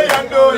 Yando,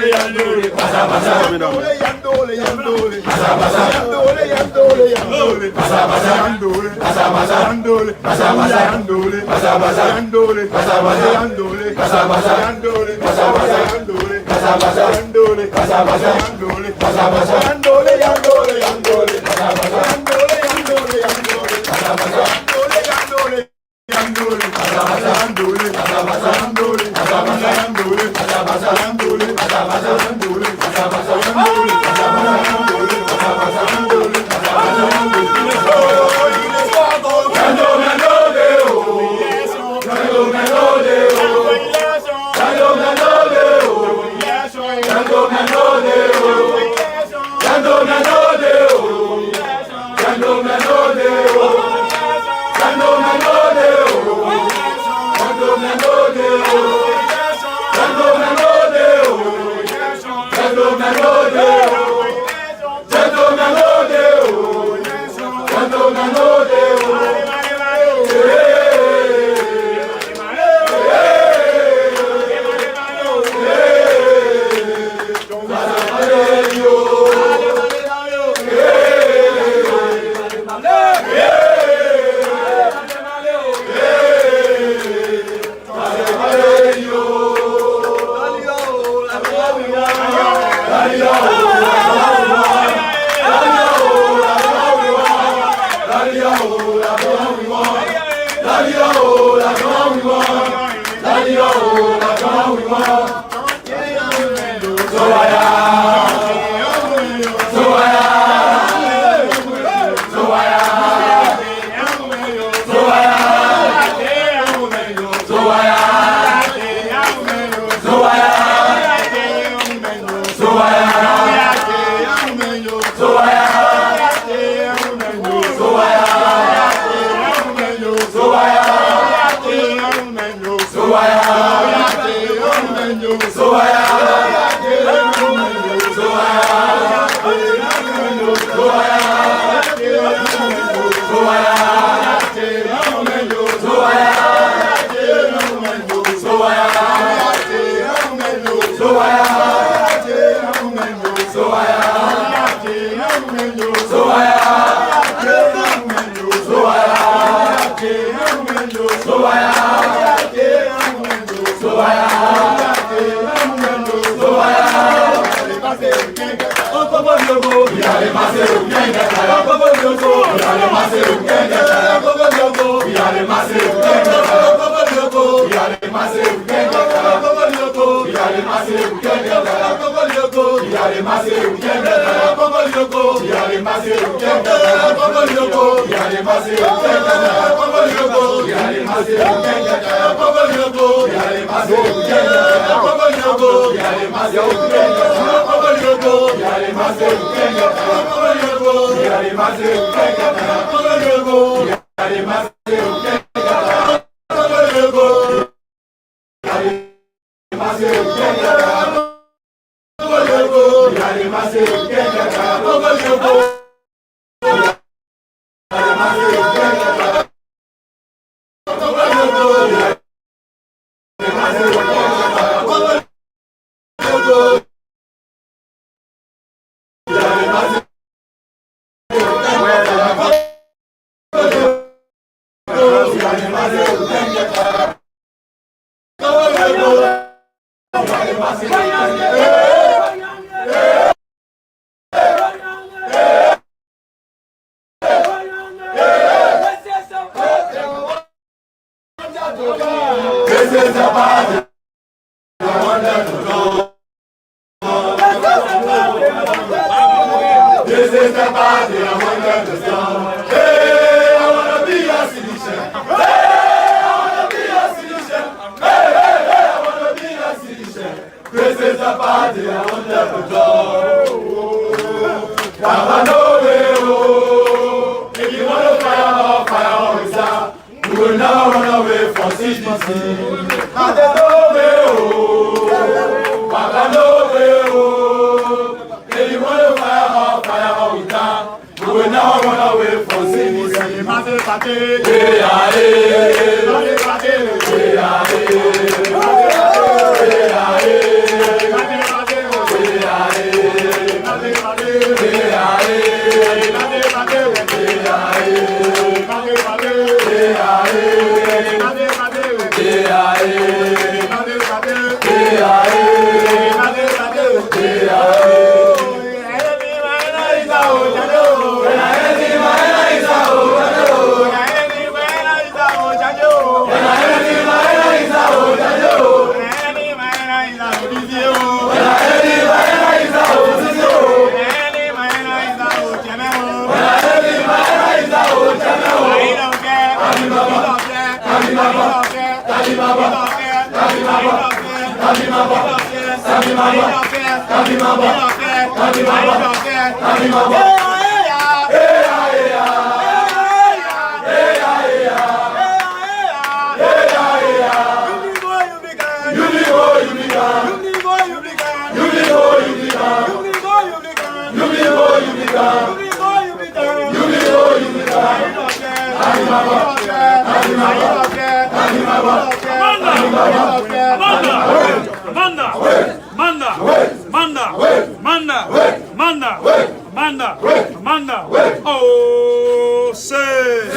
Amanda. Oh, say.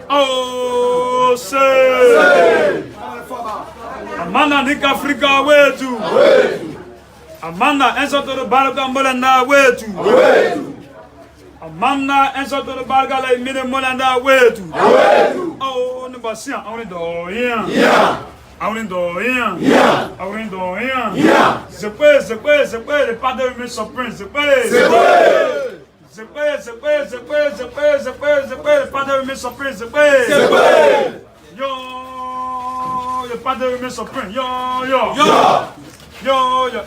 Oh, say. Amanda, Nika Africa, where to? Amanda, answer to the Barga Molanda, where to? Amanda, answer to the Barga like Mini Molanda, where to? Oh, no, but see, I only do, yeah. C'est pas, le pas de me surprendre, c'est pas, le pas de me surprendre, c'est pas, yo, le pas de me surprendre, yo,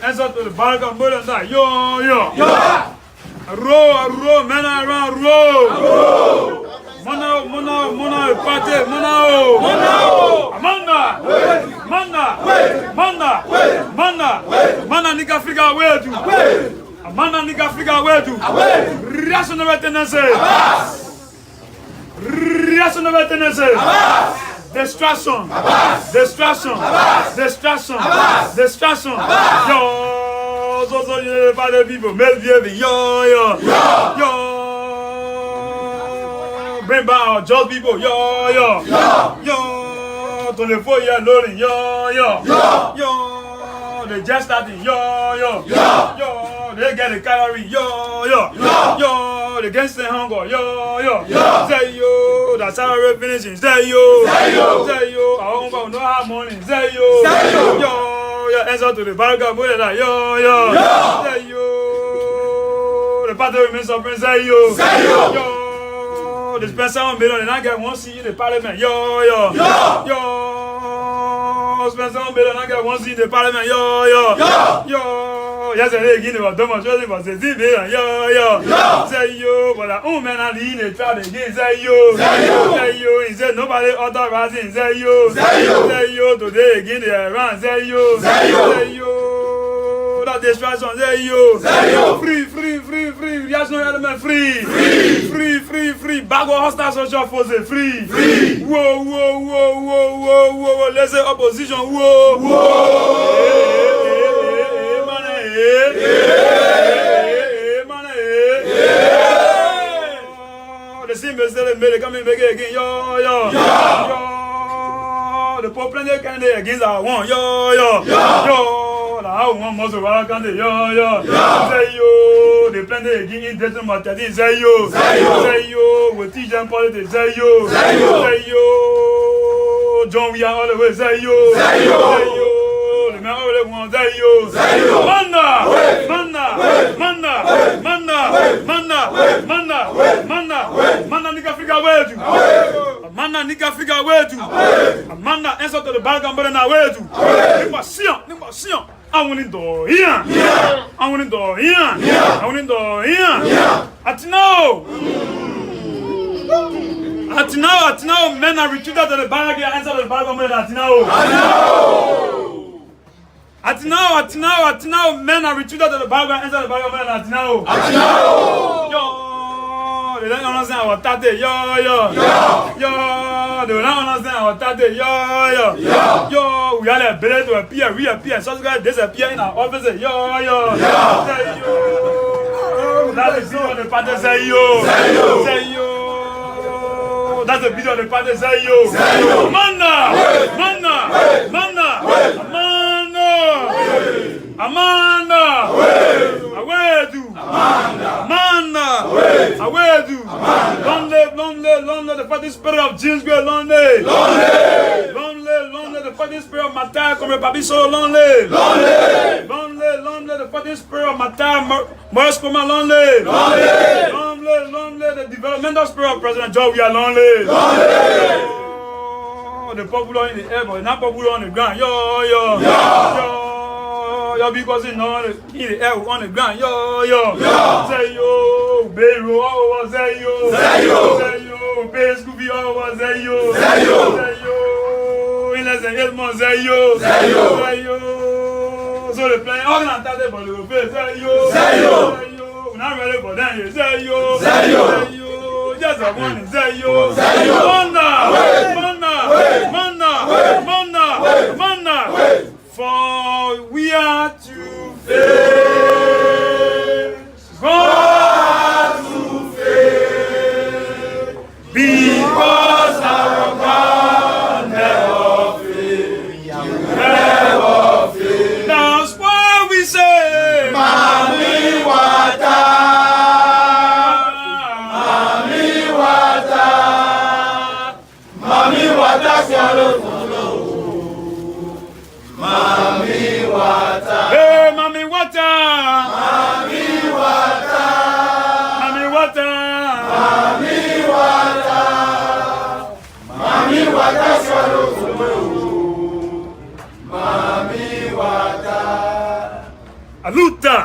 answer to the Barga Molanda, yo, row, man around, row. Mona, party, Mona, Amanda, Nika Africa, where to? Amanda, Nika Africa, where to? Rational tendency. Distraction. Yo, so you know about the people, yo. Bring back just people, yo. 24 years loading, yo. They just starting, yo. They get the calorie, yo. They get the hunger, yo. Say yo, the salary finishing, say yo. I don't know how money, say yo. Yo, answer to the Barga Molanda, yo. Say yo, the party remains suffering, say yo. This person $1 million and I get 1 seat in the parliament. Yo. Spend $1 million and I get 1 seat in the parliament. Yo. Yesterday again it was dumb. It was $10 million. Yo. Say yo, but I man I lean the crowd again. Say yo. He said nobody authorizing. Say yo. Today again they around. Say yo. That distraction. Say yo. Free. Reactionary element free. Back of hostile social forces free. Whoa. Let's say opposition. Whoa. The same message made coming back again. Yo. The poor planet candidate against our one. Yo. How one must have candidate. Yo. Say yo. They plan to again in death material. Say yo. We teach them politics. Say yo. John, we are all the way. Say yo. The man all the one. Say yo. Manda, Nika Africa, where to? Amanda, Nika Africa, where to? Amanda, answer to the Balkan Molanda, where to? Nimba Sion. I want to do here. Atinao, men are retreated to the barrack and answer the Balkan Molanda. Atinao, men are retreated to the barrack and answer the Balkan Molanda. Yo. They don't understand our tate, yo. They don't understand our tate, yo. We are able to appear, reappear, such guys disappear in our offices, yo. Say yo. That's the video of the party, say yo. That's the video of the party, say yo. Amanda. Long live the fighting spirit of James Gray, long live the fighting spirit of Matai, come Papi so long live the fighting spirit of Matai, Morris Kuma, long live the developmental spirit of President Joe, we are long live. The popular in the air, but not popular on the ground. Yo. yo, because in the air, on the ground, yo, say yo, baby, oh, say yo, baby, Scooby, oh, say yo, in less than 8 months, say yo, so the playing all the time, but the face, say yo, we're not ready for that, say yo, just a one, say yo, Manna, for we are to face, God to face, because our God never fails, That's why we say, Mami Wata, swallow. Hey, Mami Water! Swallow. Mami Water! Aluta!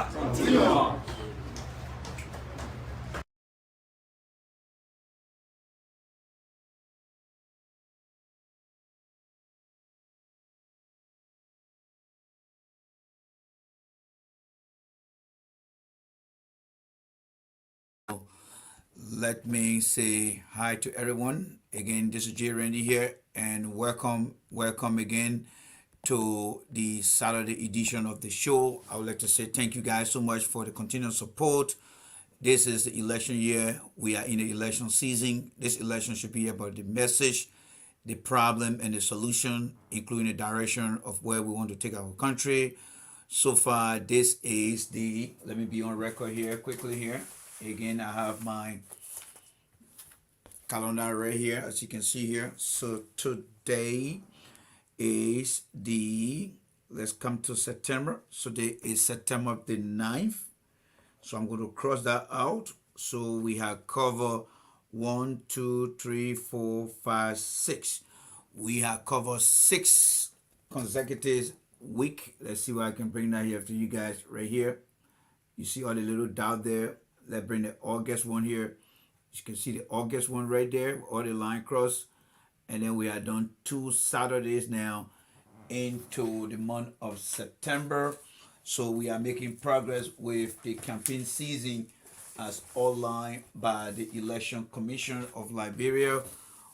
Let me say hi to everyone. Again, this is J. Randy here, and welcome again to the Saturday edition of the show. I would like to say thank you guys so much for the continued support. This is the election year. We are in the election season. This election should be about the message, the problem, and the solution, including the direction of where we want to take our country. So far, this is let me be on record here quickly here. Again, I have my calendar right here, as you can see here. So today is let's come to September. So today is September the 9th. So I'm going to cross that out. So we have covered 1, 2, 3, 4, 5, 6. We have covered 6 consecutive week. Let's see what I can bring that here for you guys right here. You see all the little dot there. Let's bring the August one here. You can see the August one right there, all the line cross. And then we have done 2 Saturdays now into the month of September. So we are making progress with the campaign season as outlined by the Election Commission of Liberia.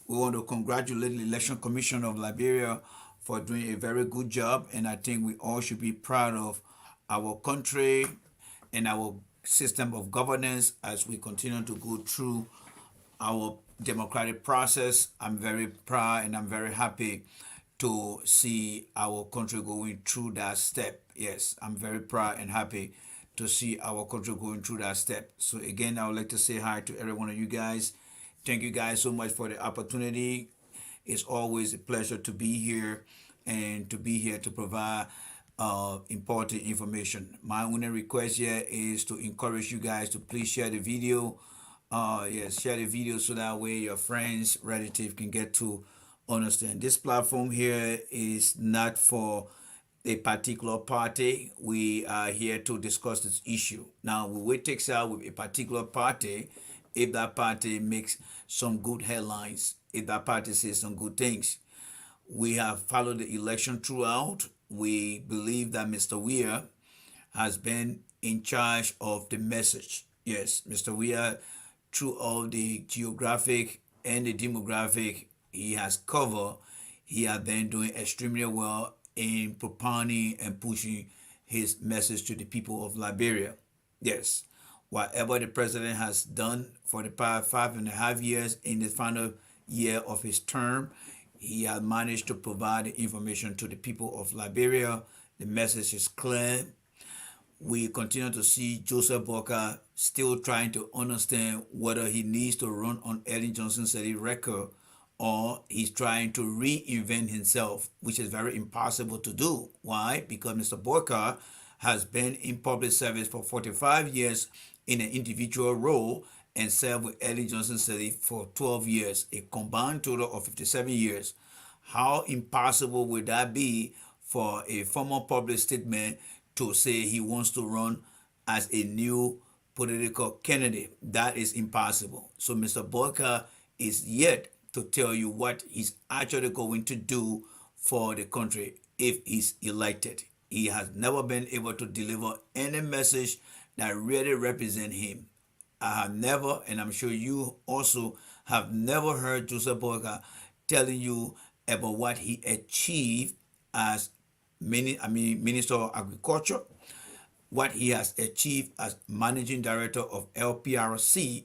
We want to congratulate the Election Commission of Liberia for doing a very good job. And I think we all should be proud of our country and our system of governance as we continue to go through our democratic process. I'm very proud and I'm very happy to see our country going through that step. Yes, I'm very proud and happy to see our country going through that step. So again, I would like to say hi to every one of you guys. Thank you guys so much for the opportunity. It's always a pleasure to be here and to be here to provide important information. My only request here is to encourage you guys to please share the video. Yes, share the video so that way your friends, relatives can get to understand. This platform here is not for a particular party. We are here to discuss this issue. Now, we will take out with a particular party if that party makes some good headlines, if that party says some good things. We have followed the election throughout. We believe that Mr. Weah has been in charge of the message. Yes, Mr. Weah, through all the geographic and the demographic he has covered, he has been doing extremely well in propounding and pushing his message to the people of Liberia. Yes, whatever the president has done for the past 5.5 years in the final year of his term, he has managed to provide the information to the people of Liberia. The message is clear. We continue to see Joseph Boakai still trying to understand whether he needs to run on Ellen Johnson's record or he's trying to reinvent himself, which is very impossible to do. Why? Because Mr. Boakai has been in public service for 45 years in an individual role and served with Ellen Johnson Sirleaf for 12 years, a combined total of 57 years. How impossible would that be for a former public statement to say he wants to run as a new political candidate. That is impossible. So Mr. Boakai is yet to tell you what he's actually going to do for the country if he's elected. He has never been able to deliver any message that really represents him. I have never, and I'm sure you also have never heard Joseph Boakai telling you about what he achieved as Minister of Agriculture, what he has achieved as Managing Director of LPRC,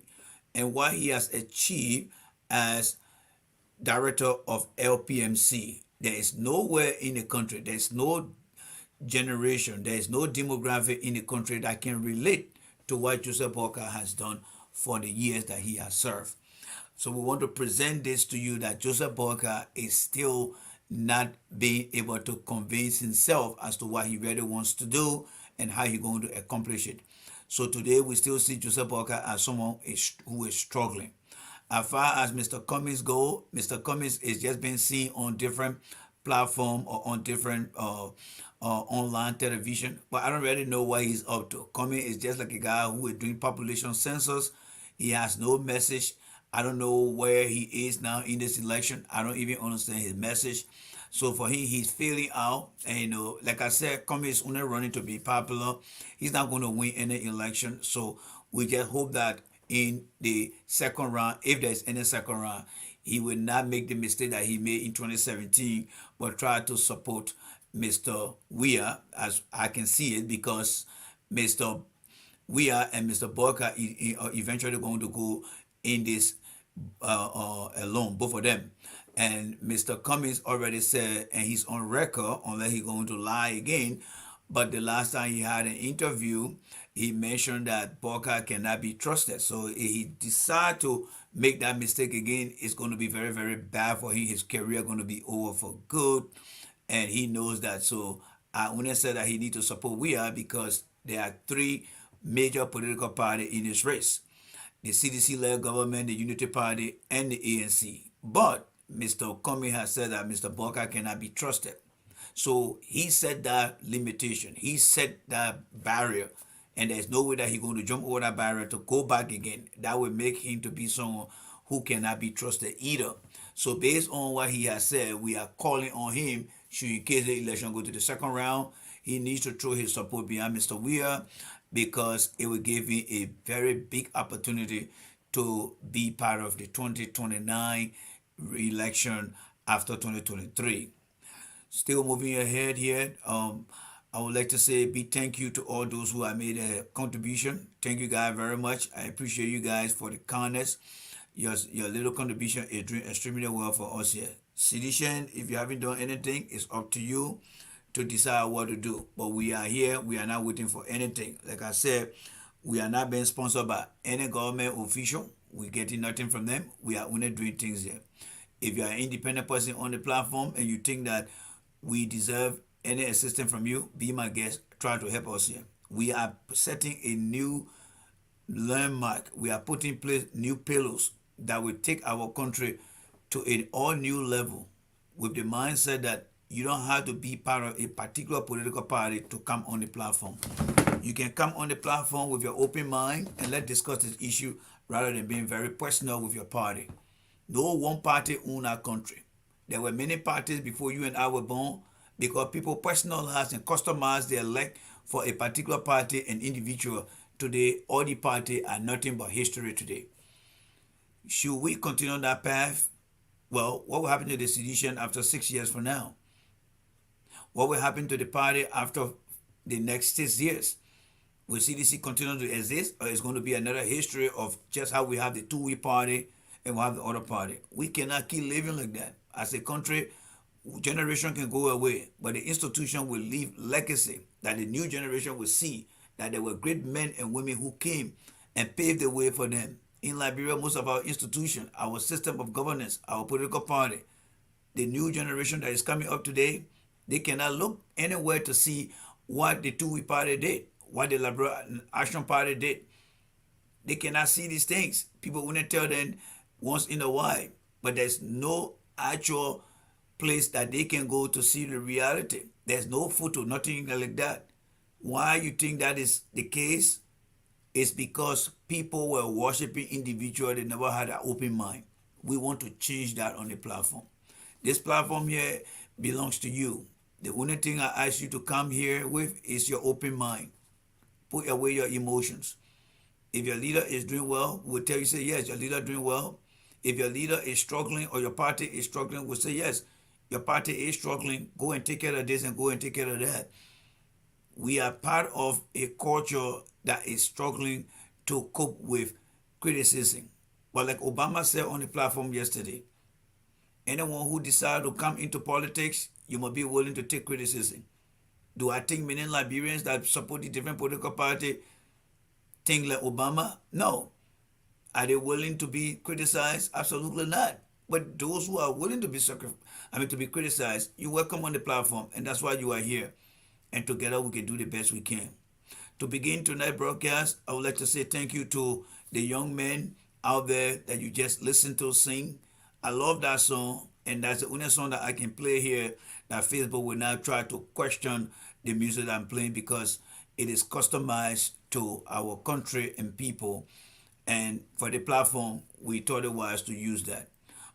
and what he has achieved as Director of LPMC. There is nowhere in the country, there is no generation, there is no demographic in the country that can relate to what Joseph Boakai has done for the years that he has served. So we want to present this to you that Joseph Boakai is still not being able to convince himself as to what he really wants to do and how he's going to accomplish it. So today we still see Joseph Boakai as someone who is struggling. As far as Mr. Cummings go, Mr. Cummings is just being seen on different platform or on different online television, but I don't really know what he's up to. Cummings is just like a guy who is doing population census. He has no message. I don't know where he is now in this election. I don't even understand his message. So for him, he's failing out. And like I said, Cummings is only running to be popular. He's not going to win any election. So we just hope that in the second round, if there's any second round, he will not make the mistake that he made in 2017, but try to support Mr. Weah, as I can see it, because Mr. Weah and Mr. Boakai are eventually going to go in this alone, both of them. And Mr. Cummings already said, and he's on record, unless he's going to lie again, but the last time he had an interview, he mentioned that Boakai cannot be trusted. So if he decides to make that mistake again, it's going to be very, very bad for him. His career going to be over for good. And he knows that. So I only said that he needs to support Weah because there are three major political parties in this race: the CDC-led government, the Unity Party, and the ANC. But Mr. Cummings has said that Mr. Boakai cannot be trusted. So he set that limitation. He set that barrier. And there's no way that he's going to jump over that barrier to go back again. That would make him to be someone who cannot be trusted either. So based on what he has said, we are calling on him, should in case the election go to the second round, he needs to throw his support behind Mr. Weah, because it will give him a very big opportunity to be part of the 2029 re-election after 2023. Still moving ahead here, I would like to say a big thank you to all those who have made a contribution. Thank you guys very much. I appreciate you guys for the kindness. Your little contribution is doing extremely well for us here. Sedition, if you haven't done anything, it's up to you to decide what to do. But we are here. We are not waiting for anything. Like I said, we are not being sponsored by any government official. We're getting nothing from them. We are only doing things here. If you are an independent person on the platform and you think that we deserve any assistance from you, be my guest. Try to help us here. We are setting a new landmark. We are putting in place new pillars that will take our country to an all new level, with the mindset that you don't have to be part of a particular political party to come on the platform. You can come on the platform with your open mind and let's discuss this issue rather than being very personal with your party. No one party owns our country. There were many parties before you and I were born, because people personalize and customize their elect for a particular party and individual. Today, all the parties are nothing but history today. Should we continue on that path? Well, what will happen to the sedition after 6 years from now? What will happen to the party after the next 6 years? Will CDC continue to exist, or is going to be another history of just how we have the two-way party and we have the other party? We cannot keep living like that. As a country, generation can go away, but the institution will leave legacy that the new generation will see that there were great men and women who came and paved the way for them. In Liberia, most of our institutions, our system of governance, our political party, the new generation that is coming up today, they cannot look anywhere to see what the two-way party did, what the Liberal Action Party did. They cannot see these things. People want to tell them once in a while, but there's no actual place that they can go to see the reality. There's no photo, nothing like that. Why you think that is the case? It's because people were worshiping individuals. They never had an open mind. We want to change that on the platform. This platform here belongs to you. The only thing I ask you to come here with is your open mind. Put away your emotions. If your leader is doing well, we'll tell you, say, yes, your leader doing well. If your leader is struggling or your party is struggling, we'll say, yes, your party is struggling. Go and take care of this and go and take care of that. We are part of a culture that is struggling to cope with criticism. But like Obama said on the platform yesterday, anyone who decides to come into politics, you must be willing to take criticism. Do I think many Liberians that support the different political party think like Obama? No. Are they willing to be criticized? Absolutely not. But those who are willing to be to be criticized, you're welcome on the platform, and that's why you are here. And together we can do the best we can. To begin tonight's broadcast, I would like to say thank you to the young men out there that you just listened to sing. I love that song, and that's the only song that I can play here that Facebook will now try to question the music that I'm playing because it is customized to our country and people. And for the platform, we thought it wise to use that.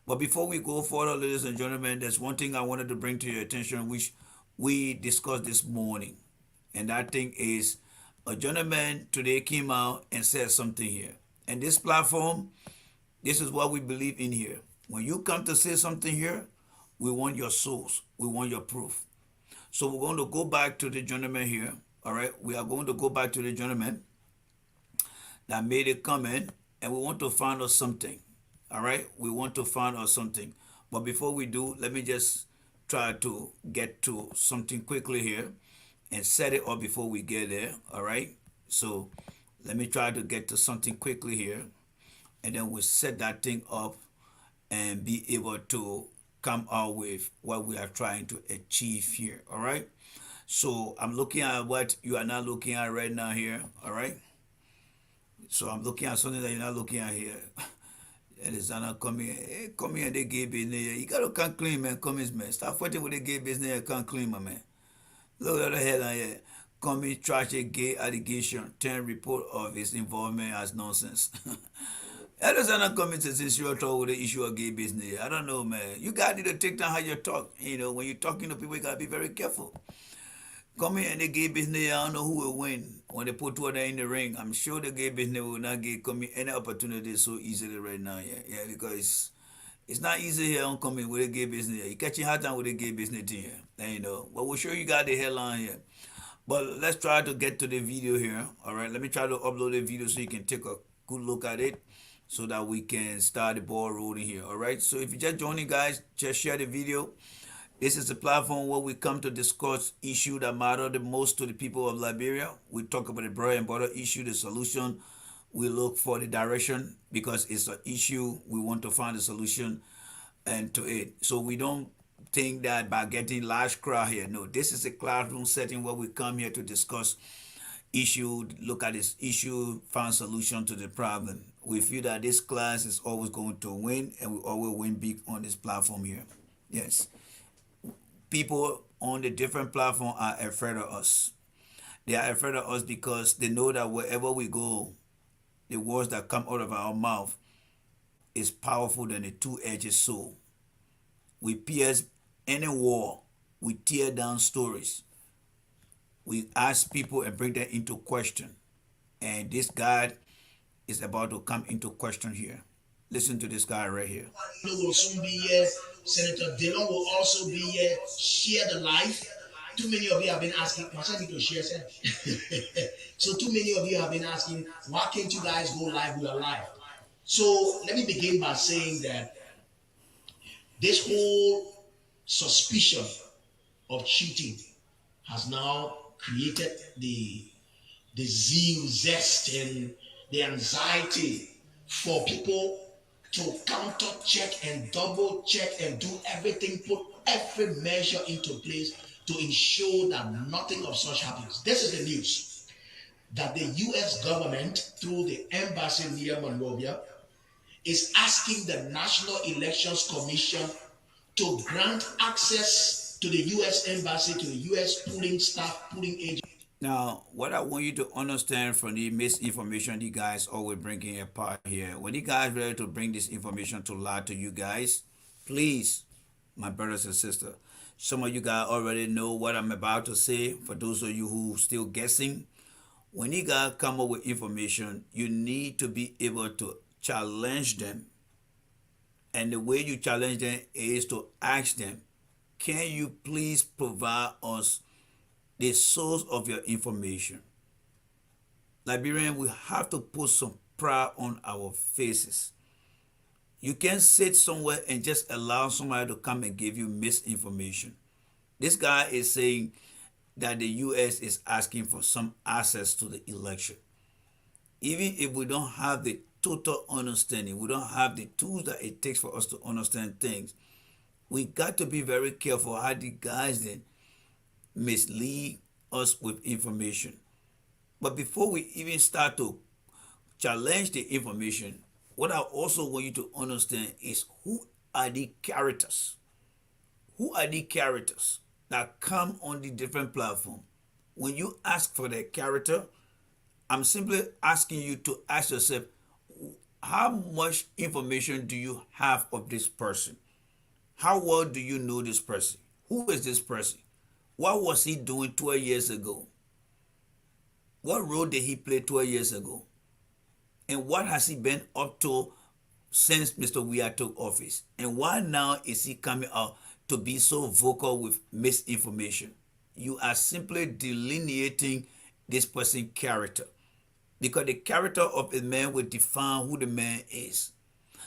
But before we go further, ladies and gentlemen, there's one thing I wanted to bring to your attention, which we discussed this morning. And that thing is a gentleman today came out and said something here. And this platform, this is what we believe in here. When you come to say something here, we want your source. We want your proof. So we're going to go back to the gentleman here. All right. We are going to go back to the gentleman that made a comment, and we want to find out something. All right. We want to find out something. But before we do, let me just try to get to something quickly here and set it up before we get there. All right. So let me try to get to something quickly here, and then we'll set that thing up and be able to come out with what we are trying to achieve here. All right. So I'm looking at what you are not looking at right now here. All right. So I'm looking at something that you're not looking at here. And it's not coming. Hey, come here, they gay business. You gotta come clean, man. Come in, man. Stop fighting with the gay business. You can't clean, my man. Look at the headline here. Coming trash a gay allegation. 10 report of his involvement as nonsense. That does not come into since you're talking with the issue of gay business. I don't know, man. You gotta need to take down how you talk. You know, when you're talking to people, you gotta be very careful. Come here and the gay business, I don't know who will win when they put two of them in the ring. I'm sure the gay business will not give coming any opportunity so easily right now. Yeah, because it's not easy here on coming with the gay business. You're catching hard time with the gay business thing here. And, you know, but we'll show you got the headline here. But let's try to get to the video here. All right, let me try to upload the video so you can take a good look at it so that we can start the ball rolling here. All right, so if you're just joining, guys, just share the video. This is the platform where we come to discuss issues that matter the most to the people of Liberia. We talk about the bread and butter issue, the solution. We look for the direction because it's an issue. We want to find a solution and to it. So we don't think that by getting large crowd here. No, this is a classroom setting where we come here to discuss issue, look at this issue, find solution to the problem. We feel that this class is always going to win, and we always win big on this platform here. Yes. People on the different platform are afraid of us. They are afraid of us because they know that wherever we go, the words that come out of our mouth is powerful than a two-edged sword. We pierce any wall. We tear down stories. We ask people and bring them into question. And this guy is about to come into question here. Listen to this guy right here. Will soon be here. Senator Dillon will also be here. Share the life. Too many of you have been asking, Masha need to share, sir. So too many of you have been asking, why can't you guys go live? We are live. So let me begin by saying that this whole suspicion of cheating has now created the zeal, zest, and the anxiety for people to counter check and double check and do everything, put every measure into place to ensure that nothing of such happens. This is the news that the U.S. government, through the embassy near Monrovia, is asking the National Elections Commission to grant access to the U.S. embassy, to the U.S. polling staff, polling agents. Now, what I want you to understand from the misinformation the guys always bringing apart here, when you guys ready to bring this information to light to you guys, please, my brothers and sisters, some of you guys already know what I'm about to say. For those of you who still guessing, when you guys come up with information, you need to be able to challenge them. And the way you challenge them is to ask them, can you please provide us the source of your information? Liberian, we have to put some pride on our faces. You can't sit somewhere and just allow somebody to come and give you misinformation. This guy is saying that the US is asking for some access to the election. Even if we don't have the total understanding, we don't have the tools that it takes for us to understand things, we got to be very careful how the guys then mislead us with information. But before we even start to challenge the information, what I also want you to understand is who are the characters? Who are the characters that come on the different platform? When you ask for their character, I'm simply asking you to ask yourself, how much information do you have of this person? How well do you know this person? Who is this person? What was he doing 12 years ago? What role did he play 12 years ago? And what has he been up to since Mr. Weah took office? And why now is he coming out to be so vocal with misinformation? You are simply delineating this person's character. Because the character of a man will define who the man is.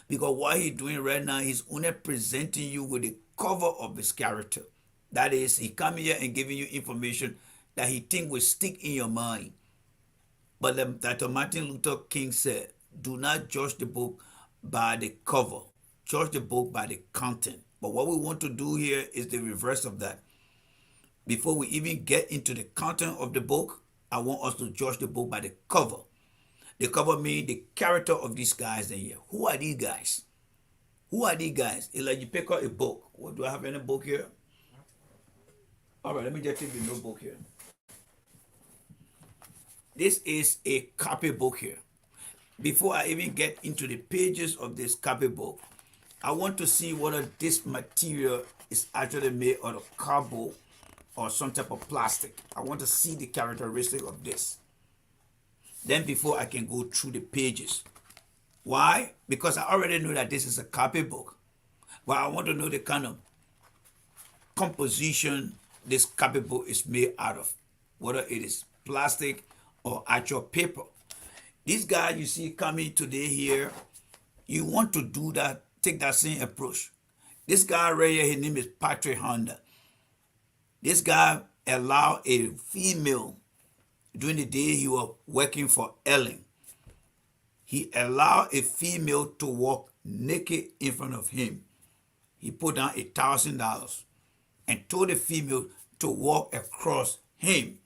Because what he's doing right now, he's only presenting you with the cover of his character. That is, he coming here and giving you information that he think will stick in your mind. But Dr. Martin Luther King said, do not judge the book by the cover. Judge the book by the content. But what we want to do here is the reverse of that. Before we even get into the content of the book, I want us to judge the book by the cover. The cover means the character of these guys in here. Who are these guys? Who are these guys? It's like you pick up a book. What, do I have any book here? All right, let me just take the notebook here. This is a copybook here. Before I even get into the pages of this copybook, I want to see whether this material is actually made out of cardboard or some type of plastic. I want to see the characteristic of this. Then before I can go through the pages. Why? Because I already know that this is a copybook. But I want to know the kind of composition this copybook is made out of. Whether it is plastic or actual paper. This guy you see coming today here, you want to do that, take that same approach. This guy right here, his name is Patrick Honda. This guy allowed a female, during the day he was working for Ellen, he allowed a female to walk naked in front of him. He put down $1,000 and told the female to walk across him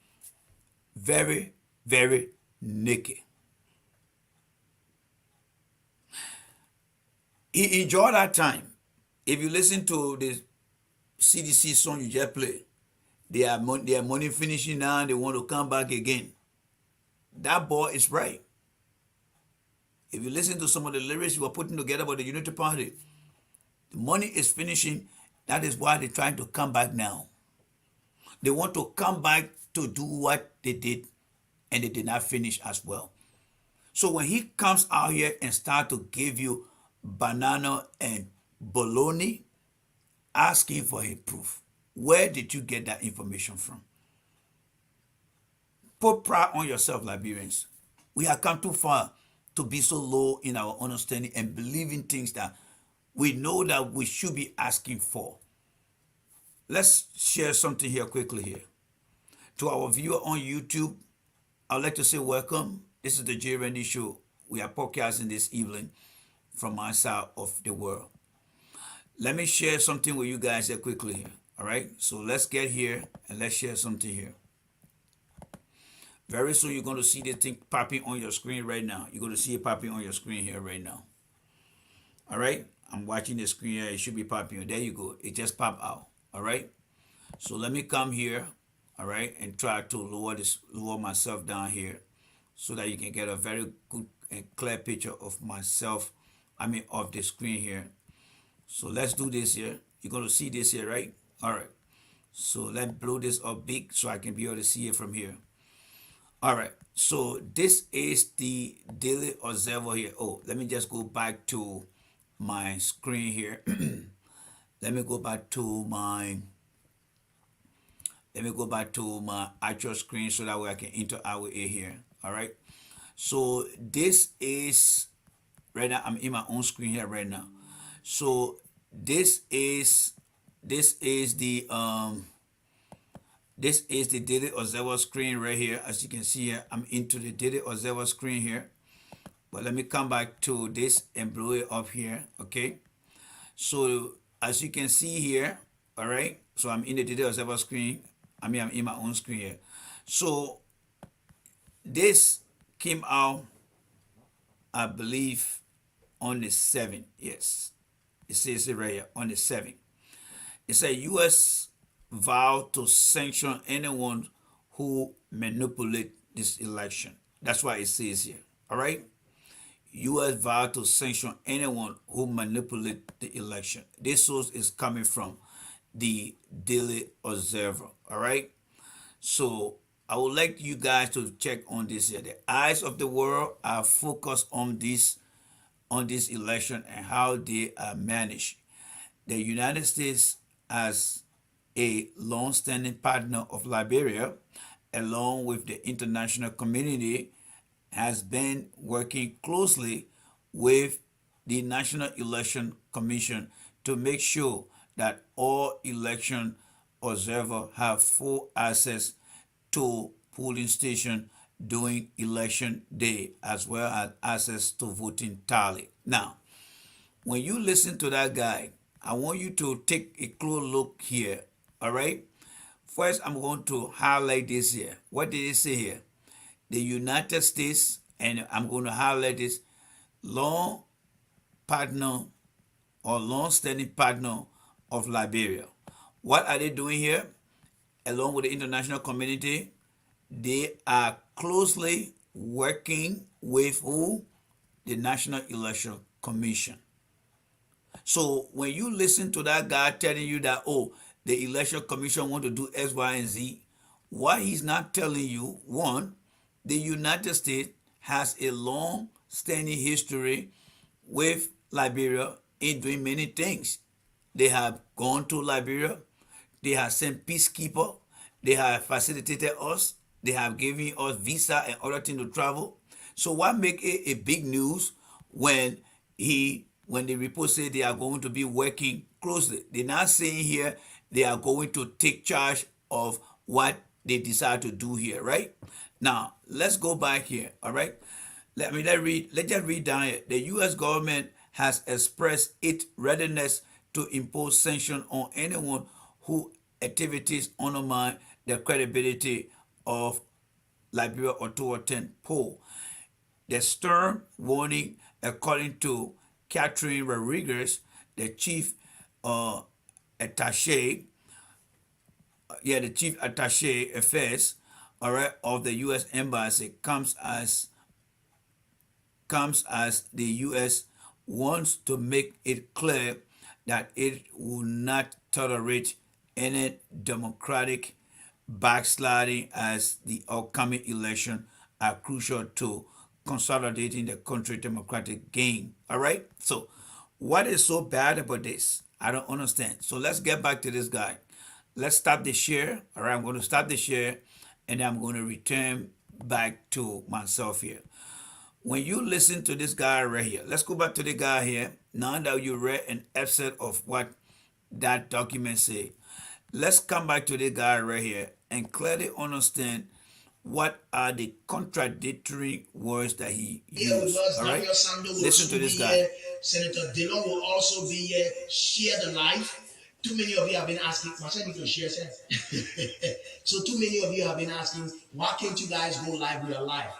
very, very naked. He enjoyed that time. If you listen to the CDC song you just played, their money finishing now, they want to come back again. That boy is right. If you listen to some of the lyrics you were putting together about the Unity Party, the money is finishing. That is why they're trying to come back now. They want to come back to do what they did, and they did not finish as well. So when he comes out here and start to give you banana and bologna, asking for a proof. Where did you get that information from? Put pride on yourself, Liberians. We have come too far to be so low in our understanding and believing things that we know that we should be asking for. Let's share something here quickly here. To our viewer on YouTube, I'd like to say welcome. This is the J. Randy Show. We are podcasting this evening from my side of the world. Let me share something with you guys here quickly here. All right, so let's get here and let's share something here. Very soon you're going to see this thing popping on your screen right now. You're going to see it popping on your screen here right now. All right, I'm watching the screen here. It should be popping. There you go. It just popped out. All right, so let me come here. all right, and try to lower myself down here so that you can get a very good and clear picture of myself, of the screen here. So let's do this here. You're going to see this here, right? All right. So let's blow this up big so I can be able to see it from here. All right. So this is the daily observer here. Oh, let me just go back to my screen here. Let me go back to my actual screen so that way I can interact with it here. All right. So this is right now. I'm in my own screen here right now. So this is the daily observer screen right here. As you can see here, I'm into the daily observer screen here. But let me come back to this and blow it up here. Okay. So as you can see here, all right. So I'm in the daily observer screen. I'm in my own screen here. So this came out, I believe, on the 7th. Yes. It says it right here, on the 7th. It said U.S. vow to sanction anyone who manipulate this election. That's why it says here. All right. U.S. vow to sanction anyone who manipulate the election. This source is coming from the Daily Observer. All right. So I would like you guys to check on this here. The eyes of the world are focused on this election and how they are managed. The United States, as a long-standing partner of Liberia, along with the international community, has been working closely with the National Election Commission to make sure that all election observers have full access to polling station during election day, as well as access to voting tally. Now, when you listen to that guy, I want you to take a close look here. All right. First, I'm going to highlight this here. What did it say here? The United States, and I'm going to highlight this, long partner or long-standing partner of Liberia. What are they doing here? Along with the international community, they are closely working with who? The National Election Commission. So when you listen to that guy telling you that, oh, the Election Commission want to do X, Y, and Z, what he's not telling you, one, the United States has a long-standing history with Liberia in doing many things. They have gone to Liberia. They have sent peacekeepers. They have facilitated us. They have given us visa and other things to travel. So what make it a big news when the report say they are going to be working closely? They're not saying here they are going to take charge of what they decide to do here, right? Now let's go back here. All right. Let's just read down here. The U.S. government has expressed its readiness to impose sanctions on anyone who activities undermine the credibility of Liberia Authority poll. The stern warning, according to Catherine Rodriguez, the chief attaché, the chief attaché affairs, all right, of the U.S. embassy, comes as the U.S. wants to make it clear that it will not tolerate any democratic backsliding, as the upcoming election are crucial to consolidating the country's democratic gain. All right. So what is so bad about this? I don't understand. So let's get back to this guy. Let's stop the share. All right. I'm going to stop the share and I'm going to return back to myself here. When you listen to this guy right here, let's go back to the guy here. Now that you read an excerpt of what that document say, let's come back to the guy right here and clearly understand what are the contradictory words that he used. All right, listen to this guy. Senator Dillon will also be here. Share the life. Too many of you have been asking, to share, sir. So too many of you have been asking, why can't you guys go live with your life?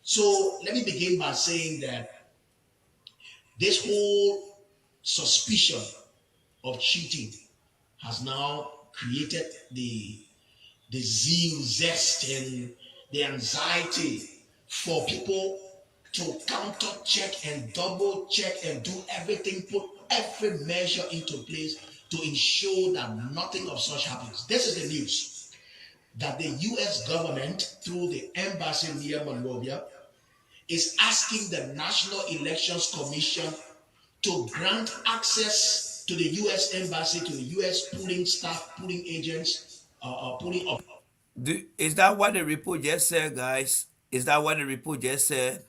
So let me begin by saying that this whole suspicion of cheating has now created the the zeal, zest, and the anxiety for people to counter check and double check and do everything, put every measure into place to ensure that nothing of such happens. This is the news that the US government, through the embassy near Monrovia, is asking the National Elections Commission to grant access to the US embassy, to the US polling staff, polling agents, polling officers. Is that what the report just said, guys? Is that what the report just said?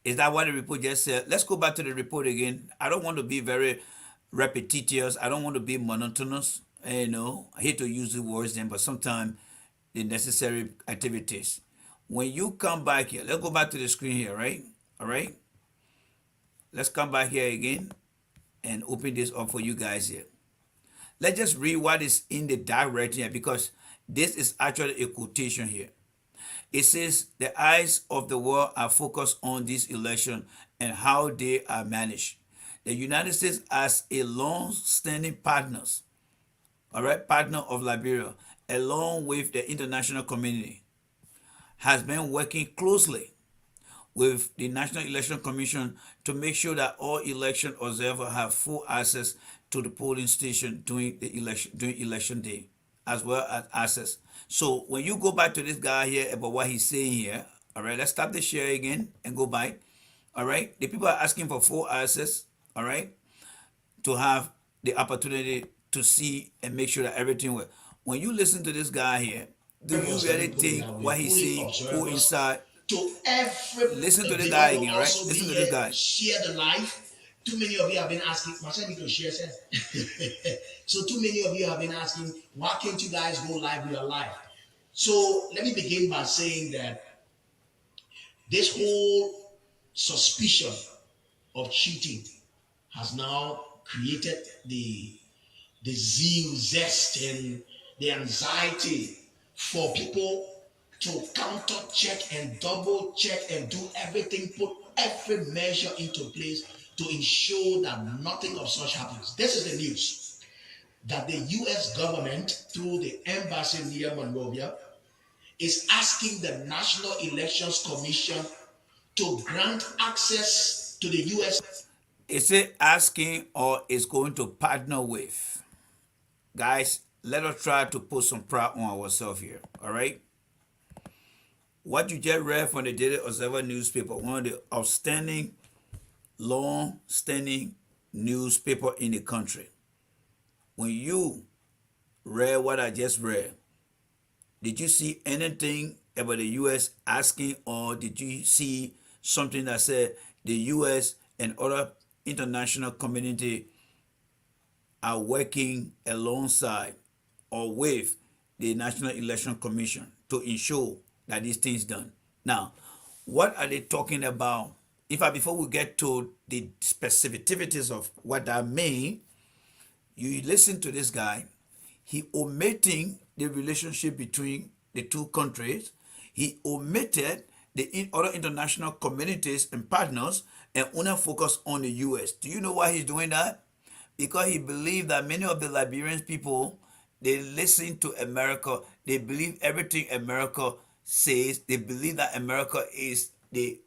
Is that what the report just said? Let's go back to the report again. I don't want to be very repetitious. I don't want to be monotonous. You know, I hate to use the words then, but sometimes the necessary activities. When you come back here, let's go back to the screen here, right? All right. Let's come back here again and open this up for you guys here. Let's just read what is in the direct here, because this is actually a quotation here. It says, the eyes of the world are focused on this election and how they are managed. The United States, as a long-standing partner of Liberia, along with the international community, has been working closely with the National Election Commission to make sure that all election observers have full access to the polling station during election day, as well as access. So when you go back to this guy here about what he's saying here, all right, let's stop the share again and go back. All right, the people are asking for full access, all right, to have the opportunity to see and make sure that everything works. When you listen to this guy here, do you really think what he's saying go inside? To every Listen to the guy again, right? Listen to this guy. Share the life. Too many of you have been asking, Marcel, you can share, sir. So too many of you have been asking, why can't you guys go live with your life? So let me begin by saying that this whole suspicion of cheating has now created the zeal, zest, and the anxiety for people to counter check and double check and do everything, put every measure into place to ensure that nothing of such happens. This is the news that the US government, through the embassy near Monrovia, is asking the National Elections Commission to grant access to the US. Is it asking or is going to partner with? Guys, let us try to put some pride on ourselves here, all right? What you just read from the Daily Observer newspaper, one of the outstanding, long-standing newspaper in the country. When you read what I just read, did you see anything about the U.S. asking, or did you see something that said the U.S. and other international community are working alongside or with the National Election Commission to ensure that these things done? Now, what are they talking about? Before we get to the specificities of what that means, you listen to this guy. He omitting the relationship between the two countries. He omitted the other international communities and partners and only focus on the U.S. Do you know why he's doing that? Because he believed that many of the Liberian people, they listen to America. They believe everything America says. They believe that America is the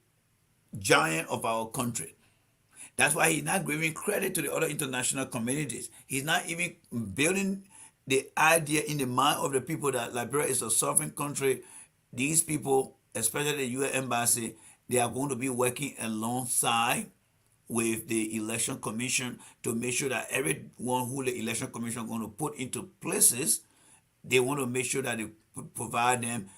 giant of our country. That's why he's not giving credit to the other international communities. He's not even building the idea in the mind of the people that Liberia is a sovereign country. These people, especially the U.S. Embassy, they are going to be working alongside with the Election Commission to make sure that everyone who the Election Commission is going to put into places, they want to make sure that they provide them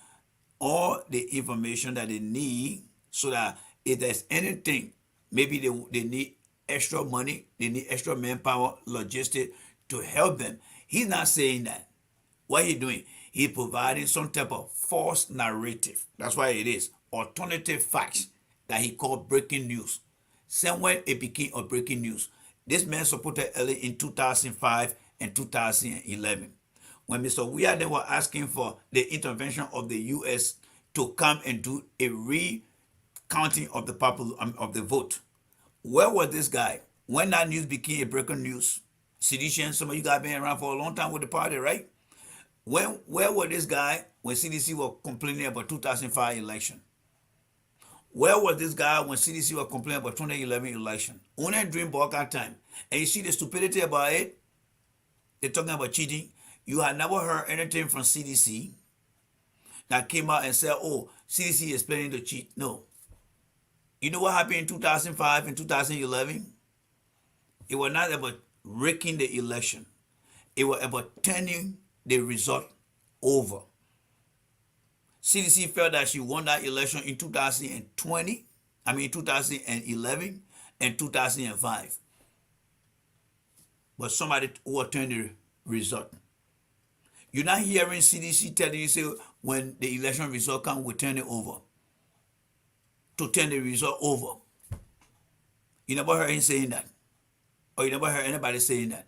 all the information that they need, so that if there's anything, maybe they need extra money, they need extra manpower, logistics to help them. He's not saying that. What he's doing, he's providing some type of false narrative. That's why it is alternative facts that he called breaking news. Somewhere it became a breaking news. This man supported early in 2005 and 2011. When Mr. Weah, they were asking for the intervention of the U.S. to come and do a recounting of the vote. Where was this guy when that news became a breaking news? Sedition, some of you guys been around for a long time with the party, right? Where was this guy when CDC was complaining about 2005 election? Where was this guy when CDC was complaining about 2011 election? Only during Boakai time. And you see the stupidity about it? They're talking about cheating. You had never heard anything from CDC that came out and said, oh, CDC is planning to cheat. No. You know what happened in 2005 and 2011? It was not about rigging the election. It was about turning the result over. CDC felt that she won that election in 2011 and 2005. But somebody overturned the result. You're not hearing CDC telling you, say, when the election result comes, we'll turn it over. To turn the result over. You never heard him saying that. Or you never heard anybody saying that.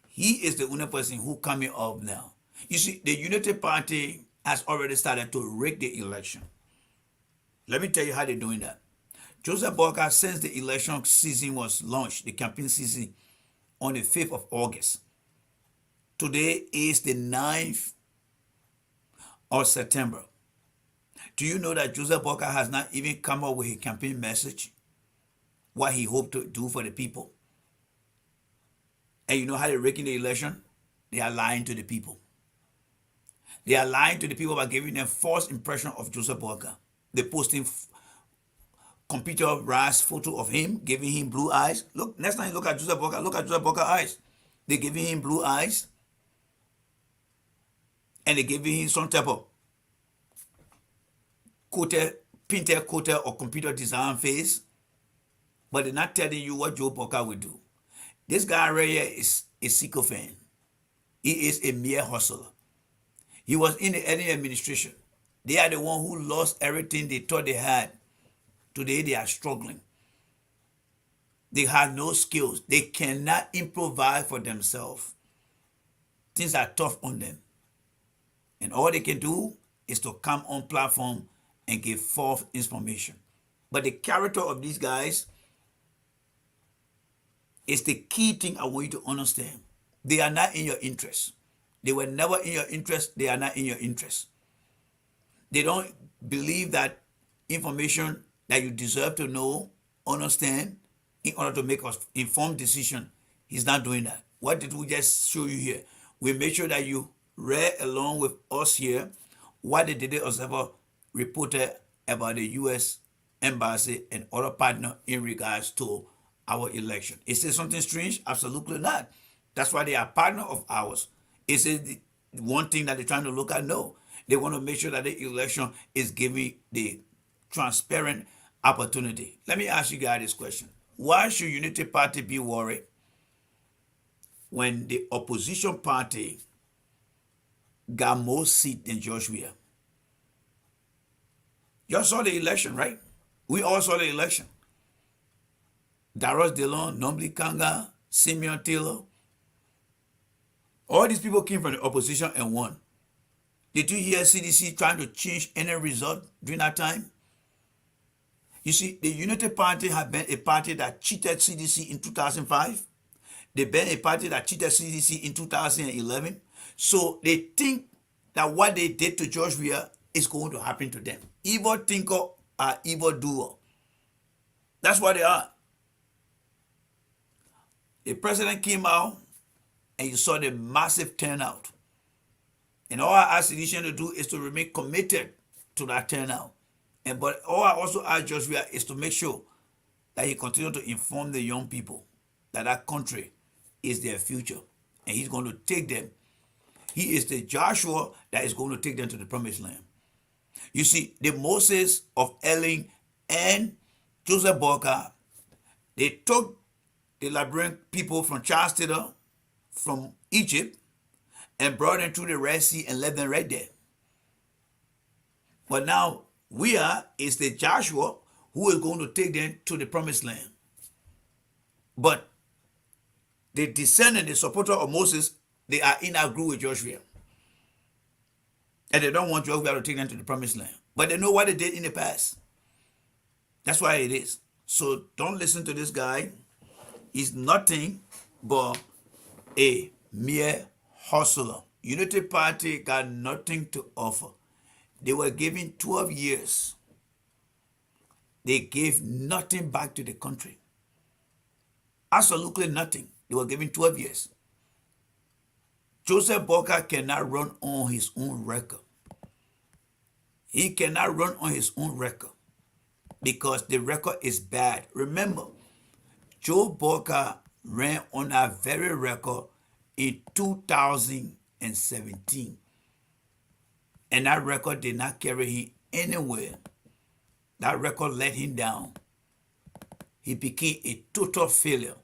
He is the only person who coming up now. You see, the Unity Party has already started to rig the election. Let me tell you how they're doing that. Joseph Boakai, since the election season was launched, the campaign season, on the 5th of August. Today is the 9th of September. Do you know that Joseph Boakai has not even come up with a campaign message? What he hoped to do for the people? And you know how they're rigging the election? They are lying to the people. They are lying to the people by giving them false impression of Joseph Boakai. They're posting computerized photo of him, giving him blue eyes. Look, next time you look at Joseph Boakai, look at Joseph Boakai's eyes. They're giving him blue eyes. And they're giving him some type of painted coated or computer design face. But they're not telling you what Joe Boakai will do. This guy right here is a sycophant. He is a mere hustler. He was in the early administration. They are the one who lost everything they thought they had. Today they are struggling. They have no skills. They cannot improvise for themselves. Things are tough on them. And all they can do is to come on platform and give false information. But the character of these guys is the key thing I want you to understand. They are not in your interest. They were never in your interest. They are not in your interest. They don't believe that information that you deserve to know, understand, in order to make an informed decision. He's not doing that. What did we just show you here? We made sure that you read along with us here what the Daily Observer reported about the U.S. Embassy and other partners in regards to our election. Is it something strange? Absolutely not. That's why they are partner of ours. Is it the one thing that they're trying to look at? No. They want to make sure that the election is giving the transparent opportunity. Let me ask you guys this question. Why should Unity Party be worried when the opposition party got more seats than George Weah? Y'all saw the election, right? We all saw the election. Darius Dillon, Nombly Kanga, Simeon Taylor. All these people came from the opposition and won. Did you hear CDC trying to change any result during that time? You see, the Unity Party had been a party that cheated CDC in 2005. They've been a party that cheated CDC in 2011. So they think that what they did to George Weah is going to happen to them. Evil thinker are evil doer. That's what they are. The president came out and you saw the massive turnout. And all I ask the nation to do is to remain committed to that turnout. But all I also ask George Weah is to make sure that he continues to inform the young people that that country is their future. And he's going to take them. He is the Joshua that is going to take them to the promised land. You see, the Moses of Ellen and Joseph Boakai, they took the Liberian people from Charles Taylor, from Egypt, and brought them through the Red Sea and left them right there. But now, Weah is the Joshua who is going to take them to the promised land. But the descendant, the supporter of Moses, they are in agreement with Joshua. And they don't want Joshua to take them to the promised land. But they know what they did in the past. That's why it is. So don't listen to this guy. He's nothing but a mere hustler. Unity Party got nothing to offer. They were given 12 years. They gave nothing back to the country. Absolutely nothing. They were given 12 years. Joseph Boakai cannot run on his own record. He cannot run on his own record because the record is bad. Remember, Joe Boakai ran on that very record in 2017. And that record did not carry him anywhere. That record let him down. He became a total failure.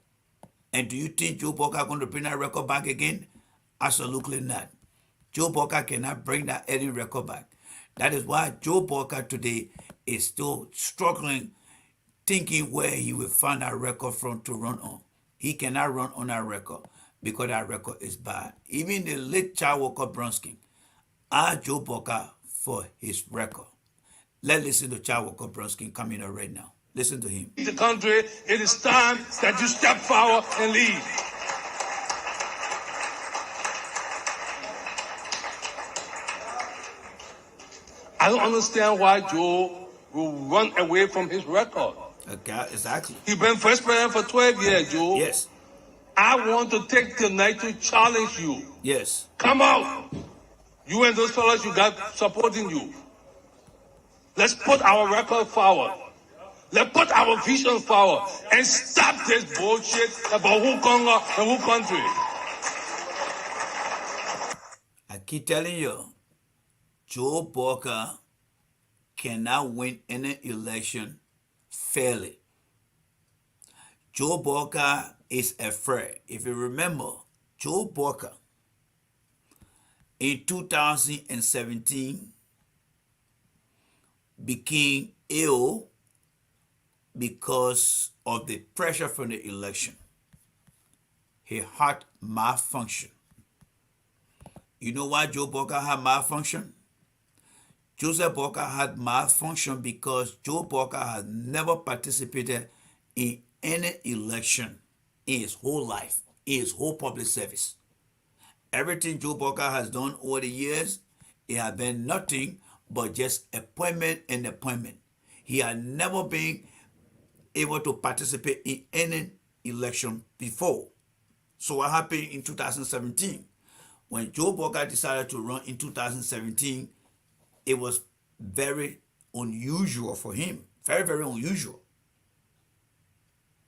And do you think Joe Boakai is going to bring that record back again? Absolutely not. Joe Boakai cannot bring that Eddie record back. That is why Joe Boakai today is still struggling, thinking where he will find that record from to run on. He cannot run on that record because that record is bad. Even the late Charles Walker Bronsky asked Joe Boakai for his record. Let's listen to Charles Walker Bronsky coming up right now. Listen to him. The country, it is time that you step forward and lead. I don't understand why Joe will run away from his record. Okay, exactly. He's been first president for 12 years, Joe. Yes. I want to take tonight to challenge you. Yes. Come out. You and those fellas you got supporting you. Let's put our record forward. Let's put our vision forward and stop this bullshit about who Congo and who country. I keep telling you, Joe Boakai cannot win any election fairly. Joe Boakai is afraid. If you remember, Joe Boakai in 2017 became ill because of the pressure from the election. His heart malfunctioned. You know why Joe Boakai had malfunction? Joseph Boakai had malfunction because Joe Boakai had never participated in any election in his whole life, in his whole public service. Everything Joe Boakai has done over the years, it has been nothing but just appointment and appointment. He had never been able to participate in any election before. So what happened in 2017? When Joe Boakai decided to run in 2017, it was very unusual for him. Very, very unusual.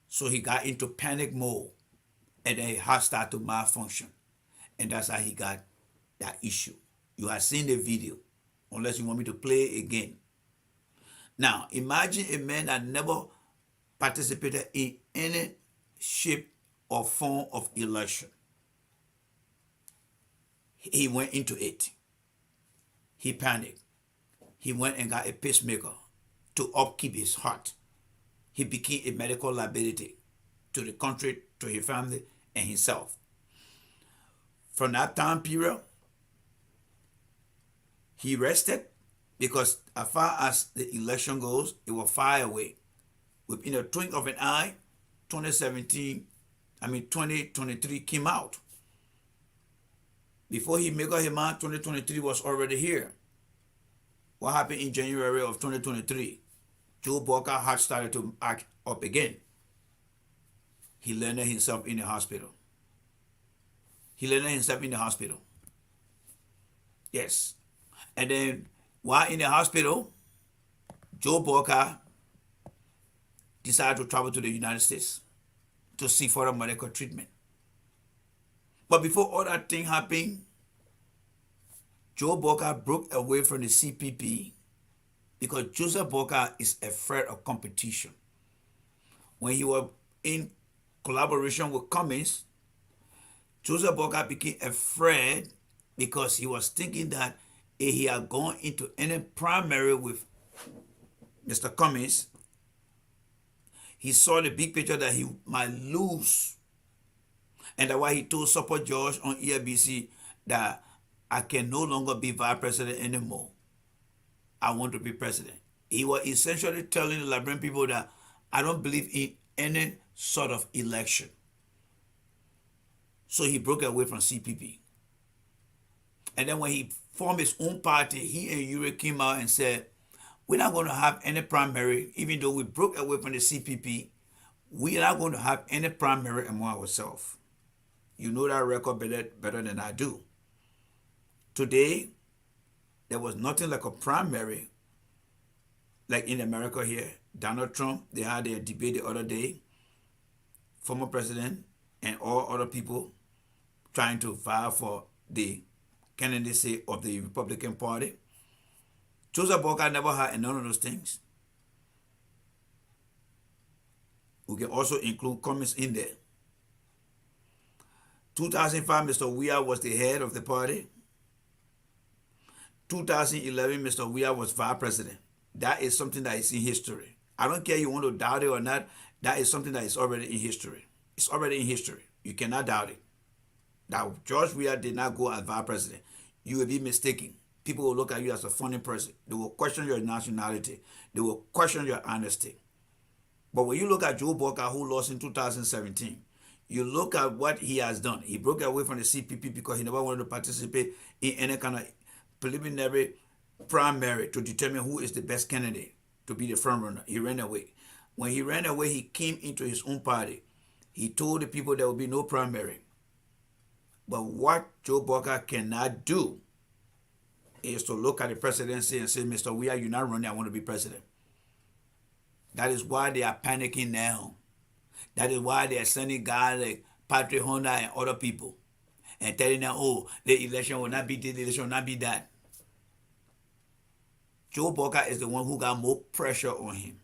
So he got into panic mode. And then his heart started to malfunction. And that's how he got that issue. You have seen the video. Unless you want me to play it again. Now, imagine a man that never participated in any shape or form of election. He went into it. He panicked. He went and got a pacemaker to upkeep his heart. He became a medical liability to the country, to his family, and himself. From that time period, he rested because as far as the election goes, it was far away. Within a twinkle of an eye, 2023 came out. Before he made up his mind, 2023 was already here. What happened in January of 2023? Joe Boakai's heart started to act up again. He landed himself in the hospital. Yes. And then while in the hospital, Joe Boakai decided to travel to the United States to seek further medical treatment. But before all that thing happened, Joe Boakai broke away from the CPP because Joseph Boakai is afraid of competition. When he was in collaboration with Cummins, Joseph Boakai became afraid because he was thinking that if he had gone into any primary with Mr. Cummins, he saw the big picture that he might lose. And that's why he told Support George on ELBC that I can no longer be vice president anymore. I want to be president. He was essentially telling the Liberian people that I don't believe in any sort of election. So he broke away from CPP. And then when he formed his own party, he and Uri came out and said, we're not going to have any primary, even though we broke away from the CPP, we're not going to have any primary among ourselves. You know that record better than I do. Today, there was nothing like a primary, like in America here. Donald Trump, they had their debate the other day, former president and all other people trying to vie for the candidacy of the Republican Party. Joseph Boakai never had none of those things. We can also include comments in there. 2005, Mr. Weah was the head of the party. 2011, Mr. Weah was vice president. That is something that is in history. I don't care if you want to doubt it or not. That is something that is already in history. It's already in history. You cannot doubt it. That George Weah did not go as vice president. You will be mistaken. People will look at you as a funny person. They will question your nationality. They will question your honesty. But when you look at Joe Boakai, who lost in 2017, you look at what he has done. He broke away from the CPP because he never wanted to participate in any kind of preliminary primary to determine who is the best candidate to be the front runner. He ran away. When he ran away, he came into his own party. He told the people there will be no primary. But what Joe Boakai cannot do is to look at the presidency and say, Mr. Weah, you're not running, I want to be president. That is why they are panicking now. That is why they are sending guys like Patrick Honda and other people and telling them, oh, the election will not be this, the election will not be that. Joe Boakai is the one who got more pressure on him.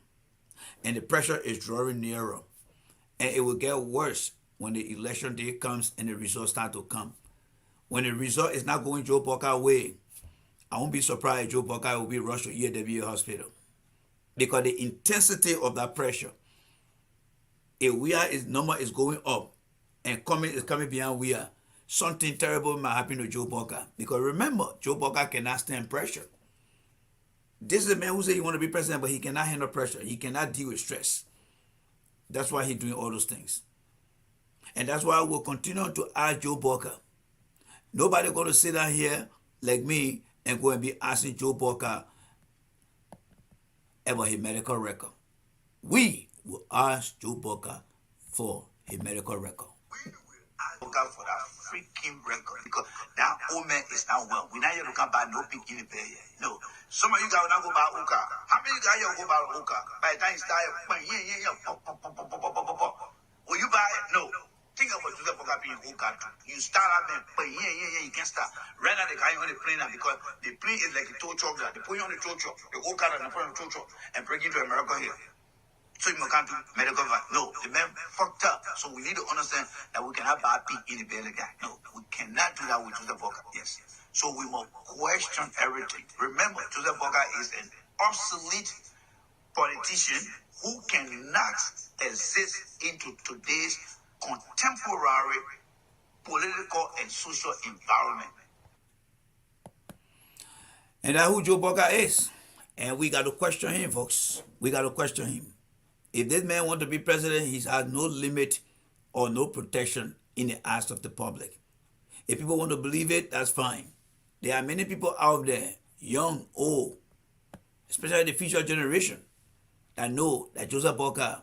And the pressure is drawing nearer. And it will get worse when the election day comes and the results start to come. When the result is not going Joe Boakai's way, I won't be surprised if Joe Boakai will be rushed to EAWA hospital. Because the intensity of that pressure, if Weah's number is going up and is coming behind Weah, something terrible might happen to Joe Boakai. Because remember, Joe Boakai cannot stand pressure. This is a man who said he want to be president, but he cannot handle pressure. He cannot deal with stress. That's why he's doing all those things. And that's why we'll continue to ask Joe Boakai. Nobody going to sit down here like me and go and be asking Joe Boakai about his medical record. We will ask Joe Boakai for his medical record. We will ask Boakai for that freaking record because that old man is not well. We're not here to come by no big in the bed yet. No. Some of you guys will not go by Oka. How many guys here go by Oka? By the time you start, will you buy it? No. Think of what Joseph Boakai being Oka. You start out there, but you can't start. Right now, they can't even plane now because the plane is like a tow truck. They put you on the tow truck, the Oka and they put on the tow truck and bring you to America here. So you can't do medical advice. No, the man fucked up. So we need to understand that we cannot buy a pig in the belly guy. No, we cannot do that with Joseph Boakai. Yes. So we must question everything. Remember, Joseph Boakai is an obsolete politician who cannot exist into today's contemporary political and social environment. And that's who Joe Boakai is. And we got to question him, folks. We got to question him. If this man wants to be president, he has no limit or no protection in the eyes of the public. If people want to believe it, that's fine. There are many people out there, young, old, especially the future generation, that know that Joseph Boakai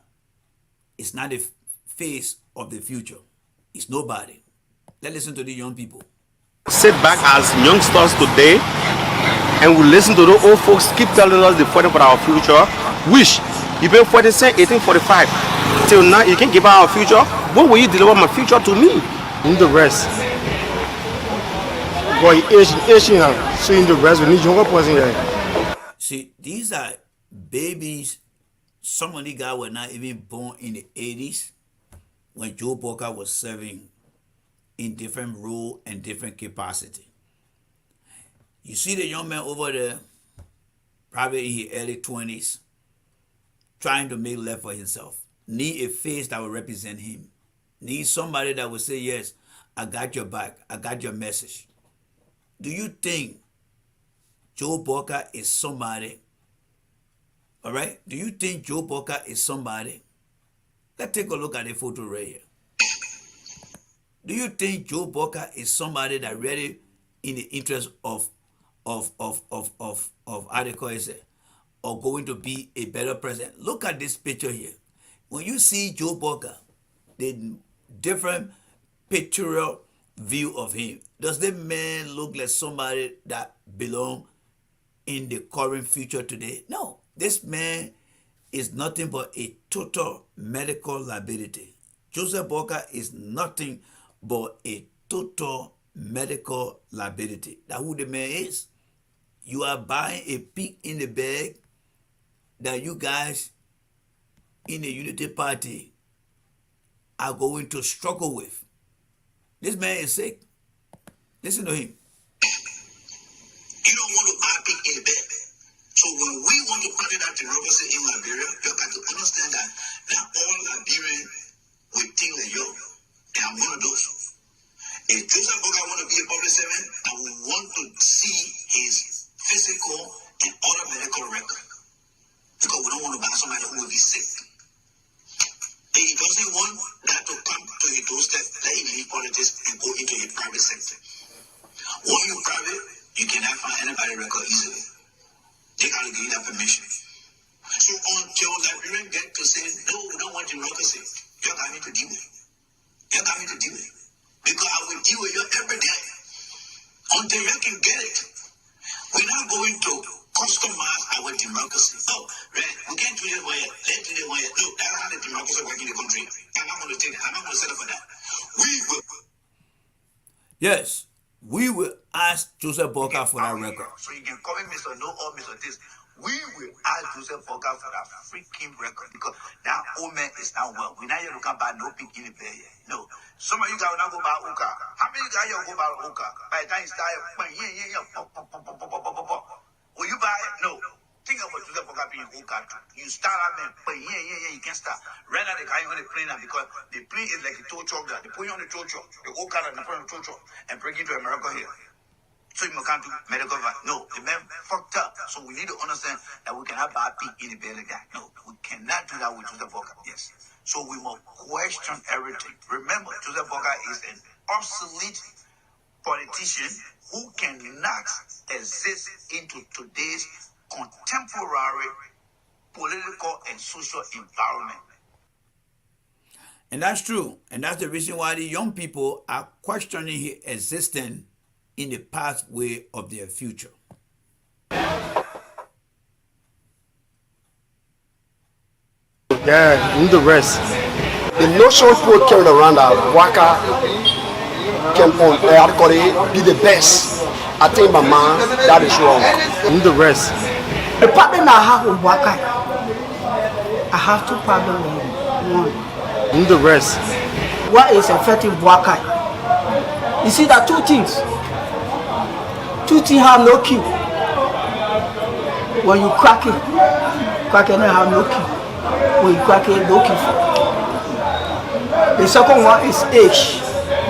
is not the face of the future. It's nobody. Let's listen to the young people. Sit back as youngsters today and we listen to the old folks keep telling us the fighting for our future. Wish you've been fighting since 1845 till now. You can't give out our future. When will you deliver my future to me? In the rest. Boy, Asian, so in the rest, we need younger person here. See, these are babies. Some of these guys were not even born in the 80s when Joe Boakai was serving in different role and different capacity. You see the young man over there, probably in his early 20s, trying to make life for himself. Need a face that will represent him. Need somebody that will say, yes, I got your back. I got your message. Do you think Joe Boakai is somebody? All right? Do you think Joe Boakai is somebody? Let's take a look at the photo right here. Do you think Joe Boakai is somebody that really in the interest of how they call it, or going to be a better president. Look at this picture here. When you see Joe Boakai, the different pictorial view of him, does the man look like somebody that belong in the current future today? No, this man is nothing but a total medical liability. Joseph Boakai is nothing but a total medical liability. That's who the man is. You are buying a pig in the bag that you guys in the Unity Party are going to struggle with. This man is sick. Listen to him. You don't want to buy a pig in the bed. So when we want to put that democracy in Liberia, you got to understand that not all Liberians will think like you. And I'm one of those. If Joseph Boakai want to be a public servant, I will want to see his physical and other medical record. Because we don't want to buy somebody who will be sick. If he doesn't want that to come to his doorstep, let him leave politics and go into a private sector. When you're private, you cannot find anybody record easily. They got to give you that permission. So until Liberians get to say, no, we don't want democracy, you got me to deal with it. You got me to deal with it. Because I will deal with you every day. Until you can get it. We're not going to customize our democracy. Oh, right, we can't do this way. Let's do this way. No, that's how the democracy works in the country. I'm not going to take it. I'm not going to settle for that. We will. Yes, we will ask Joseph Boakai for that record. So you can call me Mr. No or Mr. This. We will ask Joseph Boakai for that freaking record because that old man is not well. We're not here to come buy no pig in the bed yet. No. Some of you guys will not go buy Oka. How many guys here go buy Oka? By the time you start, will you buy it? No. Think about Joseph Boakai being Oka. You start out, man, but you can't start. Right now, they can't even plane now because the plane is like a tow truck there. They put you on the tow truck, the Oka and they put you on the tow truck and bring you to America here. So you can't do medical advice. No, the man fucked up. So we need to understand that we cannot buy a pig in the belly guy. No, we cannot do that with Joseph Boakai. Yes. So we must question everything. Remember, Joseph Boakai is an obsolete politician who cannot exist into today's contemporary political and social environment. And that's true. And that's the reason why the young people are questioning his existence in the pathway of their future. Yeah, you need the rest. The notion people carried around that Waka can be the best. I think my man, that is wrong. You need the rest. The problem I have with Waka, I have two problems with him. One, you need the rest. what is affecting Waka? You see that two things have no key. When you crack it don't have no key. When you crack it, no key. The second one is age.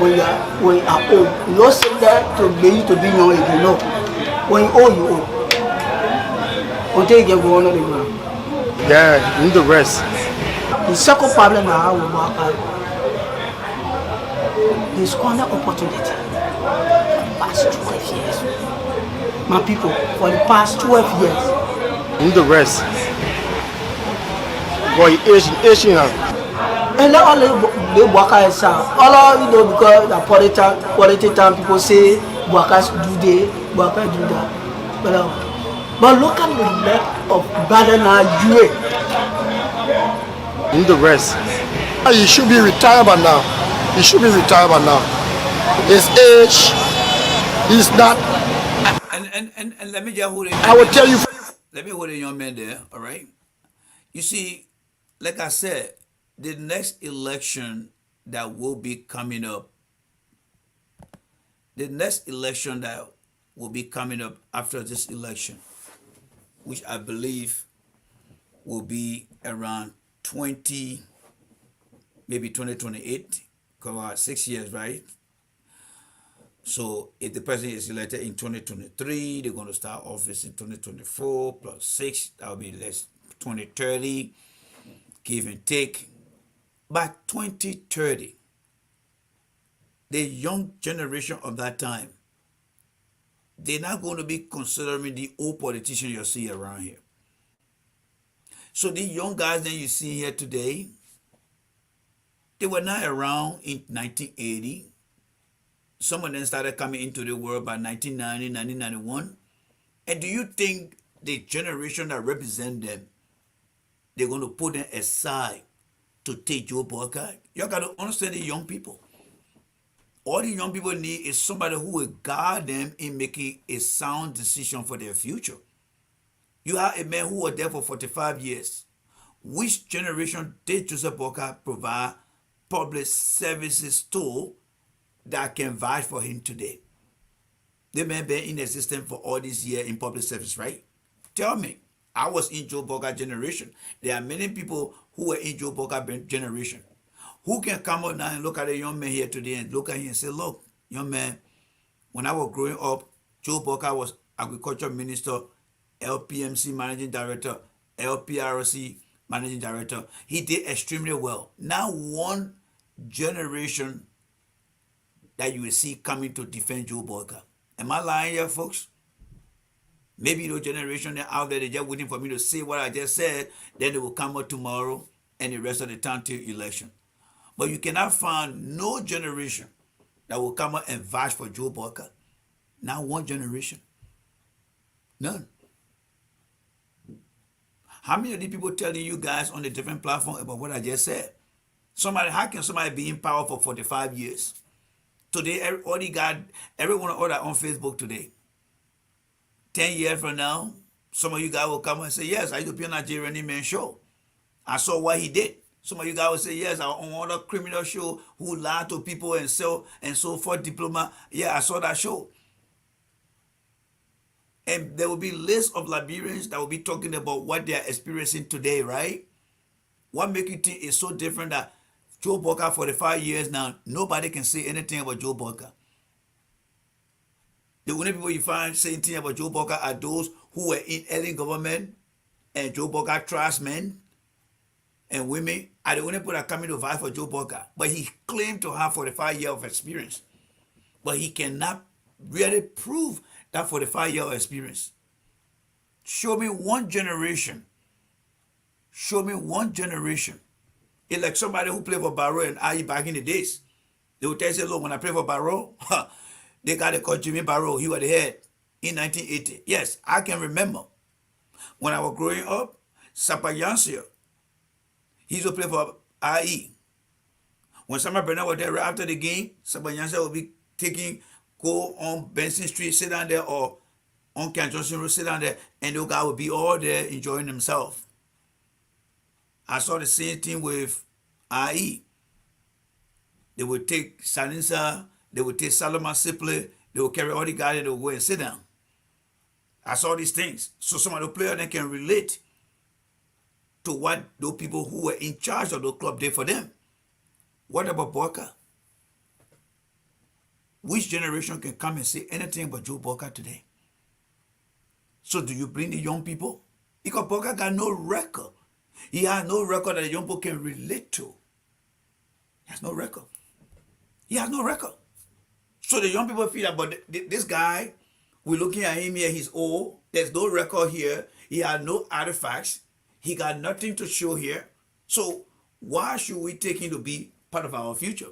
When you are old, you don't say that to be young again. No. When you old, you old. Until you get going on the ground. Yeah, you need the rest. The second problem I have with Boakai, they squander opportunity for the past 12 years. My people, for the past 12 years. You need the rest. Boy, Asian now. And all the Boakai is all because the political people say Boakai do this, Boakai do that. But look at the level of Badana Jue. You need the rest. He should be retired by now. His age is not. And let me just hold it. I will tell you. Let me hold a young man there, all right? You see, like I said, the next election that will be coming up, after this election, which I believe will be around 2028, come on, 6 years, right? So if the president is elected in 2023, they're going to start office in 2024 plus 6, that will be less 2030, give and take. By 2030, the young generation of that time they're not going to be considering the old politicians you see around here. So the young guys that you see here today, they were not around in 1980. Some of them started coming into the world by 1990, 1991. And do you think the generation that represent them, they're going to put them aside to take Joe Boakai? You got to understand the young people. All the young people need is somebody who will guide them in making a sound decision for their future. You have a man who was there for 45 years. Which generation did Joseph Boakai provide public services to that can vouch for him today? The man been in existence for all these years in public service, right? Tell me. I was in Joe Boakai generation. There are many people who were in Joe Boakai generation. Who can come up now and look at a young man here today and look at him and say, look, young man, when I was growing up, Joe Boakai was agriculture minister, LPMC managing director, LPRC managing director. He did extremely well. Now one generation that you will see coming to defend Joe Boakai. Am I lying here, folks? Maybe those generation out there, they're just waiting for me to say what I just said, then they will come up tomorrow and the rest of the time till election. But you cannot find no generation that will come up and vouch for Joe Boakai. Not one generation. None. How many of these people telling you guys on the different platform about what I just said? How can somebody be in power for 45 years? Today, everyone on Facebook today. 10 years from now, some of you guys will come and say, yes, I used to be on Nigerian Man show. I saw what he did. Some of you guys will say, yes, I was on a criminal show who lied to people and so forth, diploma. Yeah, I saw that show. And there will be lists of Liberians that will be talking about what they are experiencing today, right? What makes you think it's so different that Joe Boakai, 45 years now, nobody can say anything about Joe Boakai. The only people you find saying things about Joe Boakai are those who were in early government and Joe Boakai trust men and women are the only people that come to fight for Joe Boakai. But he claimed to have 45 years of experience. But he cannot really prove that 45 years of experience. Show me one generation. Show me one generation. It's like somebody who played for Barrow and IE back in the days. They would tell you, look, when I played for Barrow, they got to call Jimmy Barrow. He was the head in 1980. Yes, I can remember. When I was growing up, Sapayansia, he used to play for IE. When Samuel Bernard was there right after the game, Sapayansia would be go on Benson Street, sit down there, or on Ken Johnson Road, sit down there, and those guys would be all there enjoying themselves. I saw the same thing with IE. They would take Salinsa, they would take Salomon Sipley, they would carry all the guys and they would go and sit down. I saw these things. So some of the players then can relate to what those people who were in charge of the club did for them. What about Boakai? Which generation can come and say anything about Joe Boakai today? So do you bring the young people? Because Boakai got no record. He has no record that the young people can relate to. He has no record. He has no record. So the young people feel that, but this guy, we're looking at him here, he's old. There's no record here. He has no artifacts. He got nothing to show here. So why should we take him to be part of our future?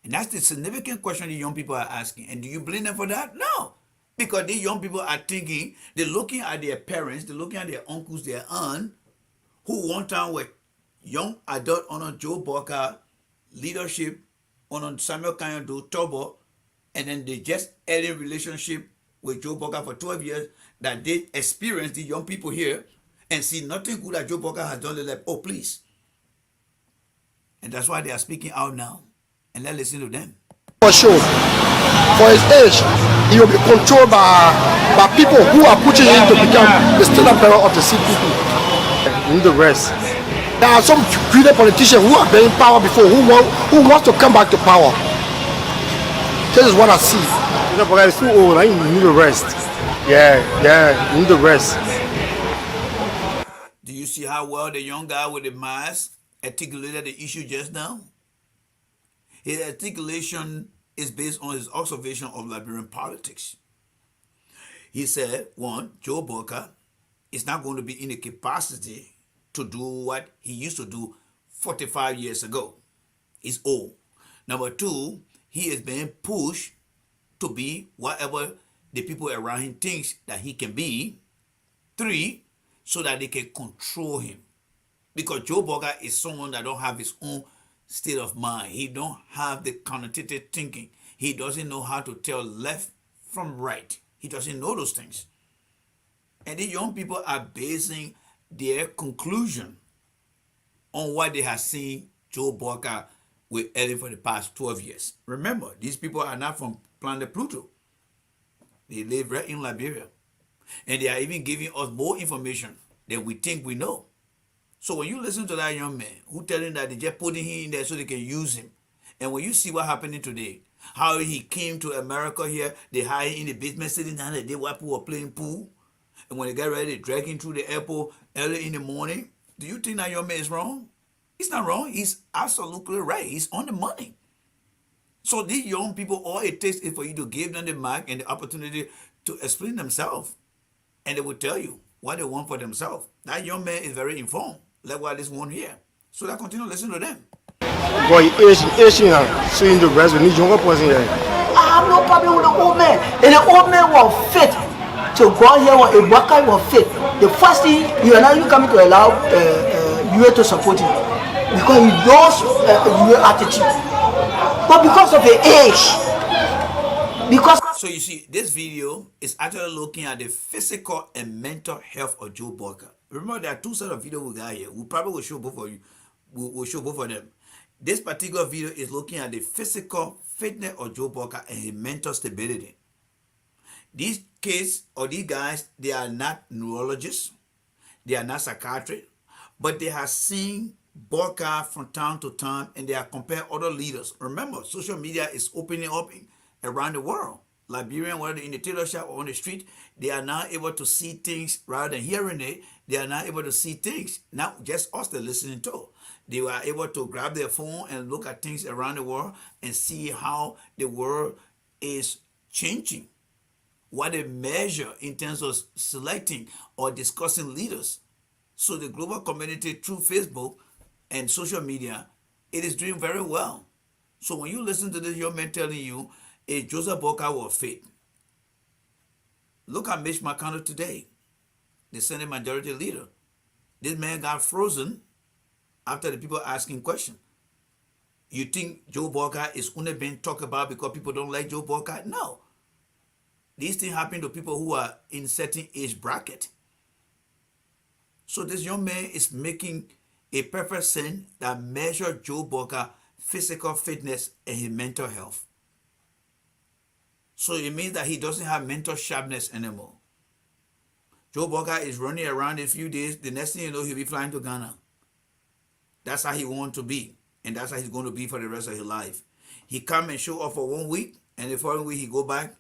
And that's the significant question the young people are asking. And do you blame them for that? No. Because the young people are thinking, they're looking at their parents, they're looking at their uncles, their aunt, who one time were young adult under Joe Boakai leadership, under Samuel Kanyado Tobo, and then they just had a relationship with Joe Boakai for 12 years that they experienced, the young people here, and see nothing good that Joe Boakai has done. They're like, oh, please. And that's why they are speaking out now. And let's listen to them. For sure, for his age, he will be controlled by people who are pushing him to become the standard bearer of the CPP. In the rest, there are some greedy politicians who have been in power before, who want to come back to power. This is what I see. you know, but it's too old. I need the rest. Yeah, need the rest. Do you see how well the young guy with the mask articulated the issue just now? His articulation is based on his observation of Liberian politics. He said, one, Joe Boakai is not going to be in the capacity to do what he used to do 45 years ago. He's old. Number two, he is being pushed to be whatever the people around him thinks that he can be. Three, so that they can control him. Because Joe Boakai is someone that don't have his own state of mind. He don't have the connotated thinking. He doesn't know how to tell left from right. He doesn't know those things. And the young people are basing their conclusion on what they have seen Joe Boakai with Ellen for the past 12 years. Remember, these people are not from planet Pluto. They live right in Liberia. And they are even giving us more information than we think we know. So when you listen to that young man who telling that they just putting him in there so they can use him, and when you see what happening today, how he came to America here, they hide him in the basement sitting down there, they while people were playing pool, and when they get ready, they drag him through the airport early in the morning. Do you think that young man is wrong? He's not wrong. He's absolutely right. He's on the money. So these young people, all it takes is for you to give them the mic and the opportunity to explain themselves, and they will tell you what they want for themselves. That young man is very informed. Like what this one here. So I continue to listen to them. Boy, Asian, seeing the rest, we need younger person here. I have no problem with the old man. And the old man was fit to go here. A Boakai was fit. The first thing, you are not even coming to allow Weah to support him because he knows Weah attitude. But because of the age, so you see, this video is actually looking at the physical and mental health of Joe Boakai. Remember, there are two sets of video we got here. We probably will show both of you. We'll show both of them. This particular video is looking at the physical fitness of Joe Boakai and his mental stability. These kids or these guys, they are not neurologists, they are not psychiatrists, but they have seen Boakai from time to time and they are comparing other leaders. Remember, social media is opening up around the world. Liberians, whether in the tailor shop or on the street, they are now able to see things rather than hearing it. They are now able to see things. Not just us they're listening to. They were able to grab their phone and look at things around the world and see how the world is changing. What they measure in terms of selecting or discussing leaders. So the global community through Facebook and social media, it is doing very well. So when you listen to this young man telling you, Joseph Boakai was fit. Look at Mitch McConnell today, the Senate Majority Leader. This man got frozen after the people asking questions. You think Joe Boakai is only being talked about because people don't like Joe Boakai? No. These things happen to people who are in certain age bracket. So this young man is making a perfect sense that measure Joe Boakai physical fitness and his mental health. So it means that he doesn't have mental sharpness anymore. Joe Boakai is running around in a few days. The next thing you know, he'll be flying to Ghana. That's how he wants to be. And that's how he's going to be for the rest of his life. He come and show up for 1 week. And the following week, he go back.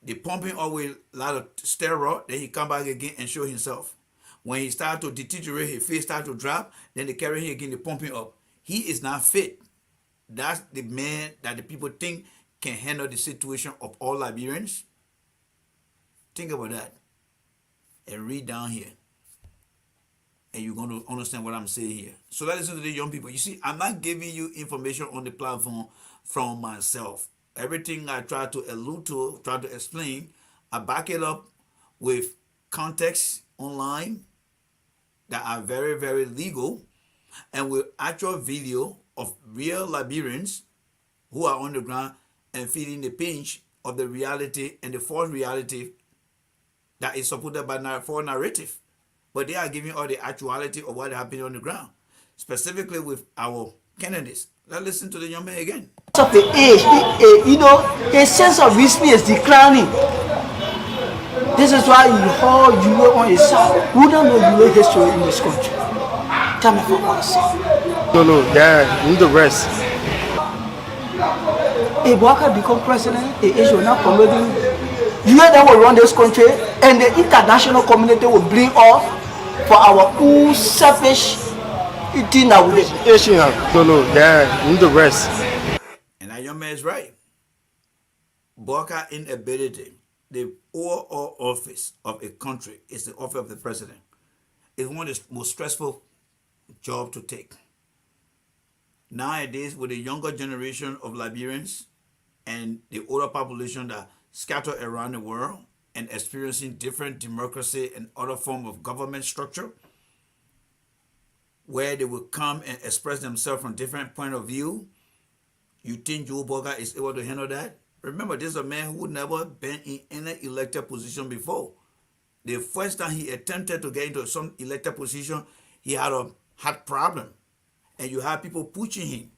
They pump him up with a lot of steroid. Then he come back again and show himself. When he start to deteriorate, his face start to drop. Then they carry him again, they pump him up. He is not fit. That's the man that the people think can handle the situation of all Liberians. Think about that and read down here and you're going to understand what I'm saying here. So let's listen to the young people. You see, I'm not giving you information on the platform from myself. Everything I try to allude to, try to explain, I back it up with context online that are very, very legal and with actual video of real Liberians who are on the ground and feeling the pinch of the reality and the false reality that is supported by false narrative. But they are giving all the actuality of what happened on the ground, specifically with our candidates. Let's listen to the young man again. Of the age, a sense of wisdom is declining. This is why you hold you on his side. We don't know your history in this country. Tell me for us. No, yeah, need the rest. If Boakai become president, the age will not promoting. You that will run this country, and the international community will bring us for our own selfish thing that we did. Asian, no, yeah, need the rest. And that young man is right. Boakai inability. the overall office of a country is the office of the president. It's one of the most stressful jobs to take. Nowadays, with the younger generation of Liberians and the older population that scattered around the world and experiencing different democracy and other form of government structure, where they will come and express themselves from different point of view, you think Joe Boakai is able to handle that? Remember, this is a man who never been in any elected position before. The first time he attempted to get into some elected position, he had a heart problem. And you have people pushing him.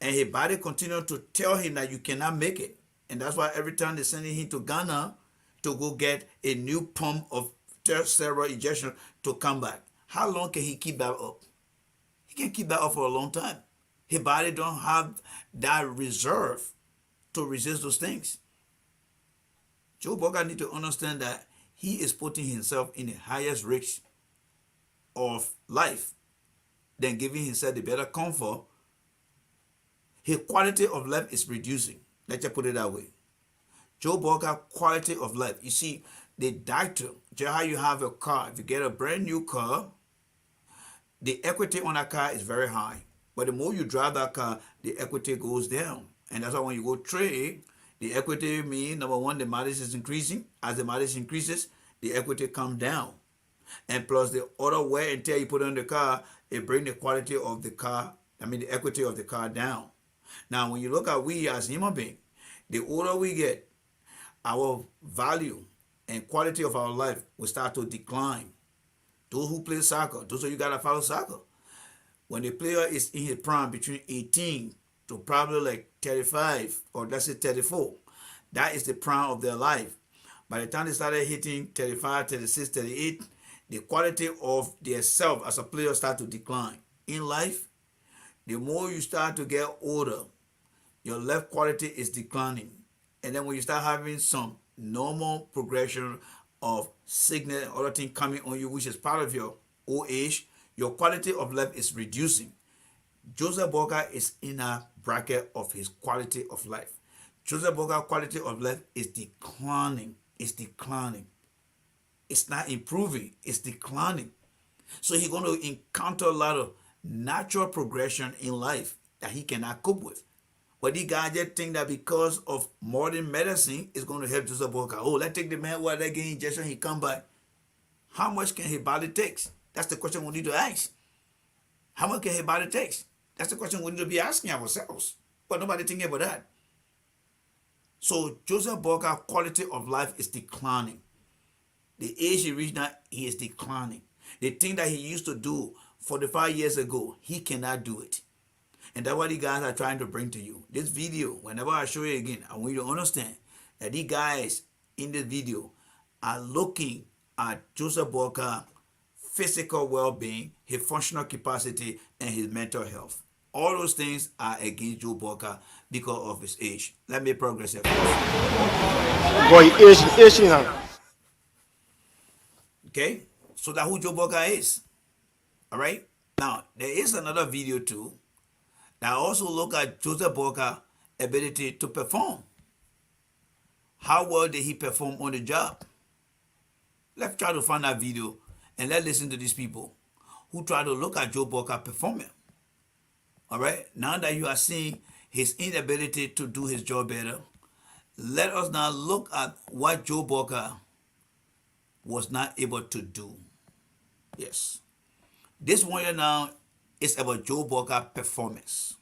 And his body continued to tell him that you cannot make it. And that's why every time they're sending him to Ghana to go get a new pump of steroid injection to come back. How long can he keep that up? He can keep that up for a long time. His body don't have that reserve to resist those things. Joe Boakai need to understand that he is putting himself in the highest risk of life than giving himself the better comfort. His quality of life is reducing. Let's just put it that way. Joe Boakai quality of life. You see, the doctor, just how you have a car, if you get a brand new car, the equity on that car is very high. But the more you drive that car, the equity goes down. And that's why when you go trade, the equity means, number one, the mileage is increasing. As the mileage increases, the equity comes down. And plus the other wear and tear you put on the car, it brings the quality of the car, the equity of the car down. Now, when you look at we as human beings, the older we get, our value and quality of our life will start to decline. Those who play soccer, those of you gotta follow soccer. When the player is in his prime between 18 to probably like 35 or let's say 34, that is the prime of their life. By the time they started hitting 35, 36, 38, the quality of their self as a player start to decline. In life, the more you start to get older, your life quality is declining. And then when you start having some normal progression of sickness and other things coming on you, which is part of your old age, your quality of life is reducing. Joseph Boakai is in a bracket of his quality of life. Joseph Boakai quality of life is declining. It's declining. It's not improving. It's declining. So he's going to encounter a lot of natural progression in life that he cannot cope with. But the guy just think that because of modern medicine is going to help Joseph Boakai. Oh, let's take the man while they get injection, he come back. How much can his body take? That's the question we need to ask. How much can his body take? That's the question we need to be asking ourselves. But nobody thinking about that. So Joseph Boakai quality of life is declining. The age he reached now, he is declining. The thing that he used to do 45 years ago, he cannot do it. And that's what the guys are trying to bring to you. This video, whenever I show you again, I want you to understand that these guys in this video are looking at Joseph Boakai physical well-being, his functional capacity, and his mental health. All those things are against Joe Boakai because of his age. Let me progress here. Boy, age now. Okay, so that's who Joe Boakai is. All right. Now there is another video too that also look at Joseph Boakai ability to perform. How well did he perform on the job? Let's try to find that video and let's listen to these people who try to look at Joe Boakai performing. All right. Now that you are seeing his inability to do his job better, let us now look at what Joe Boakai was not able to do. Yes. This one here now is about Joe Boakai performance.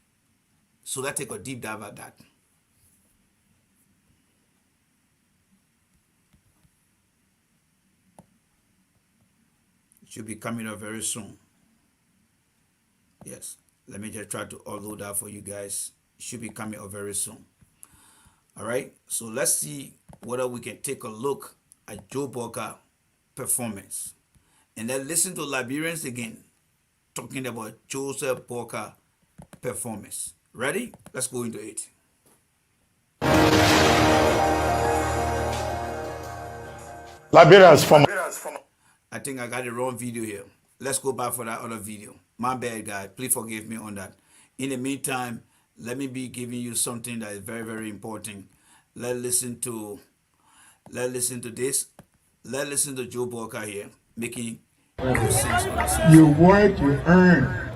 So let's take a deep dive at that. It should be coming up very soon. Yes. Let me just try to upload that for you guys. It should be coming up very soon. All right. So let's see whether we can take a look at Joe Boakai performance. And then listen to Liberians again talking about Joseph Boakai performance. Ready? Let's go into it. Liberians from. I think I got the wrong video here. Let's go back for that other video. My bad, guys. Please forgive me on that. In the meantime, let me be giving you something that is very, very important. Let's listen to this. Let's listen to Joe Boakai here making good sense of this. You work, you earn,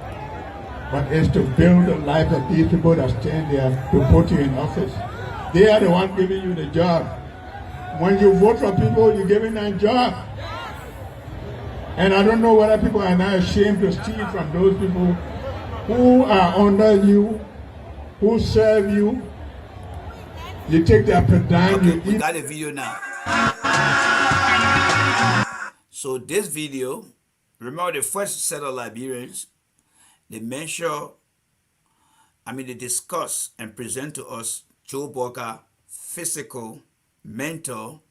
but it's to build the life of these people that stand there to put you in office. They are the ones giving you the job. When you vote for people, you're giving them a job. And I don't know whether people are now ashamed to steal from those people who are under you, who serve you. You take their per dime. Okay, we got a video now. So this video, remember the first set of Liberians, they discuss and present to us Joe Boakai physical, mental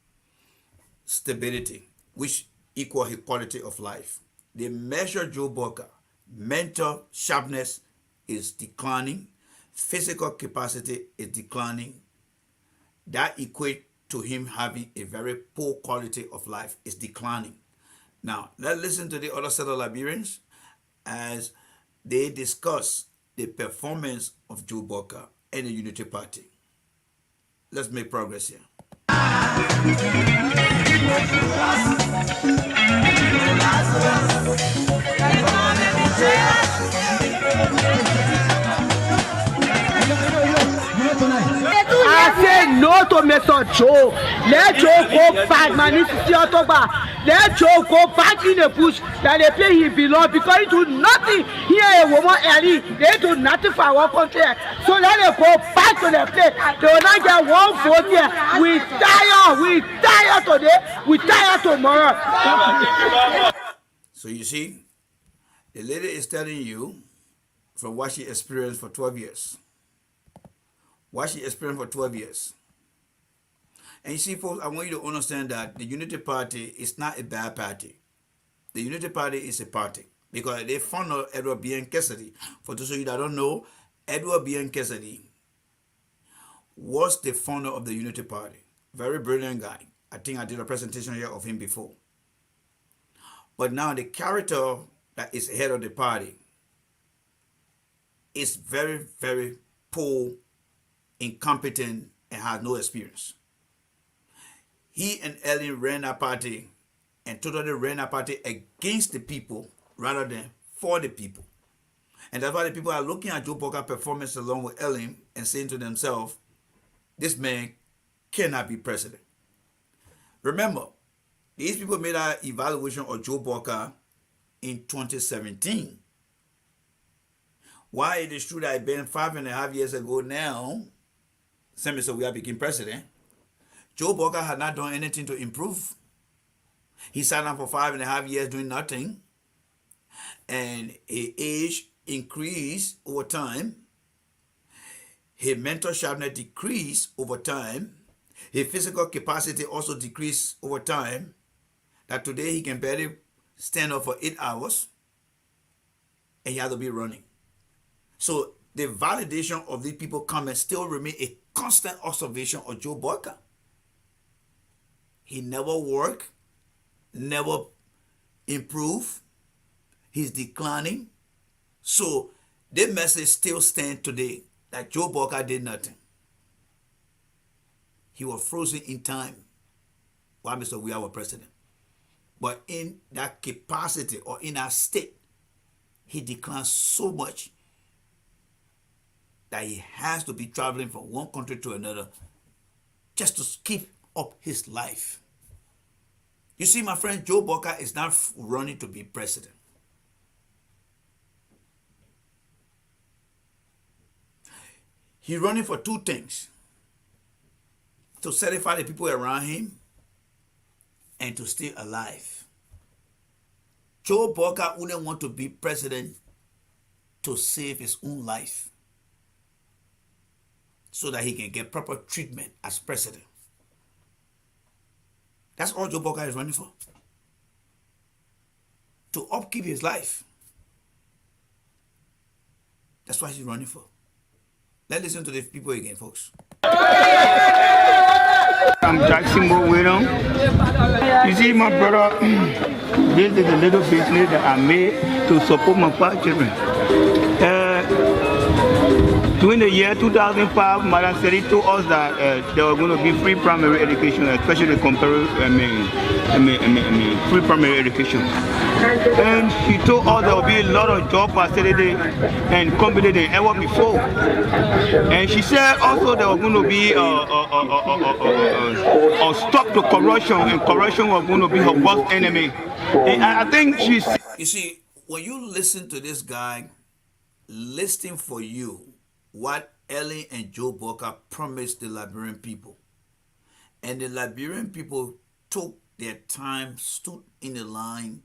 stability, which equal his quality of life. They measure Joe Boakai. Mental sharpness is declining. Physical capacity is declining. That equates to him having a very poor quality of life. Is declining. Now, let's listen to the other set of Liberians as they discuss the performance of Joe Boakai and the Unity Party. Let's make progress here. I say no to Mr. Joe. Let Joe go back, man. This is your October. Let Joe go back in the bush that they play he belong because he do nothing here a woman early. They do nothing for our country. So let them go back to the place. They will not get one vote here. We tire today, we tire tomorrow. So you see, the lady is telling you from what she experienced for 12 years. What she experienced for 12 years. And you see, folks, I want you to understand that the Unity Party is not a bad party. The Unity Party is a party because they founded Edward B. N. Cassidy. For those of you that don't know, Edward B. N. Cassidy was the founder of the Unity Party. Very brilliant guy. I think I did a presentation here of him before. But now the character that is head of the party is very, very poor, incompetent, and has no experience. He and Ellen ran a party and totally ran a party against the people rather than for the people. And that's why the people are looking at Joe Boakai performance along with Ellen and saying to themselves, this man cannot be president. Remember, these people made an evaluation of Joe Boakai in 2017. Why it is true that it been 5.5 years ago now, since Mr. Weah became president, Joe Boakai had not done anything to improve. He sat down for 5.5 years doing nothing, and his age increased over time. His mental sharpness decreased over time. His physical capacity also decreased over time. That today he can barely stand up for 8 hours, and he had to be running. So the validation of these people come and still remain a constant observation of Joe Boakai. He never worked, never improved. He's declining. So the message still stands today that Joe Boakai did nothing. He was frozen in time while Mr. Weah was president. But in that capacity or in that state, he declined so much that he has to be traveling from one country to another just to keep up his life. You see, my friend, Joe Boakai is not running to be president. He's running for two things: to satisfy the people around him and to stay alive. Joe Boakai wouldn't want to be president to save his own life so that he can get proper treatment as president. That's all Joe Boakai is running for. To upkeep his life. That's what he's running for. Let's listen to the people again, folks. I'm Jackson Boakai. You see, my brother, this is a little business that I made to support my 5 children. During the year 2005, Madam Seri told us that there were going to be free primary education, especially free primary education. And she told us there will be a lot of job facility and company than ever before. And she said also there was going to be a stop to corruption, and corruption was going to be her worst enemy. And I think she's... You see, when you listen to this guy listing for you what Ellen and Joe Boakai promised the Liberian people, and the Liberian people took their time, stood in the line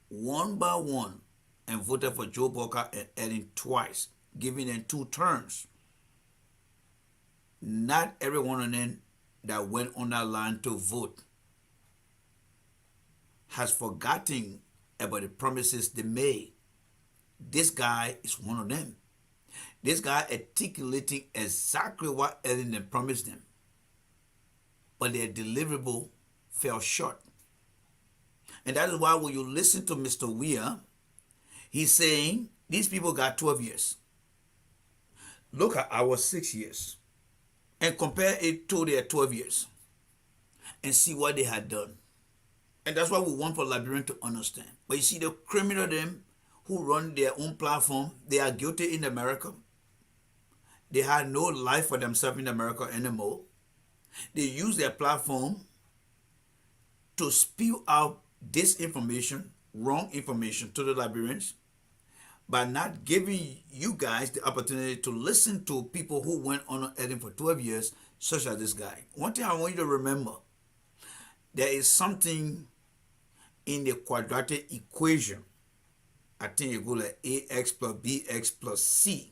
one by one and voted for Joe Boakai and Ellen twice, giving them 2 terms. Not every one of them that went on that line to vote has forgotten about the promises they made. This guy is one of them. This guy articulating exactly what Ellen had promised them. But their deliverable fell short. And that is why when you listen to Mr. Weah, he's saying these people got 12 years. Look at our 6 years and compare it to their 12 years and see what they had done. And that's what we want for Liberians to understand. But you see, the criminal them who run their own platform, they are guilty in America. They had no life for themselves in America anymore. They use their platform to spew out disinformation, wrong information to the Liberians by not giving you guys the opportunity to listen to people who went on Ellen for 12 years, such as this guy. One thing I want you to remember, there is something in the quadratic equation. I think it goes like AX plus BX plus C.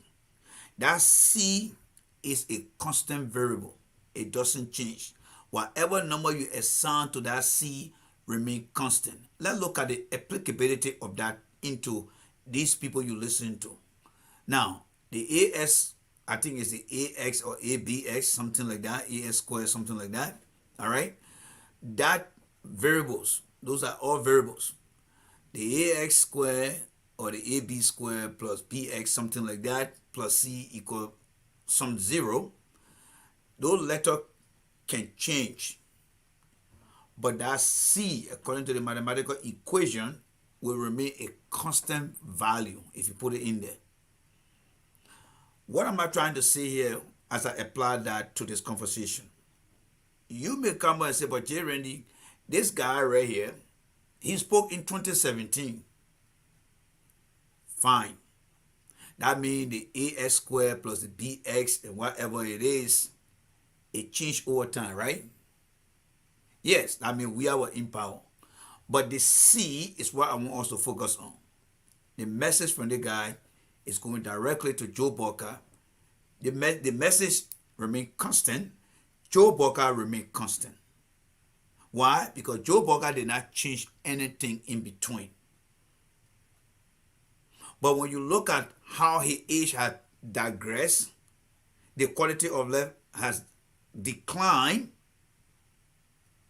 That C is a constant variable. It doesn't change. Whatever number you assign to that C remain constant. Let's look at the applicability of that into these people you listen to. Now, the AS, I think is the AX or ABX, something like that, AS squared, something like that. All right? That variables, those are all variables. The AX squared or the AB squared plus BX, something like that, plus C equal some 0. Those letters can change. But that C, according to the mathematical equation, will remain a constant value if you put it in there. What am I trying to say here as I apply that to this conversation? You may come and say, but J. Randy, this guy right here, he spoke in 2017. Fine. That means the AS squared plus the BX and whatever it is, it changed over time, right? Yes, I mean, we are in power. But the C is what I want us to focus on. The message from the guy is going directly to Joe Boakai. The message remains constant. Joe Boakai remains constant. Why? Because Joe Boakai did not change anything in between. But when you look at how his age has digressed, the quality of life has declined.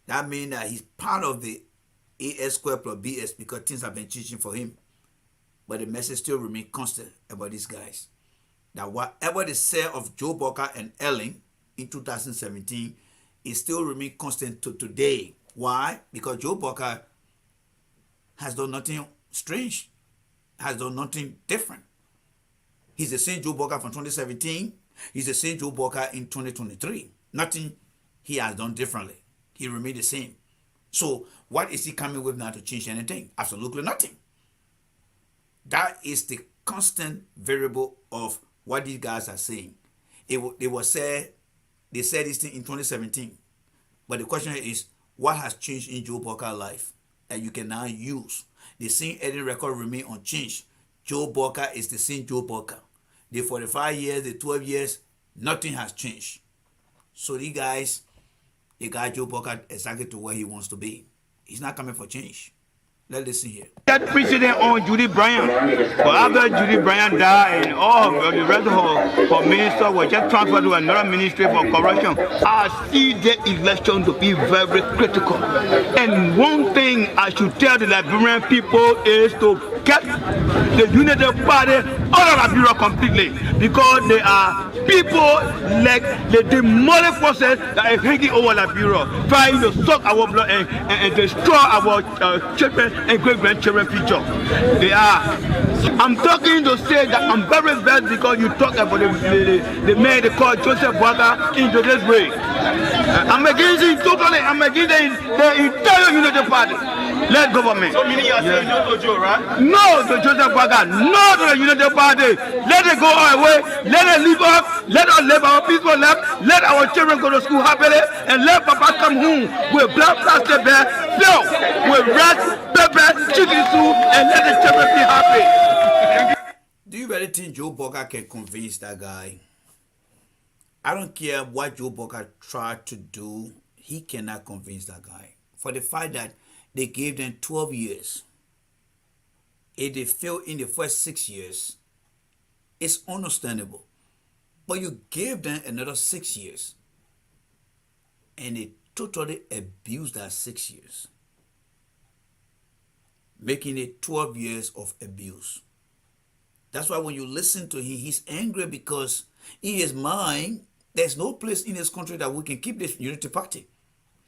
That means that he's part of the AS squared plus BS because things have been changing for him. But the message still remains constant about these guys. That whatever they say of Joe Boakai and Ellen in 2017, it still remains constant to today. Why? Because Joe Boakai has done nothing strange, has done nothing different. He's the same Joe Boakai from 2017. He's the same Joe Boakai in 2023. Nothing he has done differently. He remained the same. So what is he coming with now to change anything? Absolutely nothing. That is the constant variable of what these guys are saying. They said this thing in 2017. But the question is, what has changed in Joe Boakai's life that you can now use? The same Ellen record remain unchanged. Joe Boakai is the same Joe Boakai. The 45 years, the 12 years, nothing has changed. So these guys, they got Joe Boakai exactly to where he wants to be. He's not coming for change. Let's listen here. That precedent on Judy Bryant. But after Judy Bryant died and all of the rest of her ministers were just transferred to another ministry for corruption, I see the election to be very critical. And one thing I should tell the Liberian people is to kept the Unity Party out of Liberia completely, because they are people like the demonic forces that are hanging over Liberia, trying to suck our blood and destroy our children and great-grandchildren future. They are. I'm talking to say that I'm very bad because you talk about the man they call Joseph Boakai into this way. I'm against it totally. I'm against the entire Unity Party. Let government. So meaning you are saying no to Joe, right? No to Joseph Boakai. No to the Unity Party. Let it go our way. Let it live up. Let us live our peaceful life. Let our children go to school happily, and let Papa come home with black plastic bag filled with rice, pepper, chicken soup, and let the children be happy. Do you really think Joe Boakai can convince that guy? I don't care what Joe Boakai tried to do, he cannot convince that guy. For the fact that they gave them 12 years. If they fail in the first 6 years, it's understandable. But you gave them another 6 years. And they totally abused that 6 years. Making it 12 years of abuse. That's why when you listen to him, he's angry because in his mind, there's no place in this country that we can keep this Unity Party.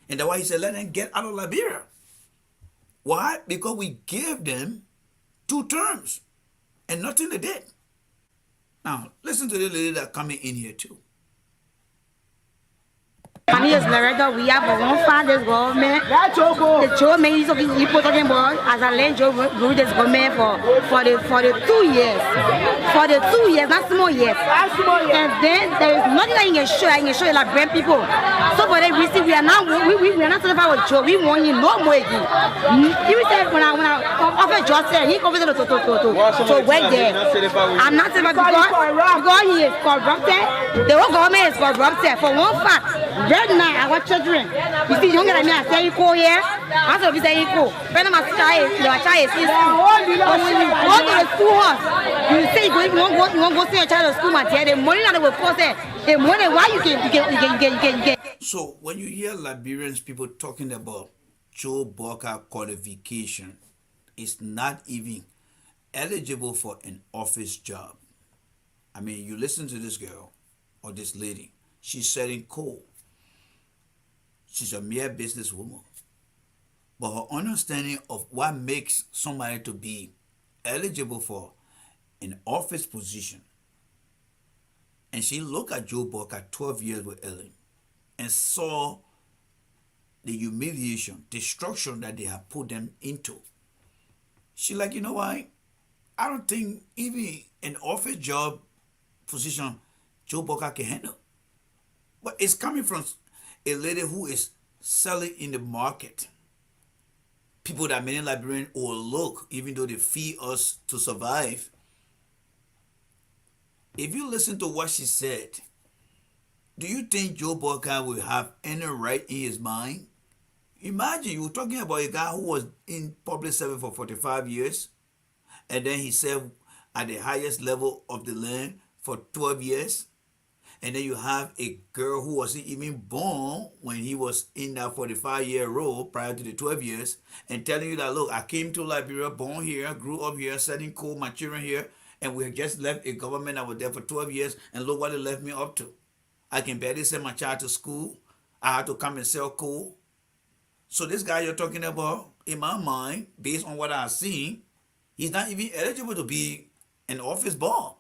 And that's why he said, let them get out of Liberia. Why? Because we gave them 2 terms and nothing they did. Now, listen to the lady that coming in here too. My name is Loretta. We have one father's government. The Joe man is talking about as a land Joe ruled this government for the 2 years. For the 2 years, not small years. And then there is nothing that you can show. I can show you like brand people. So for that reason, we are not satisfied with Joe. We want him no more again. You said when I offer Joe said he comes to work there. I'm not satisfied because he is corrupted. The whole government is corrupted for one fact. Right now, our children, you see, younger than me, I say equal here. I say we say equal. When my child is in school, when you go to the school house, you say you want to go see your child to school, my dear. The money that will force it. The money why you can. So when you hear Liberians people talking about Joe Boakai qualification, is not even eligible for an office job. I mean, you listen to this girl or this lady. She's selling coal. She's a mere businesswoman. But her understanding of what makes somebody to be eligible for an office position. And she looked at Joe Boakai 12 years with Ellen and saw the humiliation, destruction that they have put them into. She like, you know why? I don't think even an office job position Joe Boakai can handle. But it's coming from a lady who is selling in the market. People that many Liberians overlook, even though they feed us to survive. If you listen to what she said, do you think Joe Boakai will have any right in his mind? Imagine you're talking about a guy who was in public service for 45 years, and then he served at the highest level of the land for 12 years. And then you have a girl who wasn't even born when he was in that 45-year role prior to the 12 years, and telling you that, look, I came to Liberia, born here, grew up here, selling coal, my children here, and we have just left a government that was there for 12 years, and look what it left me up to. I can barely send my child to school. I had to come and sell coal. So this guy you're talking about, in my mind, based on what I've seen, he's not even eligible to be an office boy.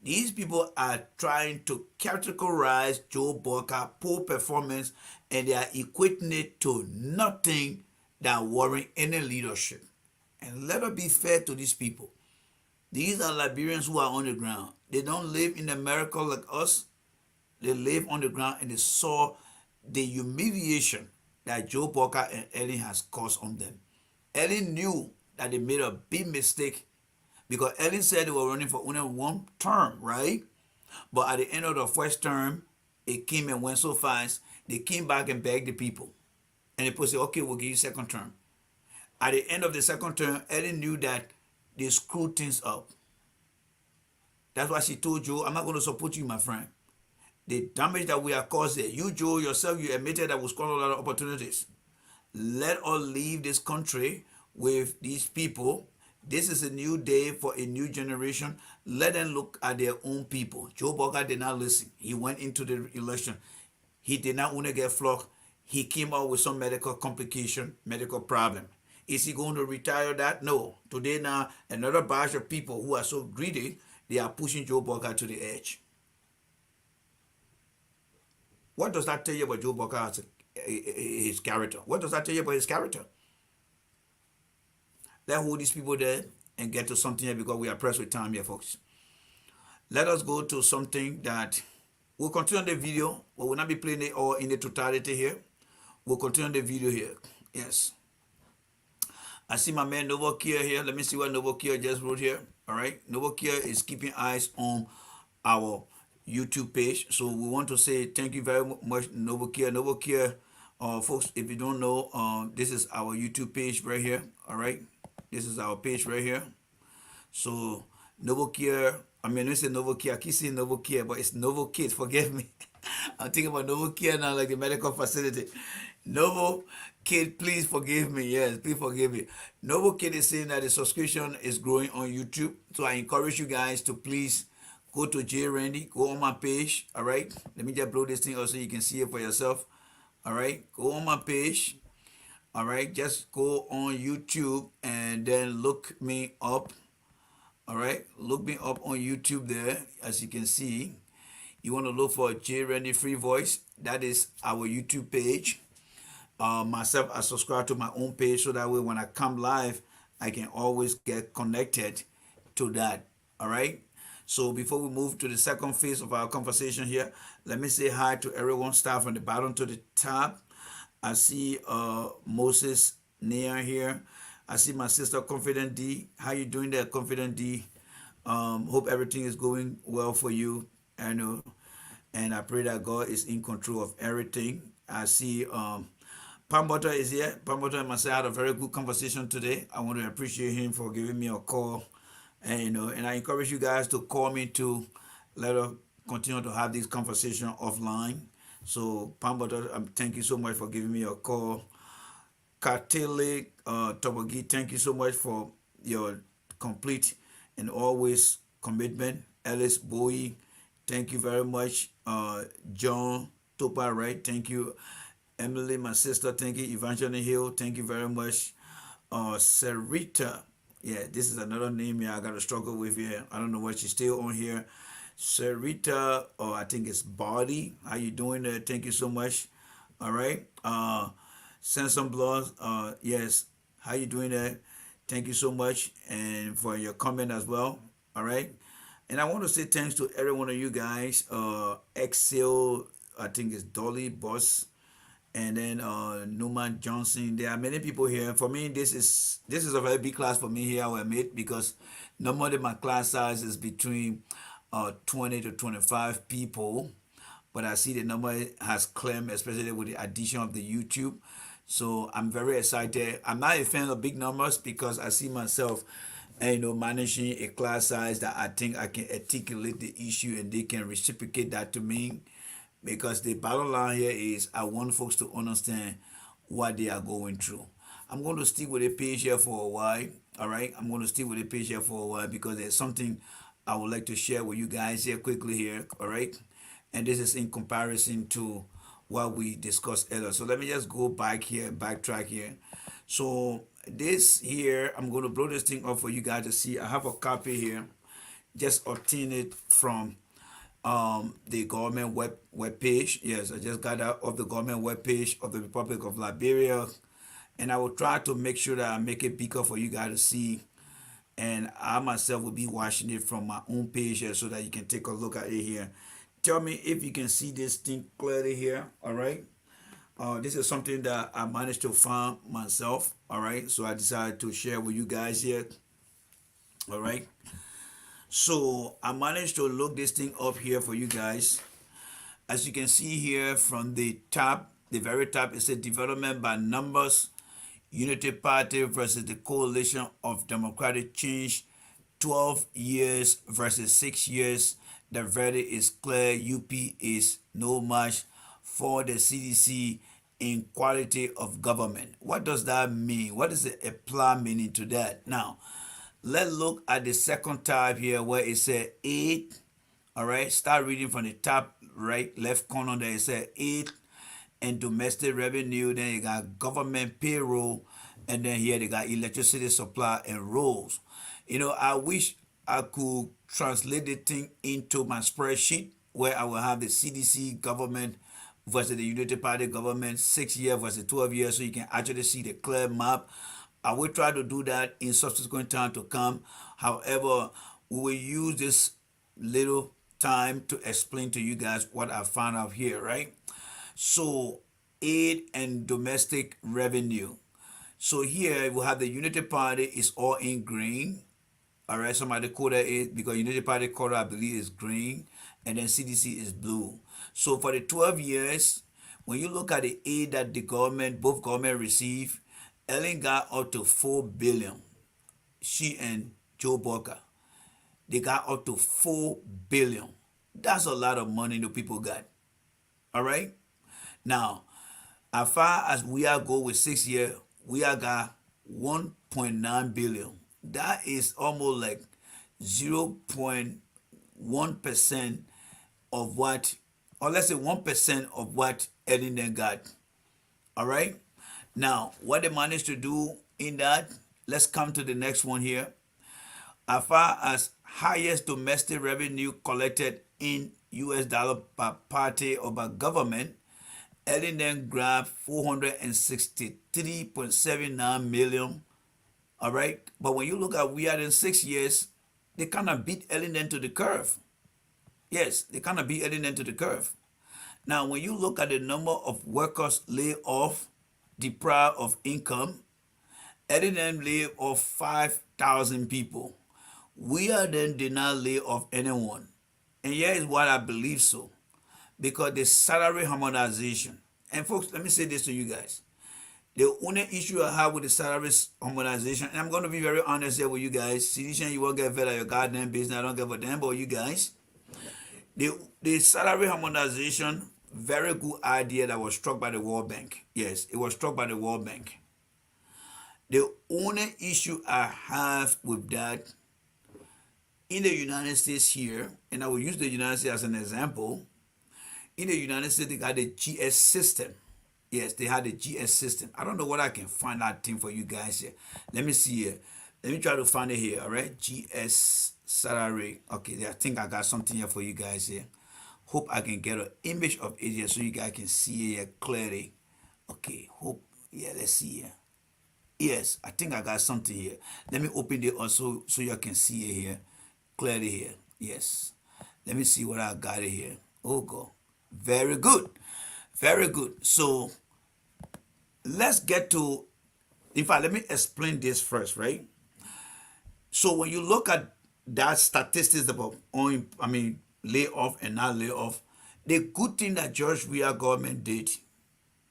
These people are trying to categorize Joe Boakai poor performance, and they are equating it to nothing that warrant any leadership. And let us be fair to these people. These are Liberians who are on the ground. They don't live in America like us. They live on the ground, and they saw the humiliation that Joe Boakai and Ellen has caused on them. Ellen knew that they made a big mistake, because Ellen said they were running for only 1 term, right? But at the end of the first term, it came and went so fast, they came back and begged the people. And the people said, okay, we'll give you 2nd term. At the end of the 2nd term, Ellen knew that they screwed things up. That's why she told Joe, I'm not going to support you, my friend. The damage that we have caused there, you, Joe, yourself, you admitted that we squandered a lot of opportunities. Let us leave this country with these people. This is a new day for a new generation. Let them look at their own people. Joe Boakai did not listen. He went into the election. He did not want to get flogged. He came out with some medical complication, medical problem. Is he going to retire that? No. Today now, another batch of people who are so greedy, they are pushing Joe Boakai to the edge. What does that tell you about Joe Boakai, his character? What does that tell you about his character? Let's hold these people there and get to something here because we are pressed with time here, folks. Let us go to something that we'll continue on the video, but we'll not be playing it all in the totality here. We'll continue on the video here. Yes. I see my man Novo Kia here. Let me see what Novo Kia just wrote here. All right. Novo Kia is keeping eyes on our YouTube page. So we want to say thank you very much, Novo Kia. Novo Kia, folks, if you don't know, this is our YouTube page right here. All right. This is our page right here. So Novo Kia, I mean, when I say Novo Kia, I keep saying Novo Kia, but it's Novo Kids, forgive me. I'm thinking about Novo Kia now, like the medical facility. Novo Kid, please forgive me. Yes, please forgive me. Novo Kid is saying that the subscription is growing on YouTube. So I encourage you guys to please go to J Randy, go on my page. All right. Let me just blow this thing out so you can see it for yourself. All right. Go on my page. All right. Just go on YouTube and then look me up. All right. Look me up on YouTube there. As you can see, you want to look for J Randy Free Voice. That is our YouTube page. Myself, I subscribe to my own page so that way when I come live, I can always get connected to that. All right. So before we move to the second phase of our conversation here, let me say hi to everyone. Start from the bottom to the top. I see Moses Nia here. I see my sister Confident D. How you doing there, Confident D? Hope everything is going well for you. And I pray that God is in control of everything. I see Pam Butter is here. Pam Butter and myself had a very good conversation today. I want to appreciate him for giving me a call. And and I encourage you guys to call me to let us continue to have this conversation offline. So Pam Butter, thank you so much for giving me a call. Katele Tobogi, thank you so much for your complete and always commitment. Alice Bowie, thank you very much. John Topa, right? Thank you. Emily, my sister, thank you. Evangeline Hill, thank you very much. Sarita, yeah, this is another name here I got to struggle with here. I don't know what she's still on here. Sarita, I think it's Body. How you doing there? Thank you so much. All right. Send some blood. Yes. How you doing there? Thank you so much. And for your comment as well. All right. And I want to say thanks to every one of you guys. Excel, I think it's Dolly Boss. And then Newman Johnson. There are many people here. For me, this is a very big class for me here, I will admit, because normally my class size is between 20 to 25 people. But I see the number has climbed, especially with the addition of the YouTube. So I'm very excited. I'm not a fan of big numbers because I see myself, managing a class size that I think I can articulate the issue and they can reciprocate that to me. Because the bottom line here is I want folks to understand what they are going through. I'm going to stick with the page here for a while. All right. I'm going to stick with the page here for a while because there's something I would like to share with you guys here quickly here. All right. And this is in comparison to what we discussed earlier. So let me just go back here, backtrack here. So this here, I'm going to blow this thing up for you guys to see. I have a copy here. Just obtain it from the government web page. Yes, I just got that off the government web page of the Republic of Liberia, and I will try to make sure that I make it bigger for you guys to see, and I myself will be watching it from my own page here so that you can take a look at it here. Tell me if you can see this thing clearly here. All right, this is something that I managed to find myself. All right, so I decided to share with you guys here. All right. So I managed to look this thing up here for you guys. As you can see here from the top, the very top, it says development by numbers, Unity Party versus the Coalition of Democratic Change, 12 years versus 6 years. The verdict is clear. UP is no match for the CDC in quality of government. What does that mean? What is the apply meaning to that? Now, let's look at the second tab here where it said aid. All right, start reading from the top right left corner there. It said aid and domestic revenue. Then you got government payroll, and then here they got electricity supply and rolls. You know, I wish I could translate the thing into my spreadsheet where I will have the CDC government versus the Unity Party government, 6 years versus 12 years, so you can actually see the clear map. I will try to do that in subsequent time to come. However, we will use this little time to explain to you guys what I found out here, right? So, aid and domestic revenue. So here we have the Unity Party is all in green. All right, somebody quote it because Unity Party quota I believe is green, and then CDC is blue. So for the 12 years, when you look at the aid that the government, both government receive, Ellen got up to 4 billion. She and Joe Boakai, they got up to 4 billion. That's a lot of money the people got. All right. Now, as far as Weah go with 6 years, Weah got 1.9 billion. That is almost like 0.1% of what, or let's say 1% of what Ellington got. All right. Now, what they managed to do in that, let's come to the next one here. As far as highest domestic revenue collected in US dollar by party or by government, Ellington grabbed 463.79 million. All right. But when you look at Weah in 6 years, they kind of beat Ellington to the curve. Yes, they kind of beat Ellington to the curve. Now, when you look at the number of workers laid off, deprived of income, Ellington laid off 5,000 people. Weah then did not lay off anyone. And here is what I believe so. Because the salary harmonization. And folks, let me say this to you guys. The only issue I have with the salary harmonization, and I'm going to be very honest here with you guys. Citizen, you won't get fed at your goddamn business. I don't give a damn about you guys. The salary harmonization, very good idea that was struck by the World Bank. Yes, it was struck by the World Bank. The only issue I have with that in the United States here, and I will use the United States as an example. In the United States, they got the GS system. Yes, they had the GS system. I don't know what I can find that thing for you guys here. Let me see here. Let me try to find it here, all right? GS salary. Okay, I think I got something here for you guys here. Hope I can get an image of it here so you guys can see it here clearly. Okay, hope. Yeah, let's see here. Yes, I think I got something here. Let me open it also so you can see it here clearly here. Yes. Let me see what I got it here. Oh, God. Very good. Very good. So let's get to, in fact, let me explain this first, right? So when you look at that statistics about lay off and not lay off, the good thing that George Weah government did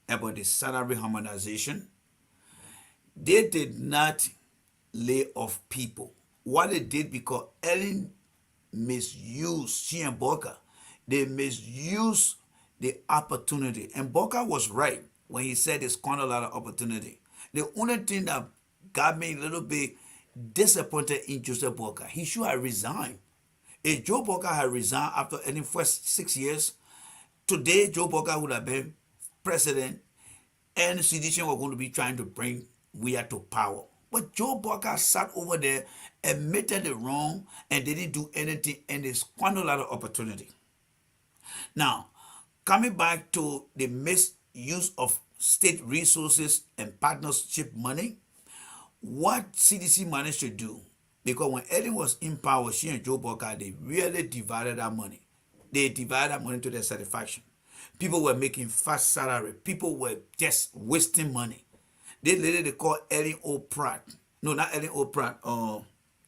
about the salary harmonization, they did not lay off people. What they did, because Ellen misused, she and Boakai, they misused the opportunity. And Boakai was right when he said they squandered a lot of opportunity. The only thing that got me a little bit disappointed in Joseph Boakai, he should have resigned. If Joe Boakai had resigned after any first 6 years, today Joe Boakai would have been president and the sedition were going to be trying to bring Weah to power. But Joe Boakai sat over there, admitted the wrong, and they didn't do anything, and they squandered a lot of opportunity. Now, coming back to the misuse of state resources and partnership money, what CDC managed to do, because when Ellen was in power, she and Joe Boakai, they really divided that money. They divided that money to their satisfaction. People were making fast salary. People were just wasting money. They literally call Ellen O. Pratt. No, not Ellen O. Pratt.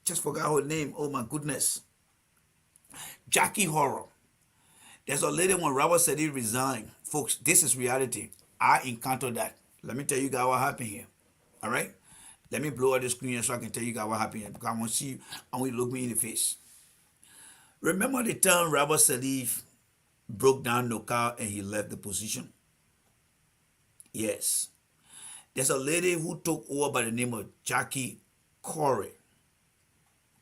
Just forgot her name. Oh my goodness. Jackie Horror. There's a lady when Robert said he resigned. Folks, this is reality. I encountered that. Let me tell you guys what happened here. All right? Let me blow out the screen so I can tell you guys what happened here, because I want to see you. I want you to look me in the face. Remember the time Robert Salif broke down Nokal and he left the position? Yes. There's a lady who took over by the name of Jackie Corey.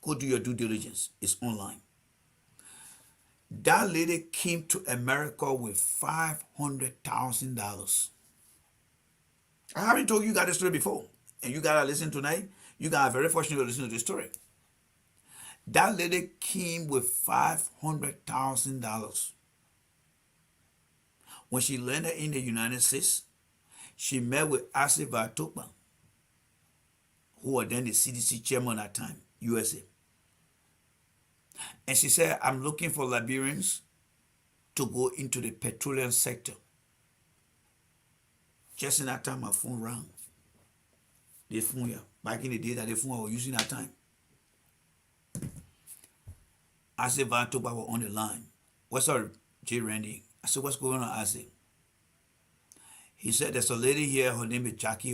Go do your due diligence. It's online. That lady came to America with $500,000. I haven't told you guys this story before. And you gotta listen tonight. You guys are very fortunate to listen to this story. That lady came with $500,000. When she landed in the United States, she met with Asa Vatokpa, who was then the CDC chairman at that time, USA. And she said, I'm looking for Liberians to go into the petroleum sector. Just in that time, my phone rang. The phone here. Back in the day that the phone I was using that time. I said, Vatokpa was on the line. What's up, J. Randy? I said, what's going on? I said, he said, there's a lady here, her name is Jackie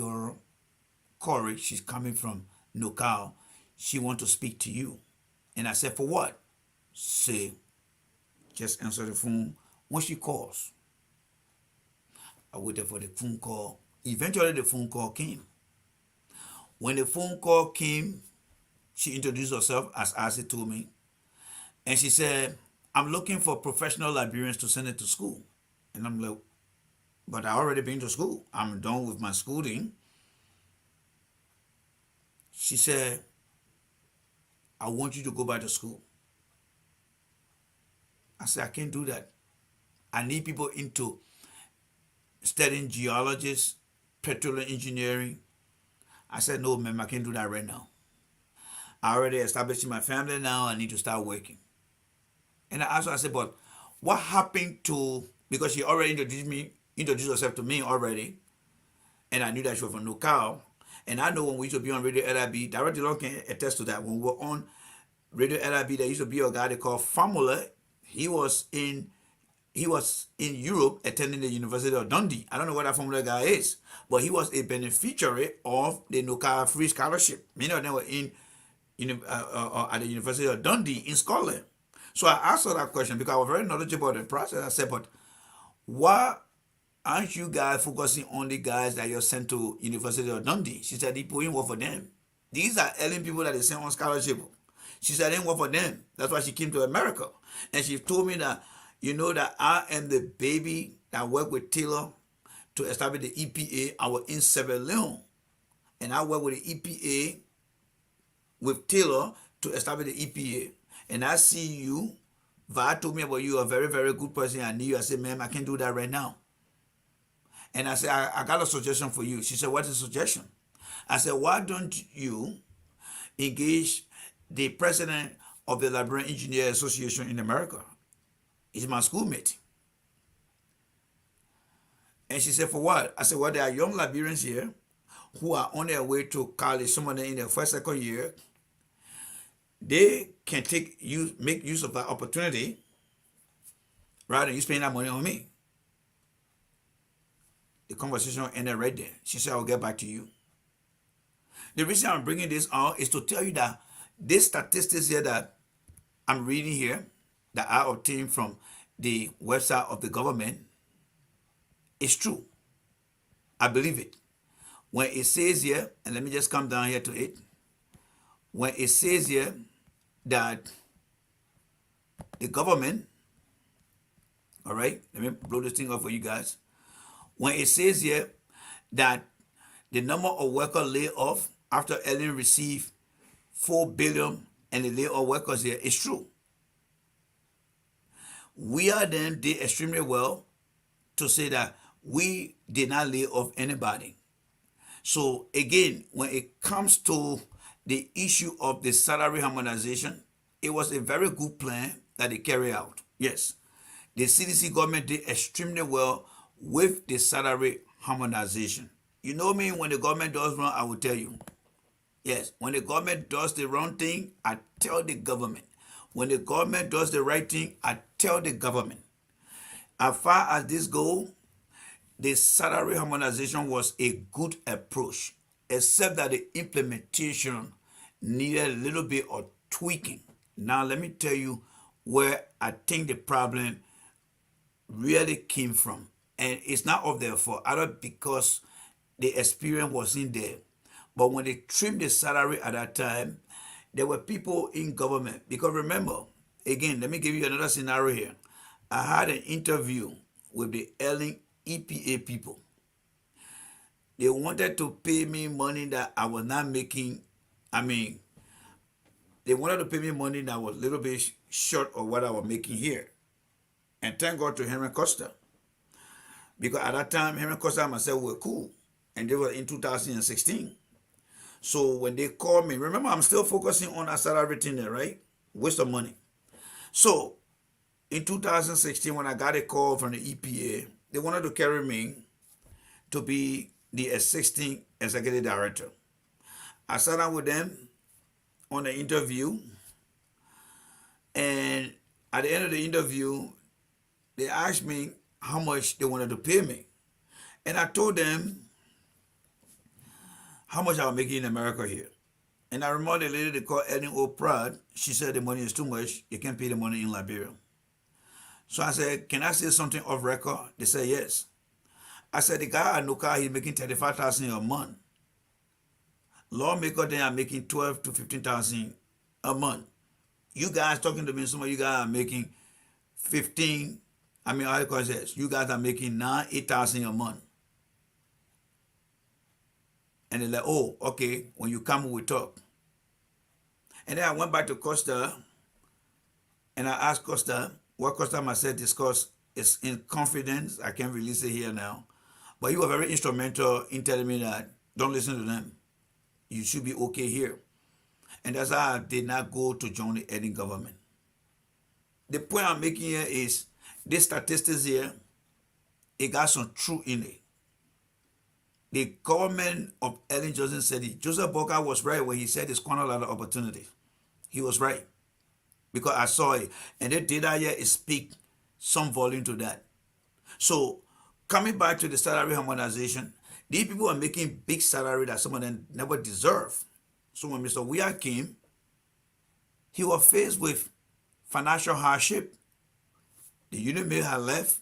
Corey. She's coming from NoCal. She wants to speak to you. And I said, for what? Say, just answer the phone when she calls. I waited for the phone call. Eventually the phone call came. When the phone call came, she introduced herself as Asa told me. And she said, I'm looking for professional Liberians to send it to school. And I'm like, but I already been to school. I'm done with my schooling. She said, I want you to go back to school. I said, I can't do that. I need people into studying geologists, petroleum engineering. I said, no, ma'am, I can't do that right now. I already established my family now. I need to start working. And I asked her, I said, but what happened to, because she already introduced herself to me already, and I knew that she was from NoCal, and I know when we used to be on Radio LIB, Director Long can attest to that. When we were on Radio LIB, there used to be a guy they called Formula. He was in Europe attending the University of Dundee. I don't know what that Formula guy is, but he was a beneficiary of the NoCal Free Scholarship. Many of them were at the University of Dundee in Scotland. So I asked her that question because I was very knowledgeable about the process. I said, but why aren't you guys focusing on the guys that you're sent to University of Dundee? She said, they put in work for them. These are Ellen people that they sent on scholarship. She said, they didn't work for them. That's why she came to America. And she told me that, you know, that I am the baby that worked with Taylor to establish the EPA. I was in Sierra Leone. And I worked with the EPA, with Taylor, to establish the EPA. And I see you. Va told me about you, a very, very good person. I knew you. I said, ma'am, I can't do that right now. And I said, I got a suggestion for you. She said, what's the suggestion? I said, why don't you engage the president of the Liberian Engineer Association in America? He's my schoolmate. And she said, for what? I said, well, there are young Liberians here who are on their way to college, some of them in their first, second year. They can make use of that opportunity rather than you spending that money on me. The conversation ended right there. She said, I'll get back to you. The reason I'm bringing this out is to tell you that these statistics here that I'm reading here, that I obtained from the website of the government, is true. I believe it. When it says here, and let me just come down here to it. When it says here that the government, all right, let me blow this thing up for you guys. When it says here that the number of workers laid off after Ellen received $4 billion and the laid off workers here is true. Weah then did extremely well to say that we did not lay off anybody. So again, when it comes to the issue of the salary harmonization, it was a very good plan that they carried out. Yes, the CDC government did extremely well with the salary harmonization. You know me, when the government does wrong, I will tell you. Yes, when the government does the wrong thing, I tell the government. When the government does the right thing, I tell the government. As far as this goes, the salary harmonization was a good approach, except that the implementation needed a little bit of tweaking. Now, let me tell you where I think the problem really came from. And it's not of their fault, either because the experience wasn't there. But when they trimmed the salary at that time, there were people in government. Because remember, again, let me give you another scenario here. I had an interview with the Ellen EPA people. They wanted to pay me money that I was not making. They wanted to pay me money that was a little bit short of what I was making here. And thank God to Henry Costa. Because at that time, Henry Costa and myself were cool. And they were in 2016. So when they called me, remember, I'm still focusing on a salary thing there, right? Waste of money. So in 2016, when I got a call from the EPA, they wanted to carry me to be the assistant executive director. I sat down with them on the interview, and at the end of the interview, they asked me how much they wanted to pay me. And I told them how much I was making in America here. And I remember the lady they called Ellen O'Prad. She said the money is too much. You can't pay the money in Liberia. So I said, can I say something off record? They said yes. I said, the guy at Nuka, he's making $35,000 a month. Lawmakers, they are making $12,000 to $15,000 a month. You guys talking to me, some of you guys are making 15. How you call this? You guys are making $8,000 a month. And they're like, oh, okay, when you come, we talk. And then I went back to Costa, and I asked Costa, what Costa must say discuss is in confidence. I can't release it here now. But he was very instrumental in telling me that, don't listen to them. You should be okay here. And that's how I did not go to join the Eden government. The point I'm making here is, this statistics here, it got some truth in it. The government of Ellen Johnson said it. Joseph Boakai was right when he said it's quite a lot of opportunity. He was right. Because I saw it. And the data here is speak some volume to that. So, coming back to the salary harmonization, these people are making big salary that some of them never deserve. So when Mr. Weah came, he was faced with financial hardship. The union mill had left.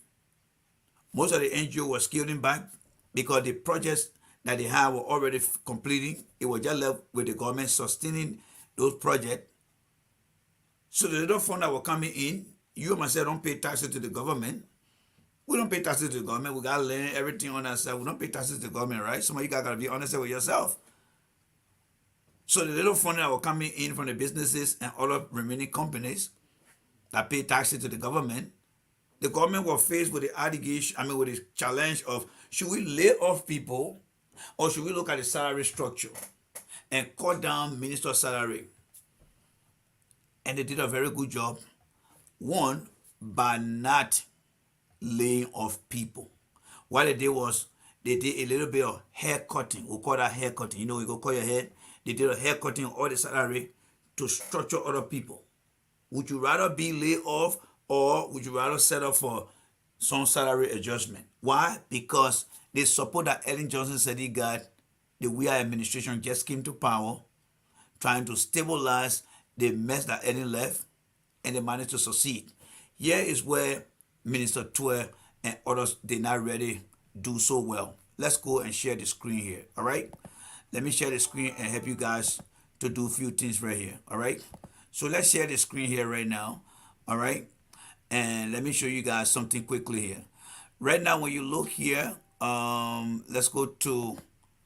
Most of the NGO was scaling back because the projects that they had were already completing. It was just left with the government sustaining those projects. So the little fund that were coming in, you and myself don't pay taxes to the government. We don't pay taxes to the government. We got to learn everything on ourselves. We don't pay taxes to the government, right? Some of you guys got to be honest with yourself. So the little fund that were coming in from the businesses and other remaining companies that pay taxes to the government was faced with the allegation, with the challenge of, should we lay off people or should we look at the salary structure and cut down minister's salary? And they did a very good job. One, by not laying off people. What they did was, they did a little bit of hair cutting. We call that hair cutting. You go cut your head. They did a hair cutting of all the salary to structure other people. Would you rather be laid off or would you rather set up for some salary adjustment? Why? Because the support that Ellen Johnson said he got, the Weah administration just came to power, trying to stabilize the mess that Ellen left, and they managed to succeed. Here is where Minister Tuer and others did not really do so well. Let's go and share the screen here, all right? Let me share the screen and help you guys to do a few things right here, all right? So let's share the screen here right now, all right? And let me show you guys something quickly here. Right now, when you look here, let's go to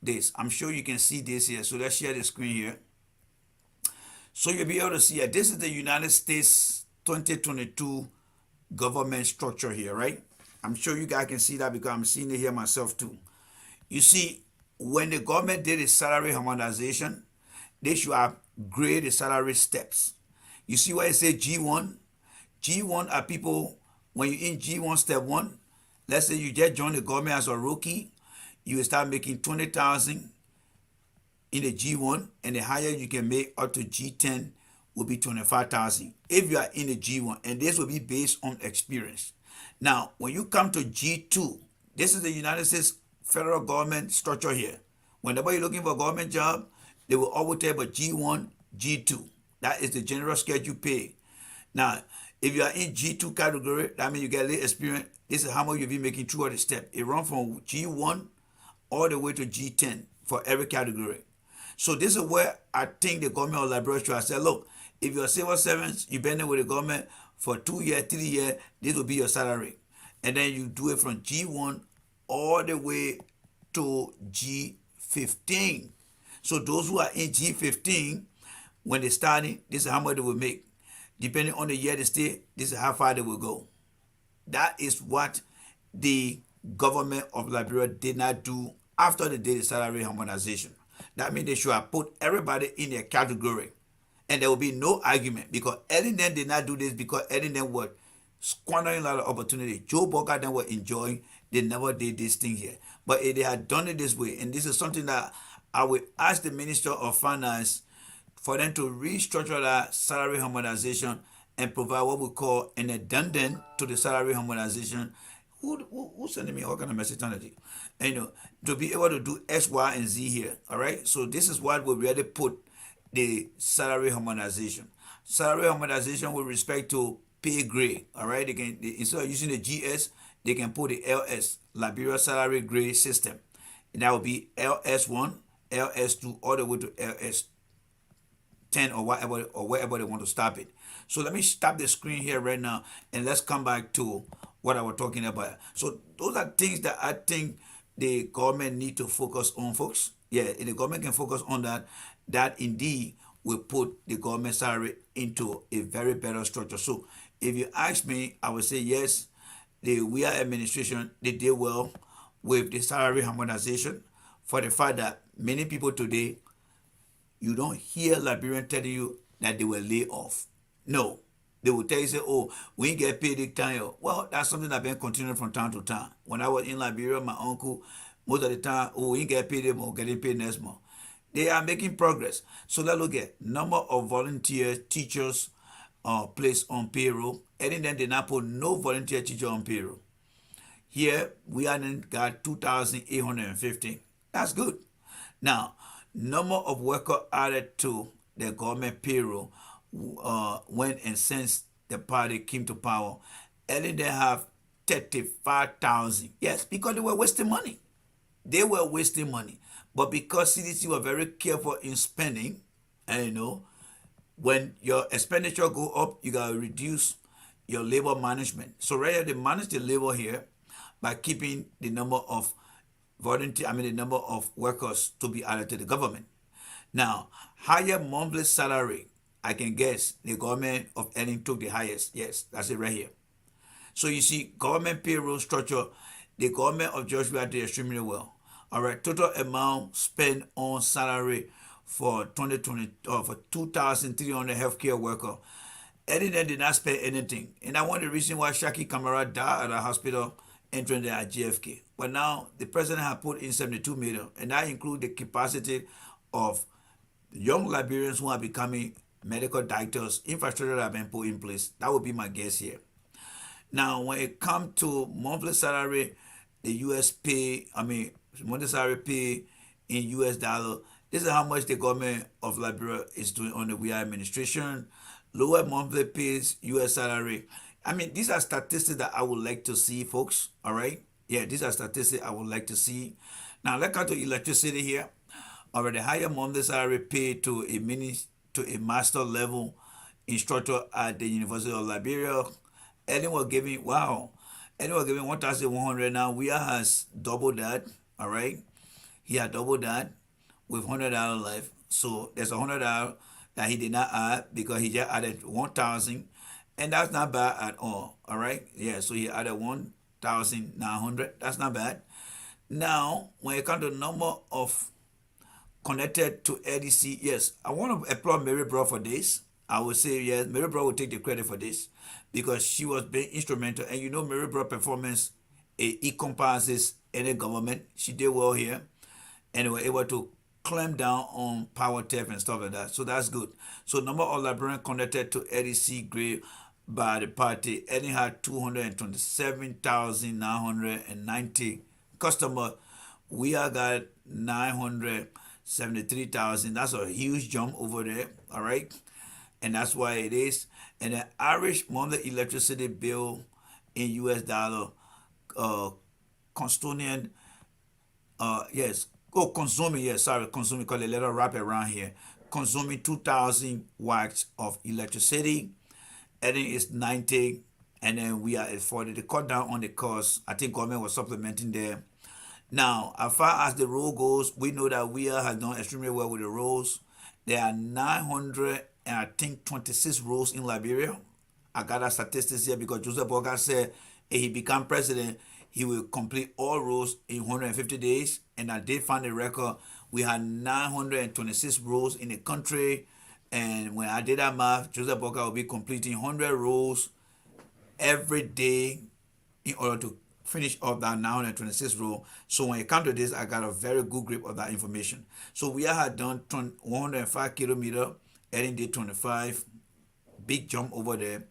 this. I'm sure you can see this here. So let's share the screen here. So you'll be able to see it. This is the United States 2022 government structure here, right? I'm sure you guys can see that because I'm seeing it here myself too. You see, when the government did a salary harmonization, they should upgrade the salary steps. You see where it says G1? G1 are people, when you're in G1 step 1, let's say you just joined the government as a rookie, you will start making $20,000 in the G1, and the higher you can make up to G10 will be $25,000 if you are in the G1, and this will be based on experience. Now, when you come to G2, this is the United States federal government structure here. Whenever you're looking for a government job, they will always tell you about G1, G2. That is the general schedule pay. Now, If you are in G2 category, that means you get a little experience. This is how much you'll be making throughout the step. It runs from G1 all the way to G10 for every category. So this is where I think the government of Liberia should have said, look, if you're a civil servant, you've been there with the government for 2 years, 3 years, this will be your salary. And then you do it from G1 all the way to G15. So those who are in G15, when they're starting, this is how much they will make. Depending on the year they stay, this is how far they will go. That is what the government of Liberia did not do after they did the salary harmonization. That means they should have put everybody in their category. And there will be no argument because Eddie then did not do this because Eddie then was squandering a lot of opportunity. Joe Boakai then was enjoying. They never did this thing here. But if they had done it this way, and this is something that I will ask the Minister of Finance for them to restructure that salary harmonization and provide what we call an addendum to the salary harmonization. Who sending me all kind of message on it? And to be able to do X, Y, and Z here. All right. So this is what we really put the salary harmonization. Salary harmonization with respect to pay grade. All right. They can instead of using the GS, they can put the LS, Liberia Salary Grade System. And that will be LS1, LS2, all the way to LS10 or wherever they want to stop it. So let me stop the screen here right now and let's come back to what I was talking about. So those are things that I think the government need to focus on, folks. Yeah, if the government can focus on that, that indeed will put the government salary into a very better structure. So if you ask me, I would say yes, the Weah administration, they did well with the salary harmonization for the fact that many people today, you don't hear Liberians telling you that they were laid off. No. They will tell you, say, oh, we ain't get paid this time. Well, that's something that's been continuing from time to time. When I was in Liberia, my uncle, most of the time, oh, we ain't get paid this month, getting paid next month. They are making progress. So let's look at number of volunteer teachers placed on payroll. And then they not put no volunteer teacher on payroll. Here, we hadn't got 2,850. That's good. Now, number of workers added to the government payroll when and since the party came to power, and they have 35,000. Yes, because they were wasting money. They were wasting money. But because CDC were very careful in spending, and when your expenditure go up, you gotta reduce your labor management. So right here, they manage the labor here by keeping the number of the number of workers to be added to the government. Now, higher monthly salary, I can guess the government of earning took the highest. Yes, that's it right here. So you see, government payroll structure, the government of George Weah did extremely well. All right, total amount spent on salary for 2020 for 2,300 healthcare workers. Eddie then did not spend anything. And that's one of the reasons why Shaki Kamara died at the hospital entering there at JFK. But now the president has put in 72 million, and that includes the capacity of young Liberians who are becoming medical doctors, infrastructure that have been put in place. That would be my guess here. Now, when it comes to monthly salary, the US pay, monthly salary pay in US dollar, this is how much the government of Liberia is doing on the Weah administration. Lower monthly pays, US salary. These are statistics that I would like to see, folks. All right? Yeah, these are statistics I would like to see. Now, let's come to electricity here. Already higher monthly salary paid to a master level instructor at the University of Liberia. Anyone was giving 1,100 now. Weah has doubled that. All right? He had doubled that with $100 left. So there's $100 that he did not add because he just added 1,000. And that's not bad at all. All right? Yeah, so he added 1,900. That's not bad. Now, when it comes to the number of connected to LDC, yes, I want to applaud Mary Brown for this. I would say, yes, Mary Brown will take the credit for this because she was being instrumental. And Mary Brown performance, it encompasses any government. She did well here. And they were able to clamp down on power theft and stuff like that. So that's good. So number of Liberians connected to LDC grade by the party, Eddie had 227,990 customers. We are got 973,000. That's a huge jump over there. All right. and that's why it is. And the average monthly electricity bill in US dollar, consuming, consuming, because they let her wrap it around here, consuming 2,000 watts of electricity, and then it's 90, and then we are at 40. They cut down on the cost. I think government was supplementing there. Now, as far as the road goes, we know that Weah has done extremely well with the roads. There are 926 roads in Liberia. I got that statistics here because Joseph Boakai said if he become president, he will complete all roads in 150 days. And I did find a record. We had 926 roads in the country. And when I did that math, Joseph Boakai will be completing 100 roads every day in order to finish up that 926 row. So when it comes to this, I got a very good grip of that information. So we had done 105 kilometers, adding day 25, big jump over there.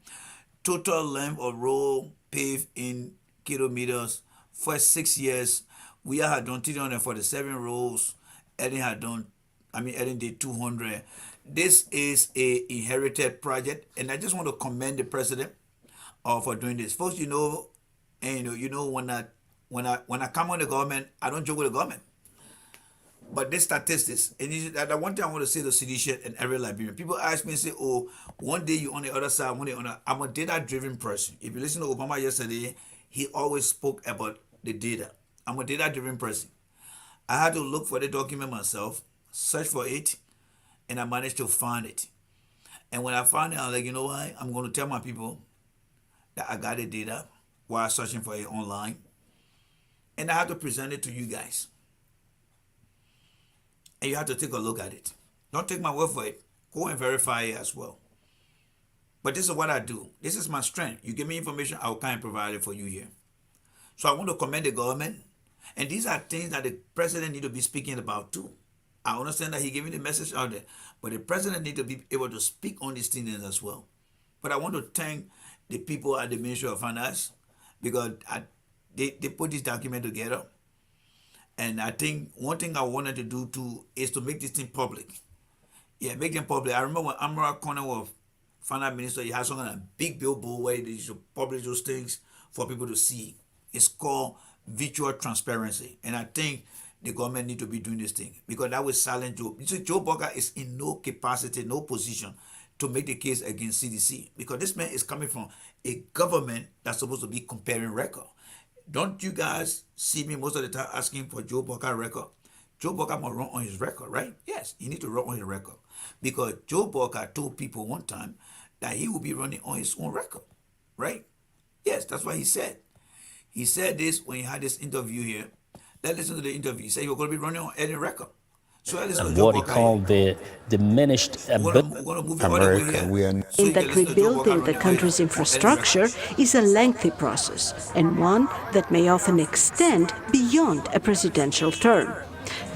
Total length of road paved in kilometers for 6 years. We had done 347 rows, adding day 200. This is a inherited project, and I just want to commend the president for doing this. Folks, you know, and when I come on the government, I don't joke with the government. But this statistics, and the one thing I want to say to Seditious and every Liberian, people ask me and say, "Oh, one day you on the other side, one day on the." I'm a data-driven person. If you listen to Obama yesterday, he always spoke about the data. I'm a data-driven person. I had to look for the document myself, search for it, and I managed to find it. And when I found it, I was like, you know what? I'm going to tell my people that I got the data while searching for it online, and I have to present it to you guys, and you have to take a look at it. Don't take my word for it. Go and verify it as well. But this is what I do. This is my strength. You give me information, I will kind of provide it for you here. So I want to commend the government, and these are things that the president need to be speaking about too. I understand that he giving the message out there, but the president need to be able to speak on these things as well. But I want to thank the people at the Ministry of Finance, because they put this document together. And I think one thing I wanted to do too is to make this thing public. Yeah, make them public. I remember when Amara Connor was finance minister, he had some kind of big billboard where they used to publish those things for people to see. It's called virtual transparency. And I think the government need to be doing this thing, because that will silence Joe. You see, Joe Boakai is in no capacity, no position to make the case against CDC, because this man is coming from a government that's supposed to be comparing record. Don't you guys see me most of the time asking for Joe Boakai record? Joe Boakai must run on his record, right? Yes, he need to run on his record, because Joe Boakai told people one time that he will be running on his own record, right? Yes, that's what he said. He said this when he had this interview here. Let's listen to the interview. He said he was going to be running on any record. So what he called the diminished ability. That rebuilding the country's infrastructure is a lengthy process, and one that may often extend beyond a presidential term.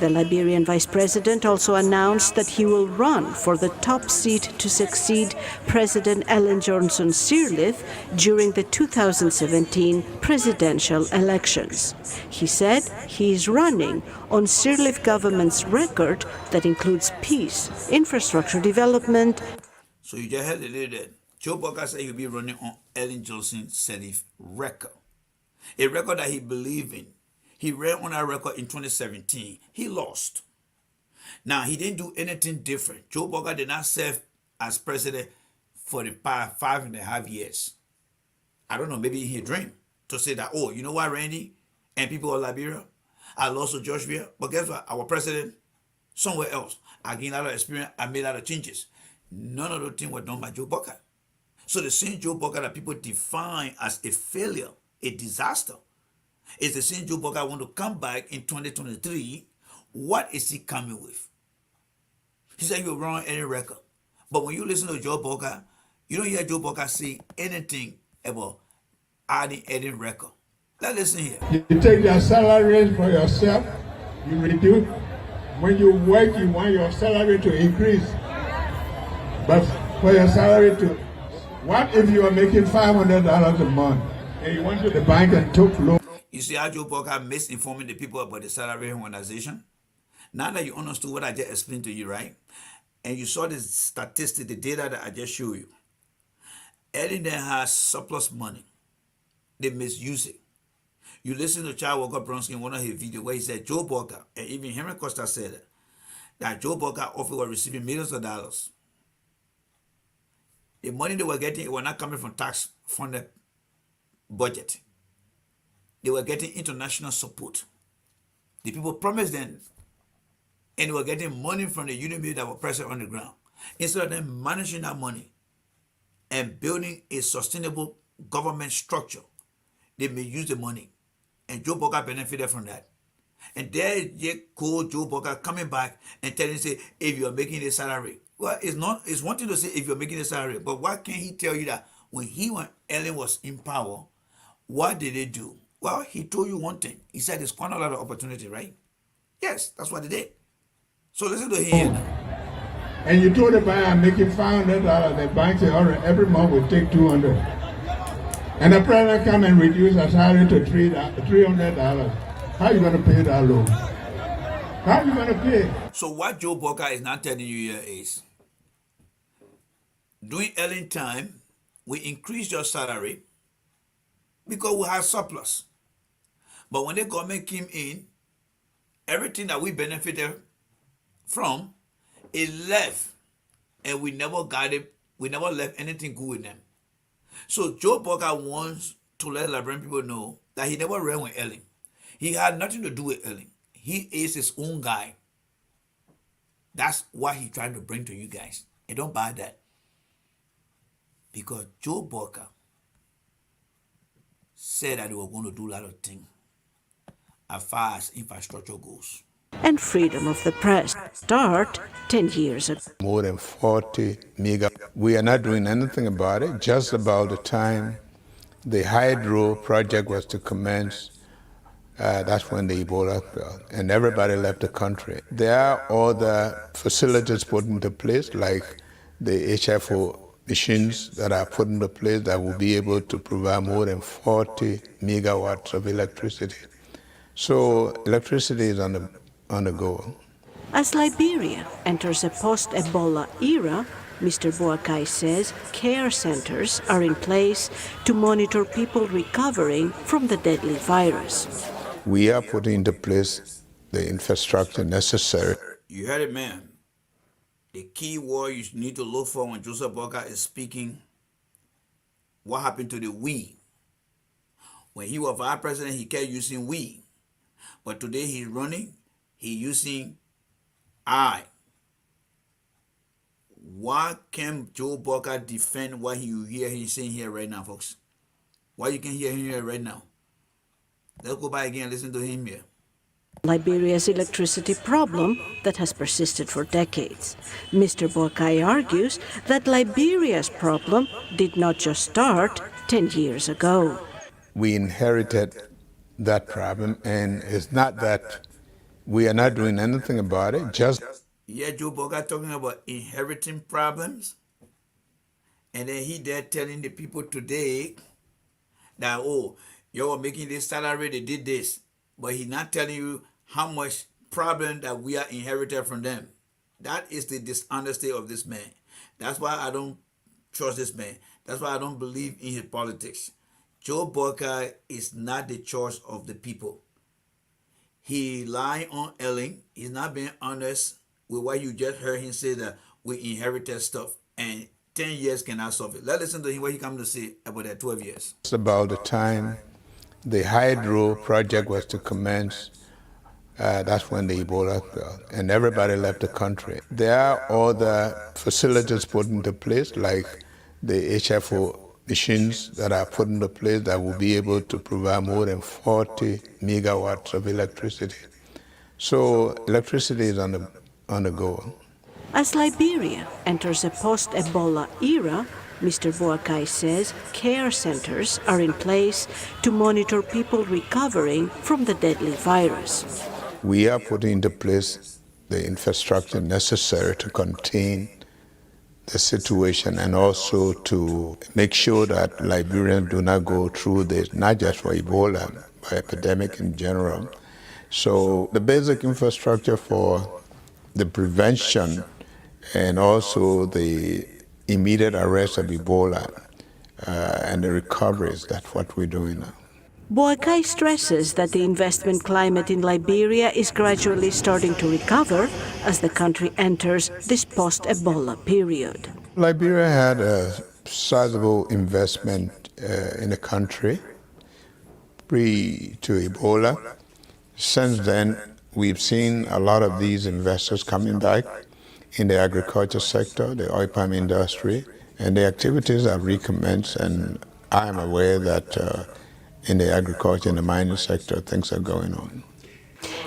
The Liberian vice president also announced that he will run for the top seat to succeed President Ellen Johnson Sirleaf during the 2017 presidential elections. He said he is running on Sirleaf government's record that includes peace, infrastructure development. So you just heard the lady that Joe Boakai said he'll be running on Ellen Johnson Sirleaf record, a record that he believed in. He ran on that record in 2017. He lost. Now, he didn't do anything different. Joe Boakai did not serve as president for the past 5.5 years. I don't know, maybe he dreamed to say that, oh, you know what, Randy and people of Liberia, I lost to Joshua, but guess what? Our president, somewhere else. I gained a lot of experience. I made a lot of changes. None of those things were done by Joe Boakai. So the same Joe Boakai that people define as a failure, a disaster, is the same Joe Boakai want to come back in 2023. What is he coming with? He said he'll run any record. But when you listen to Joe Boakai, you don't hear Joe Boakai say anything about adding any record. Let's listen here. You take your salary for yourself, you reduce. When you work, you want your salary to increase. But for your salary to, what if you are making $500 a month and you went to the bank and took loan? You see how Joe Boakai misinforming the people about the salary organization? Now that you understood what I just explained to you, right? And you saw the statistic, the data that I just showed you. Ellen then has surplus money. They misuse it. You listen to Child Walker Bronsky in one of his videos where he said Joe Boakai, and even Henry Costa said it, that Joe Boakai often was receiving millions of dollars. The money they were getting, it was not coming from tax funded budget. They were getting international support. The people promised them, and they were getting money from the union that were present on the ground. Instead of them managing that money and building a sustainable government structure, they may use the money. And Joe Boakai benefited from that. And there you go, Joe Boakai coming back and telling you, say, if you're making a salary. Well, it's one thing to say if you're making a salary, but why can't he tell you that when Ellen was in power, what did they do? Well, he told you one thing. He said there's quite a lot of opportunity, right? Yes, that's what they did. So listen to him now. And you told the buyer, I'm making $500. The bank said, all right, every month we'll take $200. And the president come and reduce our salary to $300. How are you going to pay that loan? How are you going to pay? So what Joe Boakai is not telling you here is, during Ellen time, we increased your salary because we had surplus. But when the government came in, everything that we benefited from, it left. And we never got it. We never left anything good with them. So Joe Boakai wants to let Liberian people know that he never ran with Ellen. He had nothing to do with Ellen. He is his own guy. That's what he's trying to bring to you guys. And don't buy that. Because Joe Boakai said that they were going to do a lot of things as far as infrastructure goes. And freedom of the press start 10 years ago. More than 40 mega. We are not doing anything about it. Just about the time the hydro project was to commence, that's when the Ebola fell, and everybody left the country. There are other facilities put into place, like the HFO machines that are put into place that will be able to provide more than 40 megawatts of electricity. So electricity is on the go. As Liberia enters a post-Ebola era, Mr. Boakai says care centers are in place to monitor people recovering from the deadly virus. We are putting into place the infrastructure necessary. You heard it, man. The key word you need to look for when Joseph Boakai is speaking, what happened to the we? When he was vice president, he kept using we. But today he's running, he's using I. Why can't Joe Boakai defend what you hear him saying here right now, folks? Why you can hear him here right now? Let's go back again and listen to him here. Liberia's electricity problem that has persisted for decades. Mr. Boakai argues that Liberia's problem did not just start 10 years ago. We inherited that problem, and it's not that we are not doing anything about it, just... Yeah, Joe Boakai talking about inheriting problems. And then he there telling the people today that, oh, you were making this salary, they did this. But he's not telling you how much problem that we are inherited from them. That is the dishonesty of this man. That's why I don't trust this man. That's why I don't believe in his politics. Joe Boakai is not the choice of the people. He lied on Ellen. He's not being honest with what you just heard him say, that we inherited stuff and 10 years cannot solve it. Let's listen to him, what he comes to say about that 12 years. It's about the time the hydro project was to commence. That's when the Ebola fell, and everybody left the country. There are other facilities put into place, like the HFO machines that are put into place that will be able to provide more than 40 megawatts of electricity. So electricity is on the go. As Liberia enters a post-Ebola era, Mr. Boakai says care centers are in place to monitor people recovering from the deadly virus. We are putting into place the infrastructure necessary to contain the situation and also to make sure that Liberians do not go through this, not just for Ebola, but epidemic in general. So the basic infrastructure for the prevention and also the immediate arrest of Ebola and the recoveries. That's what we're doing now. Boakai stresses that the investment climate in Liberia is gradually starting to recover as the country enters this post-Ebola period. Liberia had a sizable investment in the country pre to Ebola. Since then, we've seen a lot of these investors coming back in the agriculture sector, the oil palm industry, and the activities have recommenced, and I am aware that in the agriculture and the mining sector, things are going on.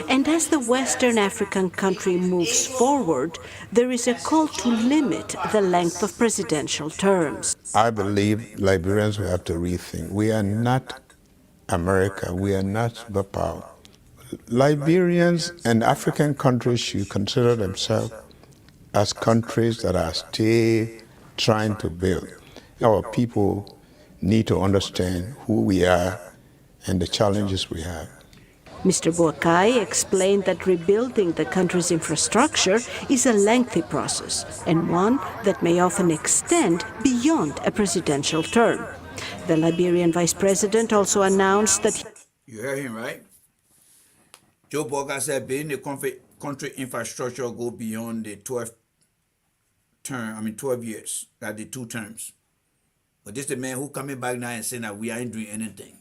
And as the Western African country moves forward, there is a call to limit the length of presidential terms. I believe Liberians will have to rethink. We are not America. We are not superpower. Liberians and African countries should consider themselves as countries that are still trying to build. Our people need to understand who we are and the challenges we have. Mr. Boakai explained that rebuilding the country's infrastructure is a lengthy process and one that may often extend beyond a presidential term. The Liberian vice president also announced that... You heard him, right? Joe Boakai said building the country infrastructure go beyond the 12 years, like the 2 terms. But this is the man who coming back now and saying that we ain't doing anything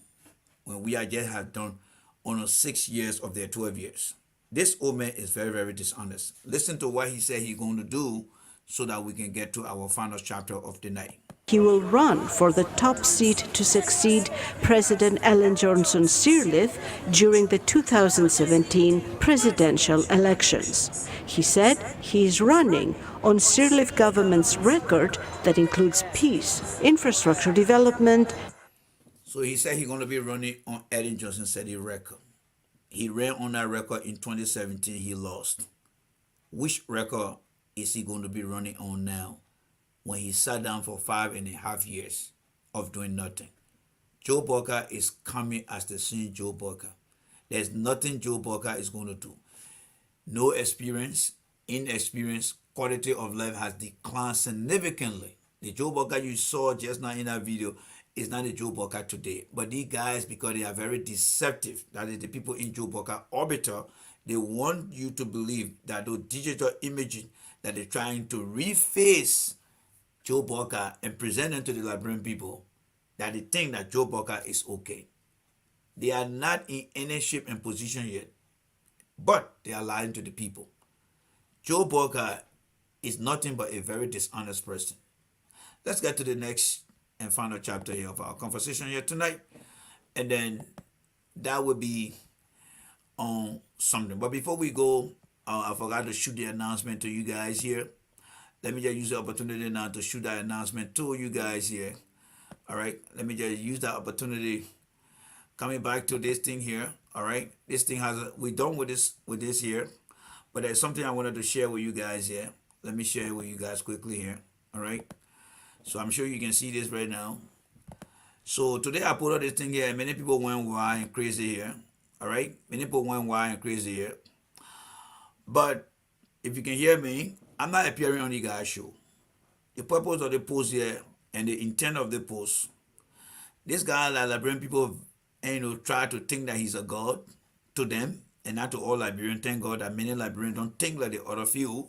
when we are just have done almost 6 years of their 12 years. This old man is very, very dishonest. Listen to what he said he's going to do so that we can get to our final chapter of the night. He will run for the top seat to succeed President Ellen Johnson Sirleaf during the 2017 presidential elections. He said he is running on Sirleaf government's record that includes peace, infrastructure development. So he said he's going to be running on Ellen Johnson Sirleaf record. He ran on that record in 2017, he lost. Which record is he going to be running on now when he sat down for 5.5 years of doing nothing? Joe Boakai is coming as the same Joe Boakai. There's nothing Joe Boakai is going to do. No experience, inexperience, quality of life has declined significantly. The Joe Boakai you saw just now in that video is not the Joe Boakai today. But these guys, because they are very deceptive, that is the people in Joe Boakai orbiter, they want you to believe that those digital images that they're trying to reface Joe Boakai and present them to the Liberian people, that they think that Joe Boakai is okay. They are not in any shape and position yet, but they are lying to the people. Joe Boakai is nothing but a very dishonest person. Let's get to the next and final chapter here of our conversation here tonight, and then that will be on something. But before we go, I forgot to shoot the announcement to you guys here. Let me just use the opportunity now to shoot that announcement to you guys here. All right, let me just use that opportunity. Coming back to this thing here. All right, this thing we're done with this here, but there's something I wanted to share with you guys here. Let me share it with you guys quickly here. All right, so I'm sure you can see this right now. So today I put out this thing here, and many people went wild and crazy here. All right, many people went wild and crazy here. But if you can hear me, I'm not appearing on the guy's show. The purpose of the post here and the intent of the post, this guy, like Liberian people, try to think that he's a god to them, and not to all Liberians. Thank God that many Liberians don't think like the other few.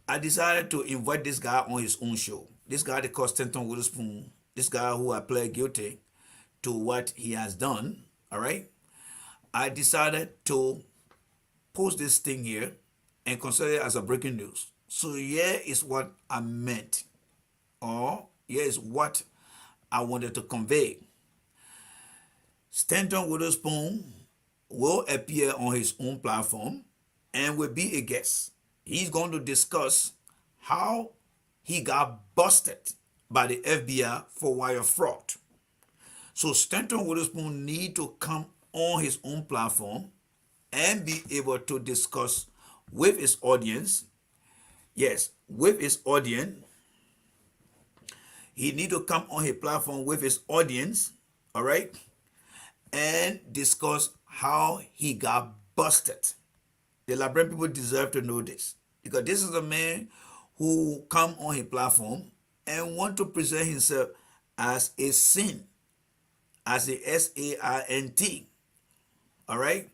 I decided to invite this guy on his own show. This guy they call Stanton Witherspoon. This guy who I pled guilty to what he has done. All right. I decided to post this thing here and consider it as a breaking news. So here is what I meant, or here is what I wanted to convey. Stanton Witherspoon will appear on his own platform and will be a guest. He's going to discuss how he got busted by the FBI for wire fraud. So Stanton Witherspoon need to come on his own platform and be able to discuss with his audience. Yes, with his audience. He need to come on his platform with his audience, all right, and discuss how he got busted. The Liberian people deserve to know this. Because this is a man who come on his platform and want to present himself as a sin, as a SAINT. All right?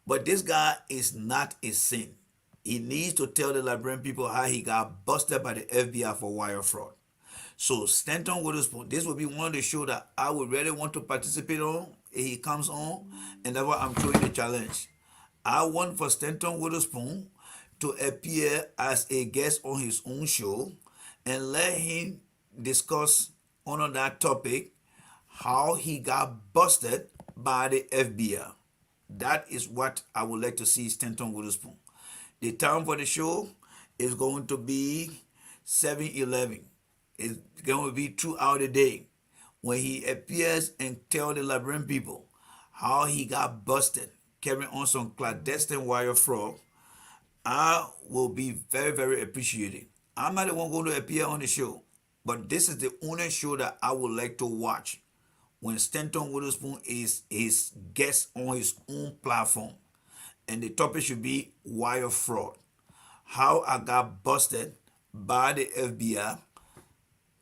But this guy is not a sin. He needs to tell the Liberian people how he got busted by the FBI for wire fraud. So Stanton Witherspoon, this will be one of the shows that I would really want to participate on if he comes on, and that's why I'm throwing the challenge. I want for Stanton Witherspoon to appear as a guest on his own show and let him discuss on that topic how he got busted by the FBI. That is what I would like to see Stanton Witherspoon. The time for the show is going to be 7-11. It's going to be throughout the day when he appears and tell the Liberian people how he got busted carrying on some clandestine wire fraud. I will be very, very appreciative. I'm not the one going to appear on the show, but this is the only show that I would like to watch when Stanton Witherspoon is his guest on his own platform. And the topic should be wire fraud. How I got busted by the FBI.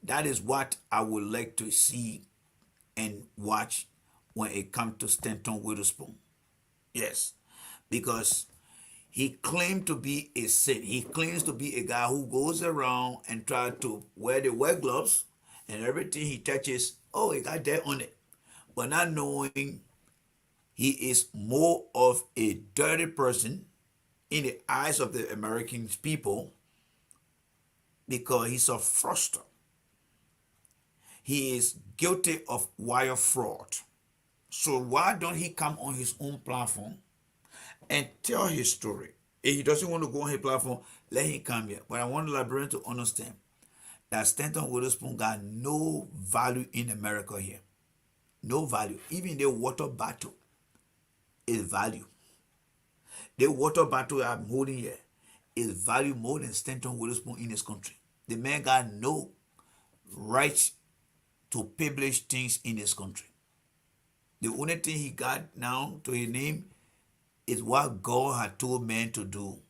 That is what I would like to see and watch when it comes to Stanton Witherspoon. Yes, because he claimed to be a saint. He claims to be a guy who goes around and tries to wear the white gloves and everything he touches, oh, he got that on it. But not knowing he is more of a dirty person in the eyes of the American people because he's a fraudster. He is guilty of wire fraud. So why don't he come on his own platform and tell his story? If he doesn't want to go on his platform, let him come here. But I want the Liberians to understand that Stanton Witherspoon got no value in America here. No value. Even the water bottle is value. The water bottle I'm holding here is value more than Stanton Witherspoon in this country. The man got no right to publish things in this country. The only thing he got now to his name is what God had told men to do.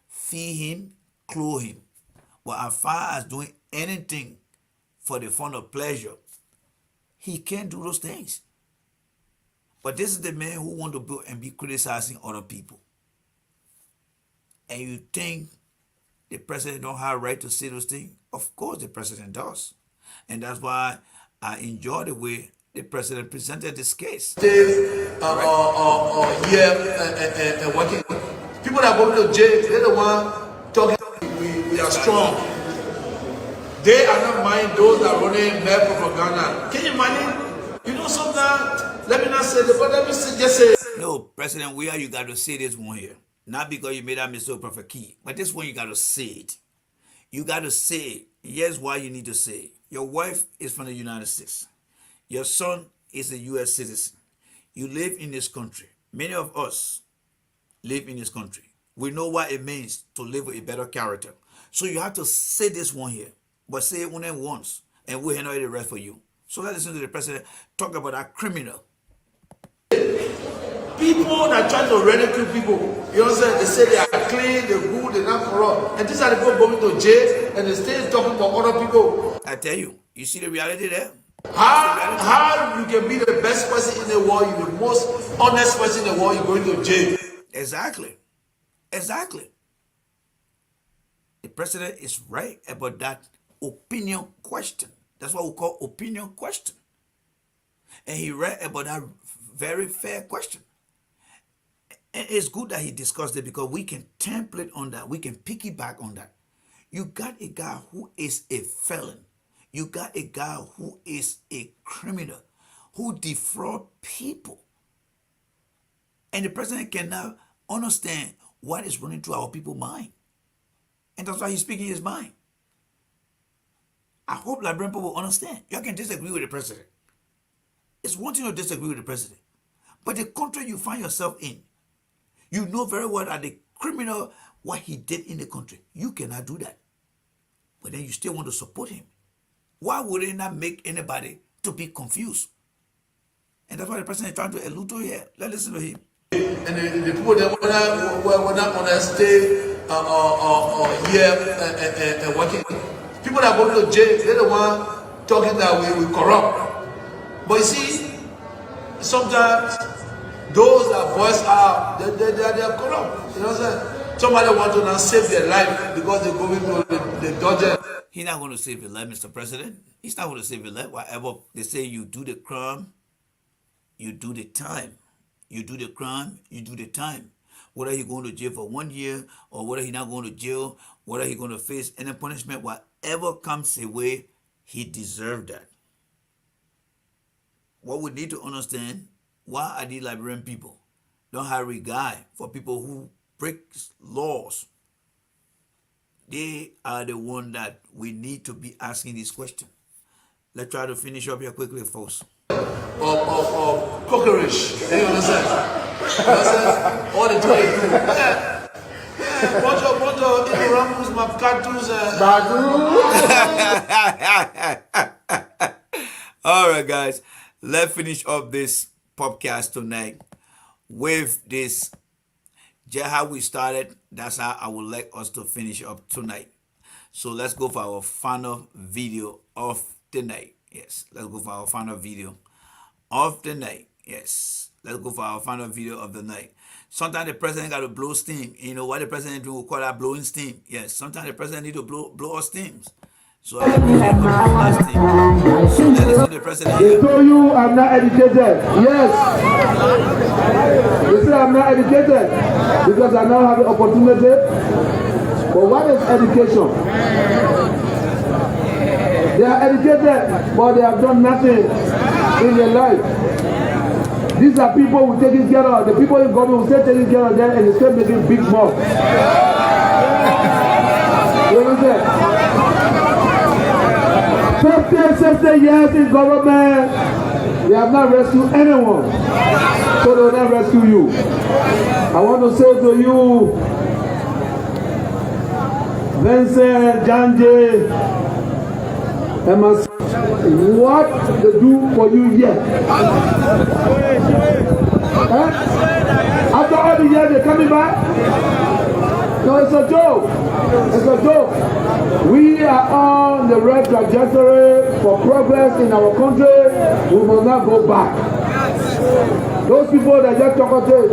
Feed him, clothe him. But as far as doing anything for the fun of pleasure, he can't do those things. But this is the man who want to build and be criticizing other people. And you think the president don't have a right to say those things? Of course the president does. And that's why I enjoy the way the president presented this case. Working. People that go to jail, they're the one talking. We are strong. They are not mind those that are running mad propaganda. Can you imagine? You know something? Let me not say it, but let me just say. No, President Weah, you got to say this one here. Not because you made that mistake, Prophet Key, but this one you got to say it. You got to say it. Here's why you need to say it. Your wife is from the United States. Your son is a U.S. citizen. You live in this country. Many of us live in this country. We know what it means to live with a better character. So you have to say this one here, but say it only once, and we'll handle the rest for you. So let's listen to the president talk about that criminal. People that try to ridicule people, you know what I'm saying? They say they are clean, they're good, they're not corrupt. And these are the people going to jail and they stay talking about other people. I tell you, you see the reality there? How you can be the best person in the world, you're the most honest person in the world, you're going to jail. Exactly. Exactly. The president is right about that opinion question. That's what we call opinion question. And he read about that very fair question. And it's good that he discussed it because we can template on that. We can piggyback on that. You got a guy who is a felon. You got a guy who is a criminal, who defraud people. And the president cannot understand what is running through our people's mind. And that's why he's speaking his mind. I hope Liberian people will understand. You can disagree with the president. It's one thing to disagree with the president. But the country you find yourself in, you know very well that the criminal, what he did in the country, you cannot do that. But then you still want to support him. Why would it not make anybody to be confused? And that's why the president is trying to allude to here. Let's listen to him. And the people that were not going to stay year and working. People that go to jail, they're the one talking that we corrupt. But you see, sometimes those that voice out, they are corrupt. You know what I'm saying? Somebody want to now save their life because they go into the dodger. He's not going to save your life, Mr. President. He's not going to save your life. Whatever they say, you do the crime, you do the time. You do the crime, you do the time. Whether he's going to jail for 1 year or whether he's not going to jail, whether he's going to face any punishment, whatever comes his way, he deserves that. What we need to understand, why are these Liberian people don't have regard for people who break laws? They are the one that we need to be asking this question. Let's try to finish up here quickly, folks. Of cockroach. You understand? All the time. Bunch of ignoramus, mapcatus, All right, guys. Let's finish up this podcast tonight with this. Just how we started, that's how I would like us to finish up tonight. So let's go for our final video of the night. Yes, let's go for our final video of the night. Yes, let's go for our final video of the night. Sometimes the president got to blow steam. You know what the president do? We call that blowing steam. Yes, sometimes the president need to blow our steams. So I so let's listen to the president. They told you I'm not educated. Yes. They say I'm not educated because I now have the opportunity. But what is education? They are educated, but they have done nothing in their life. These are people who taking care of the people in government who stay taking care of them and they still making big mouth. You understand? 50 years in government, they have not rescued anyone, so they will not rescue you. I want to say to you, Vincent, Janje, and myself, what they do for you yet? After all the years, they're coming back? No, it's a joke. It's a joke. We are on the right trajectory for progress in our country. We must not go back. Those people that just talkative,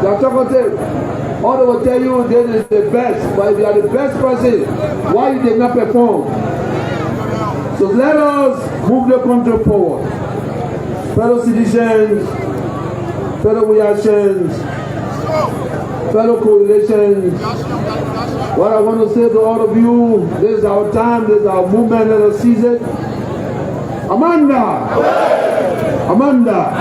they are talkative. All they will tell you this is the best. But if you are the best person, why you did not perform? So let us move the country forward. Fellow citizens, fellow reactions, fellow coalitions, what I want to say to all of you, this is our time, this is our movement, let us seize it. Amanda! Amanda!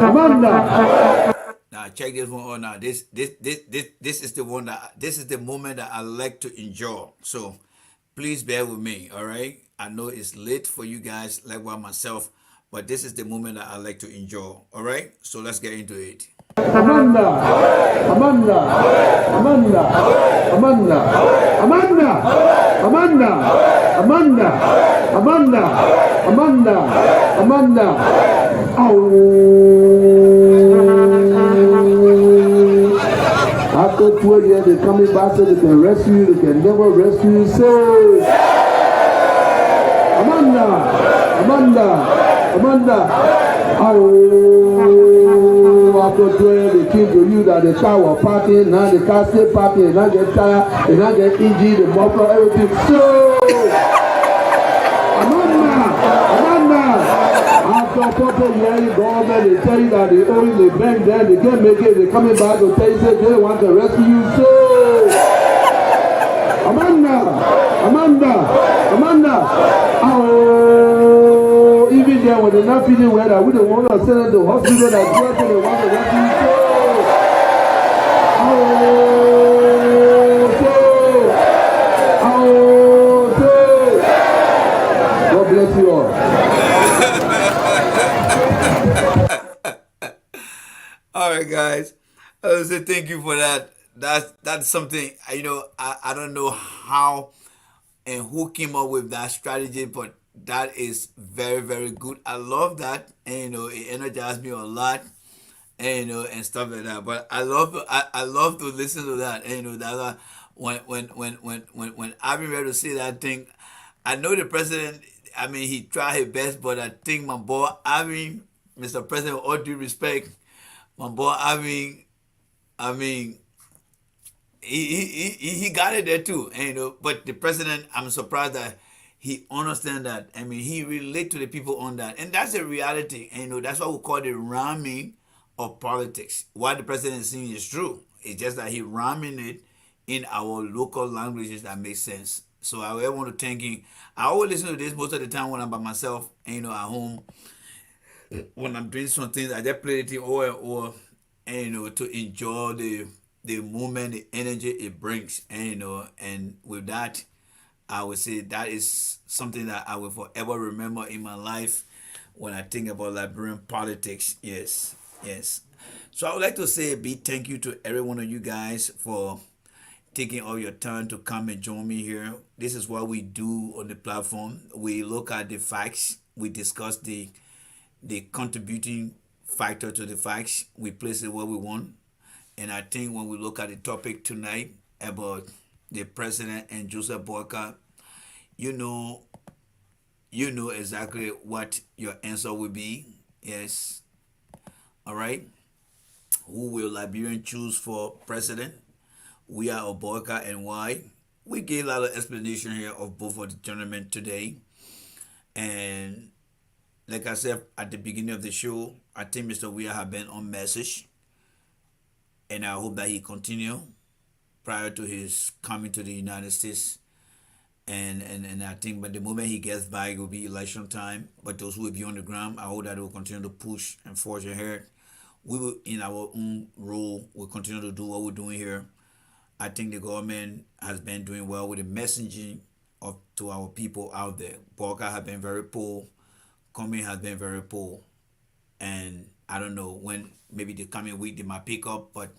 Amanda! Now check this one out now. This is the one that this is the moment that I like to enjoy. So please bear with me, all right? I know it's late for you guys, like myself, but this is the moment that I like to enjoy. All right? So let's get into it. Amanda! Amanda! Amanda! Amanda! Amanda! Amanda! Amanda! Amanda! Amanda! Amanda! After 12 years, they coming back so they can rescue you, they can never rescue you. Say, Amanda! Amanda! Amanda! After 12, they came to you that the car was parking, now the car still parking, now get tired, and now get engine, the muffler, everything. So, Amanda! Amanda! After 40 years in government, they tell you that they owe you, they bank them, they can't make it, they coming back to tell you, say they want to rescue you. So, Amanda! Amanda! Amanda! Even there, when they're not feeling well, that we don't want to send them to the hospital, that they want to rescue you. God bless you all. All right, guys. I would say thank you for that. That's something, you know, I don't know how and who came up with that strategy, but that is very, very good. I love that. And, you know, it energized me a lot. and and stuff like that. But I love to listen to that. And that when I've been ready to say that thing, I know the president. I mean, he tried his best, but I think my boy Irving, Mr. President, with all due respect, my boy Irving, I mean, he got it there too. And but the president, I'm surprised that he understands that. I mean, he relate to the people on that, and that's a reality. And that's what we call the rhyming of politics. What the president is saying is true. It's just that he rhyming it in our local languages that makes sense. So I want to thank him. I always listen to this most of the time when I'm by myself, at home. When I'm doing something, I just play it over and over, and to enjoy the moment, the energy it brings, and with that, I would say that is something that I will forever remember in my life when I think about Liberian politics. Yes, yes. So I would like to say a big thank you to every one of you guys for taking all your time to come and join me here. This is what we do on the platform. We look at the facts. We discuss the contributing factor to the facts. We place it where we want. And I think when we look at the topic tonight about the president and Joseph Boakai, you know exactly what your answer will be. Yes. All right. Who will Liberian choose for president? Weah or Boakai, and why? We gave a lot of explanation here of both of the gentlemen today. And like I said at the beginning of the show, I think Mr. Weah has been on message. And I hope that he continue prior to his coming to the United States. And I think by the moment he gets back, it will be election time. But those who will be on the ground, I hope that they will continue to push and forge ahead. We will, in our own role, will continue to do what we're doing here. I think the government has been doing well with the messaging to our people out there. Boakai has been very poor. Coming has been very poor. And I don't know when, maybe the coming week they might pick up, but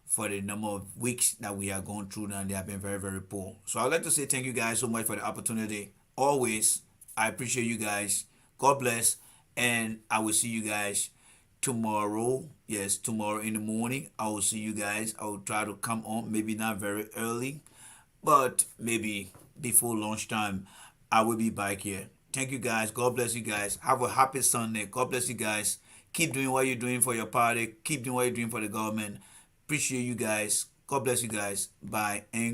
for the number of weeks that we are going through now, they have been very, very poor. So I'd like to say thank you guys so much for the opportunity. Always, I appreciate you guys. God bless. And I will see you guys tomorrow. Yes, tomorrow in the morning. I will see you guys. I will try to come on, maybe not very early, but maybe before lunchtime, I will be back here. Thank you guys. God bless you guys. Have a happy Sunday. God bless you guys. Keep doing what you're doing for your party. Keep doing what you're doing for the government. Appreciate you guys. God bless you guys. Bye. And